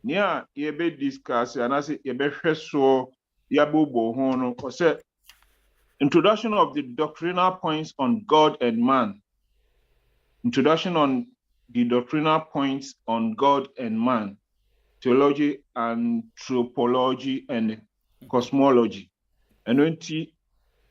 nia ye be discuss anase ye be hweso ya bobo ho no say introduction of the doctrinal points on God and man. Introduction on the doctrinal points on God and man. Theology, anthropology, and cosmology. And when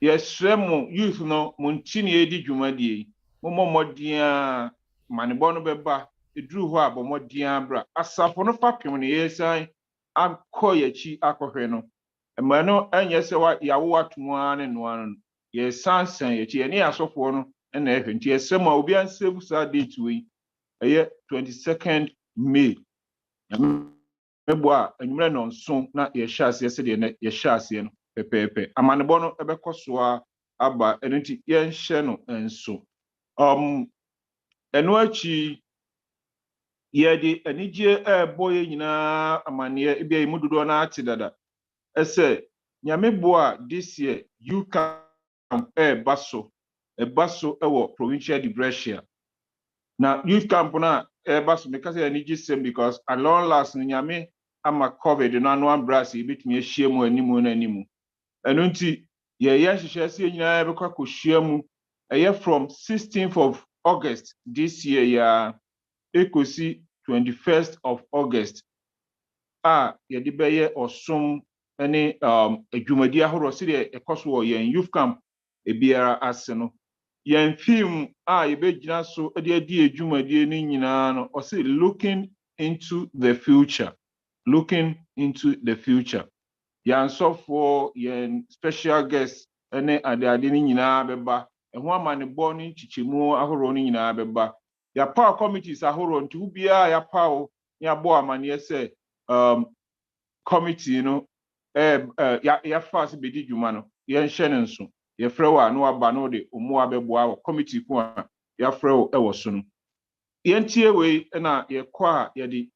yes, youth no muntini edi jumadi. Momo modia manibono beba. Idru ho abo modia bra. Asafono fapim ni yesai. Akoyechi akohweno. Emano enye se wa yawo atumuane no ye sansan ye chi ene asofo no na ehwe nti esem a obi ansebu sa date we eye 22nd May mebo a enwure no nso na ye hyase se de ye hyase no pepepe amanebo no ebekoso aba eno nti ye nhye no enso eno achi ye de anigye boye nyina amane ebia imudodo na ate dada ese nyamebo a this year you can baso ewo provincial de Brescia na youth camp na baso because I need same because at long last nyame ama covid no anu brass bitumi ahia mu animu na animu eno nti ye hyehyɛ se nyina bekwa kohia mu from 16th of August this year ya ekosi 21st of August ye de beye osom ene adwumadi ahoro se de ekoso wo yen youth camp ebiara ase no yen film ye begina so de adi adwumadi ni nyina no o say looking into the future yan so for yen special guest ene ade ni nyina beba eho amane bo ni chichemu ahoro ni nyina beba ya power committees ahoro nti bia ya power ya bo amane say committee no ya fast be di dwuma no yen hye ne nso yɛfrɛ wo a no aba no de omo abɛboa wo committee ko a yɛafrɛ wo ɛwɔ so no yɛntie wei na yɛkɔ a yɛde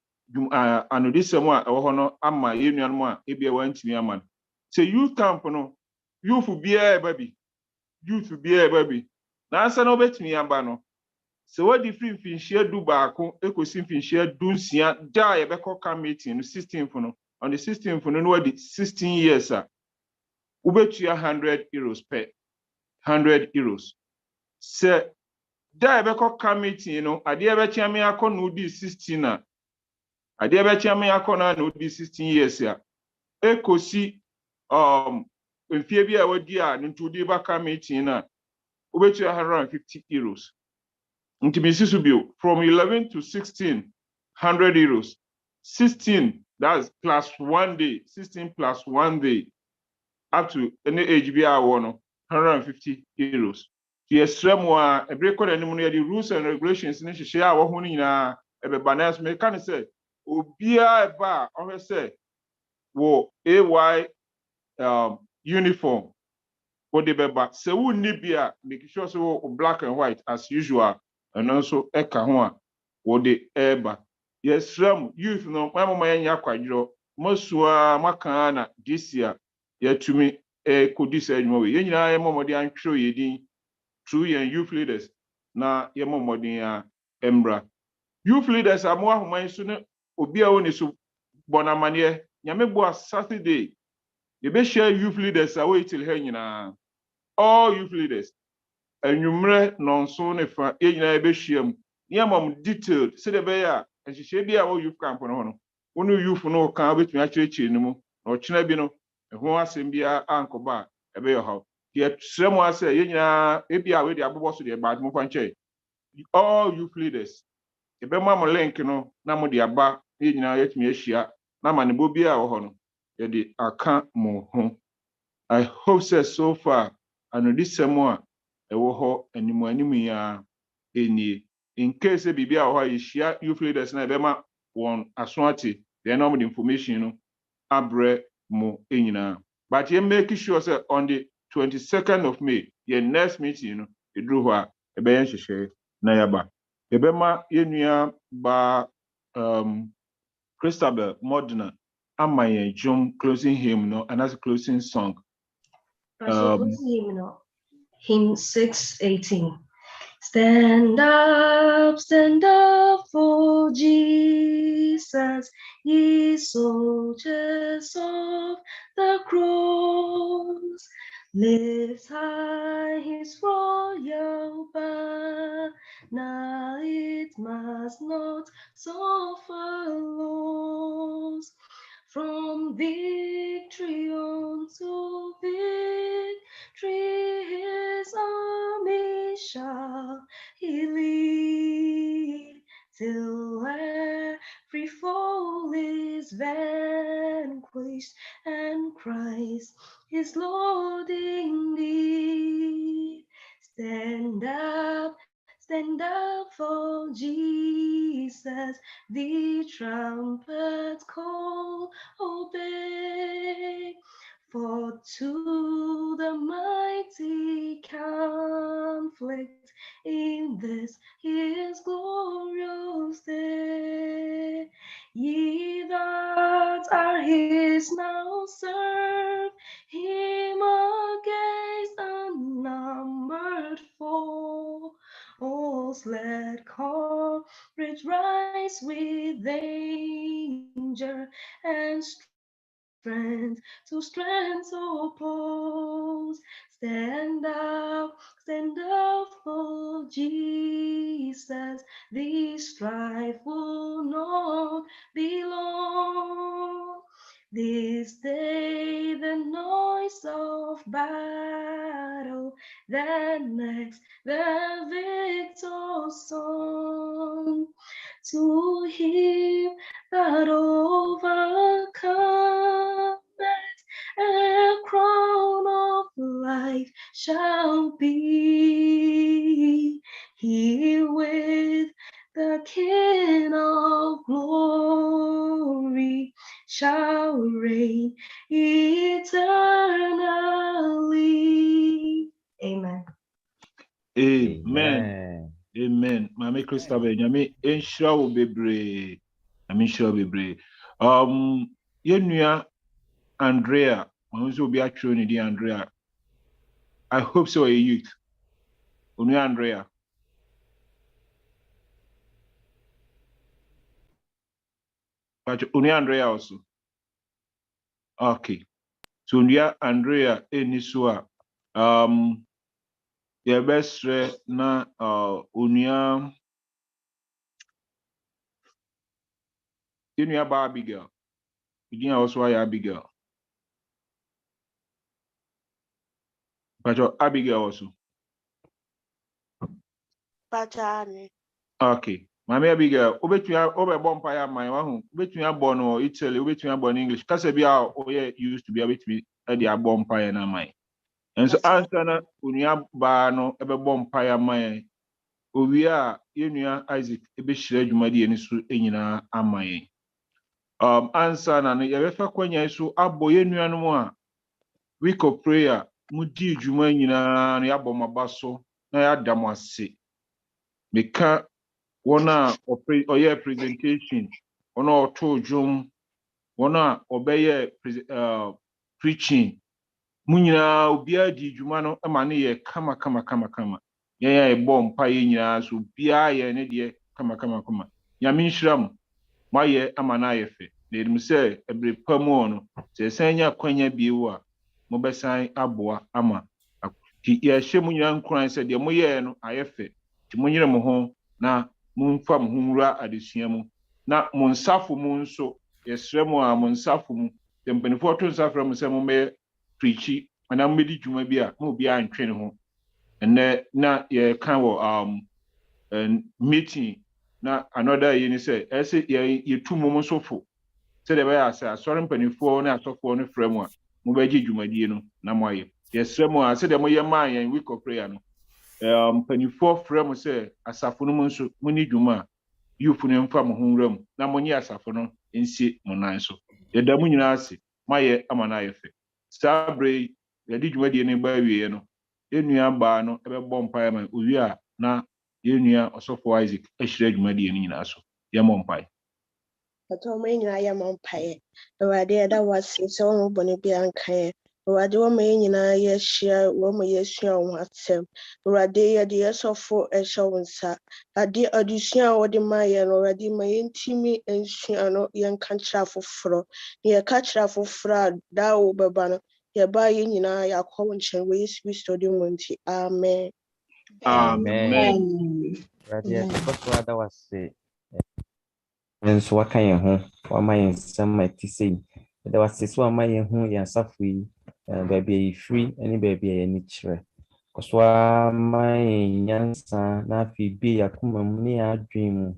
anodisɛm a ɛwɔ hɔ no ama yɛnuanom a ebia wantumi ama no sɛ youth camp no youth biara ɛba bi na ansa na wobɛtumi aba no sɛ wadi firi mfinhyia du baako ekosi mfinhyia du nsia da a yɛbɛkɔ camp meeting no 16th no on the 16th no no wadi 16 years a wobɛtua €100 pɛ €100 sɛ da a yɛbɛkɔ camp meeting no adeɛ bɛkyea me akɔ no wodi 16 a adeɛ bɛkyea me akɔ no na wodi 16 years a ekosi mfie bi a wadi a nti wodi ba camp meeting na wobɛtua €150 nti bisi so bio from 11 to 16 €100 16 that's plus 1 day 16 plus 1 day up to any age bi a wɔ no €150 yɛsrɛ mu a ɛbere kɔ n'anim no yɛde rules and regulations ne hyehyɛ a wɔho no nyinaa ɛbɛba na ɛso meka ne sɛ obiara ɛba a ɔhwɛ sɛ wɔ AY uniform wɔde bɛba sɛ wonni bi a make sure sɛ wɔ black and white as usual ɛno nso ɛka ho a wɔde ɛɛba yɛsrɛ mu youth no mama yɛnyɛ akwadworɔ masua maka na this year yɛtumi kɔdi sɛ adwuma wei yɛn nyinaa yɛmmɔ mmɔden antwerɛ yɛ din through yɛn youth leaders na yɛmmɔ mmɔden a ɛmmra youth leaders a mo ahoman so ne obi a wɔne so bɔ n'amanneɛ nyame boa Saturday yɛbɛhyia youth leaders a wɔyɛ til ha nyinaa all youth leaders anwummerɛ nɔnso ne fa yɛn nyinaa yɛbɛhyia mu nneɛma mu detailed sɛdeɛ ɛbɛyɛ a nhyehyɛ bi a wɔ youth camp no ho no wo ne youth no ka wobɛtumi akyerɛkyerɛ no mu na ɔkyena bi no ɛho asɛm biara ankɔba a ɛbɛyɛ haw yɛsrɛ mu asɛ yɛn nyinaa ebi a wɔde abobɔ so deɛ baade mo fa nkyɛn all youth leaders yɛbɛma mo link no na mo de aba yɛn nyinaa yɛtumi ahyia na ma ne bo bi a wɔ hɔ no yɛde aka mo ho I hope say so far anodisɛm a ɛwɔ hɔ anim yi a ɛnie in case bibi a wɔ hɔ a yɛhyia youth leaders na ɛbɛma wɔn aso ate deɛ na the information no abrɛ mo nyinaa but yɛn make sure sɛ on the 22nd of May yɛn next meeting no ɛduru hɔ a ɛbɛyɛ nhyehyɛeɛ na yɛaba yɛbɛma yɛnnua ba Christabel Modena ama yɛn dwom closing hymn no anaasɛ closing song hymn 618. Stand up for Jesus, ye soldiers of the cross. Lift high his royal banner, it must not suffer loss. From victory unto victory, his army shall he lead, till every foe is vanquished, and Christ is Lord indeed. Stand up for Jesus, the trumpet call obey. For to the mighty conflict in this his glorious day, ye that are his now serve him against unnumbered foes. Let courage rise with danger, and strength to strength oppose. Stand up for Jesus, the strife will not be long. This day the noise of battle, that next the victor's song. To him that overcometh, a crown of life shall be. He with the King of glory shall reign eternally. Amen. Amen. Amen. Mami Christabel, nyame enhyira wo bebre. Nyame enhyira wo bebre. Yenua Andrea, mami so obi atwere ne di Andrea. I hope so a youth. Onua Andrea. But onua Andrea also. Okay. So onua Andrea enisua. Your best na onua yenua ba Abigail. Idin also ya Abigail. But Abigail also. Pachani. Okay. Mami Abigail, obetua obebompa ya man wahu. Obetua born no Italy, obetua born English. Kase bia oye used to be obetumi e dia bompa ya na man. And so answer na onua ba no ebebompa ya man. Owia yenua Isaac ebe hire adwumadi eni so enyina aman. Answer na ye befa kwanya so abo yenua no mu a week of prayer mudi dwuma nyina na yabomaba so na yadam ase. Meka Wana oye presentation, wana oto drum, wana obeye preaching. Munyina obia di dwuma no ma ne ye kama. Ye bom pa ye nyina so bia ye ne de kama. Nyame nhyiram maye amana ye fe. Dedim se ebre pamu no se sanya kwanya biewu a mo besan aboa ama. Ti ye hye munyina nkran se de mo ye no ayefe. Ti munyire mo ho na munfa mo hunra adesua mu na monsafo mu nso yesre mu a monsafo mu tempenifo to nsafra mu se mo me preachi ana medi dwuma bi a mo bi antwene ho enne na ye kan wo meeting na another ye ni se ese ye tu mo sofo se de ba asa asore mpanifo na asofo no fra mu a mo ba gi dwumadie no na mo aye yesre mu a se de mo ye man ye week of prayer no mpanifo fra mu se asafo no mu nso mo ni dwuma youth ne mfa mo hunram na mo nyi asafo no nsi mo nan so ye da mu nyina ase maye amana ayefe sabre ye di dwumadie ne ba wiye no enua ba no ebe bom pae ma owi a na yenua osofo Isaac ehire dwumadie ne nyina so ye mom pae Ato me nyina ya mampae. Awade da wase se wo bone bi ankan. Awade wo me nyina ya hia wo me yesua wo atsem. Awade ye de yesofo ehye wo nsa. Ade adusua wo de maye no awade ma yentimi ensua no yenka kira foforo. Ye ka kira foforo da wo beba no ye ba ye nyina ya kwo nchen we Yesu Kristo de munti. Amen. Amen. Radio Kosoada was nso waka yɛn ho wama yɛn nsɛm a ɛte sɛ yi ɛda wase so wama yɛn ho yɛn asafo yi baabi a yɛfiri ne baabi a yɛni kyerɛ kɔso ama yɛn nyansa na afei bie yɛakoma mu ne yɛadwen mu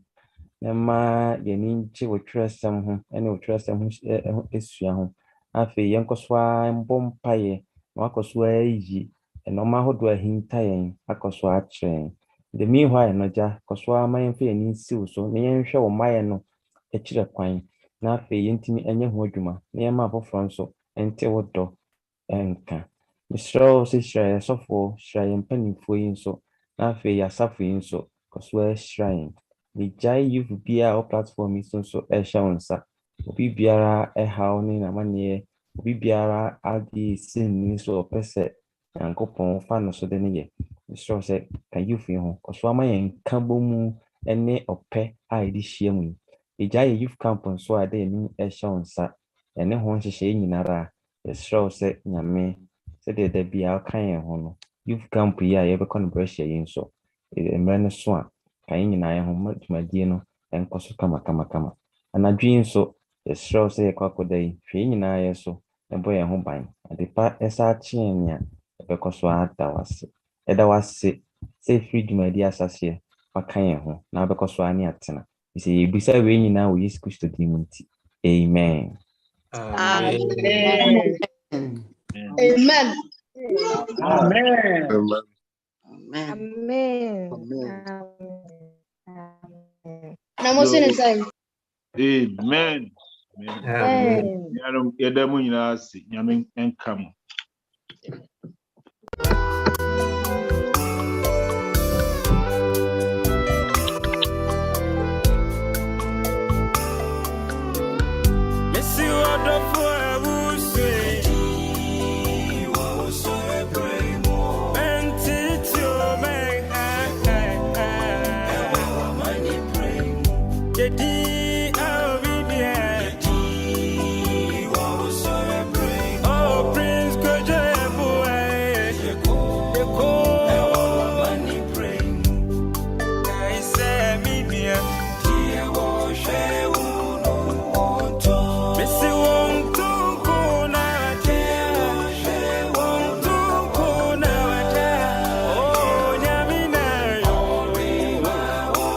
na ma yɛni gye wɔ twerɛsɛm ho ne wɔ twerɛsɛm ho asua ho afei yɛn kɔso mbɔ mpaeɛ na wakɔso ayi ɛnɔma ahodoɔ ahinta yɛn akɔso akyerɛ yɛn the meanwhile no gya kɔso ama yɛn fa yɛn nsiw so na yɛnhwɛ wɔ mayɛ no ekyire kwan na afei yɛntimi enye ho adwuma na yɛma afoforo nso ente wo dɔ enka misrɛw sɛ hyira yɛ sɔfo hyira yɛ mpanimfoɔ yi nso na afei yɛ asafo yi nso kɔso ahyira yɛn megyae youth biara wɔ platform yi so nso ɛhyɛ wo nsa obi biara ɛhaw ne namanneɛ obi biara ade sɛnni so ɔpɛ sɛ Nyankopɔn fa no so de ne yɛ misrɛw sɛ ka youth yi ho kɔso ama yɛn ka bɔ mu ne ɔpɛ a yɛde hyia mu Ija youth camp nso a de ni ɛhyɛ wo nsa ɛne ho nhyehyɛ nyinara yɛsrɛw sɛ nyame sɛdeɛ da bia ɔka yɛn ho no youth camp yi a yɛbɛkɔ no brɛhyɛ yi nso mmerɛ no so a ka yɛn nyinaa yɛn ho dwumadie no ɛnkɔ so kama anadwo yi nso yɛsrɛw sɛ yɛkɔ akɔda yi hwɛ yɛn nyinaa yɛ so ɛbɔ yɛn ho ban adepa ɛsa akyea nea yɛbɛkɔ so ada wase ɛda wase sɛ ɛfiri dwumadie asaseɛ waka yɛn ho na wabɛkɔ so ani atena Ise yebisa we nyina wo Yesu Kristo din mu nti. Amen. Amen. Amen. Amen. Yɛda mu nyinaa ase nyame nka mo Yedi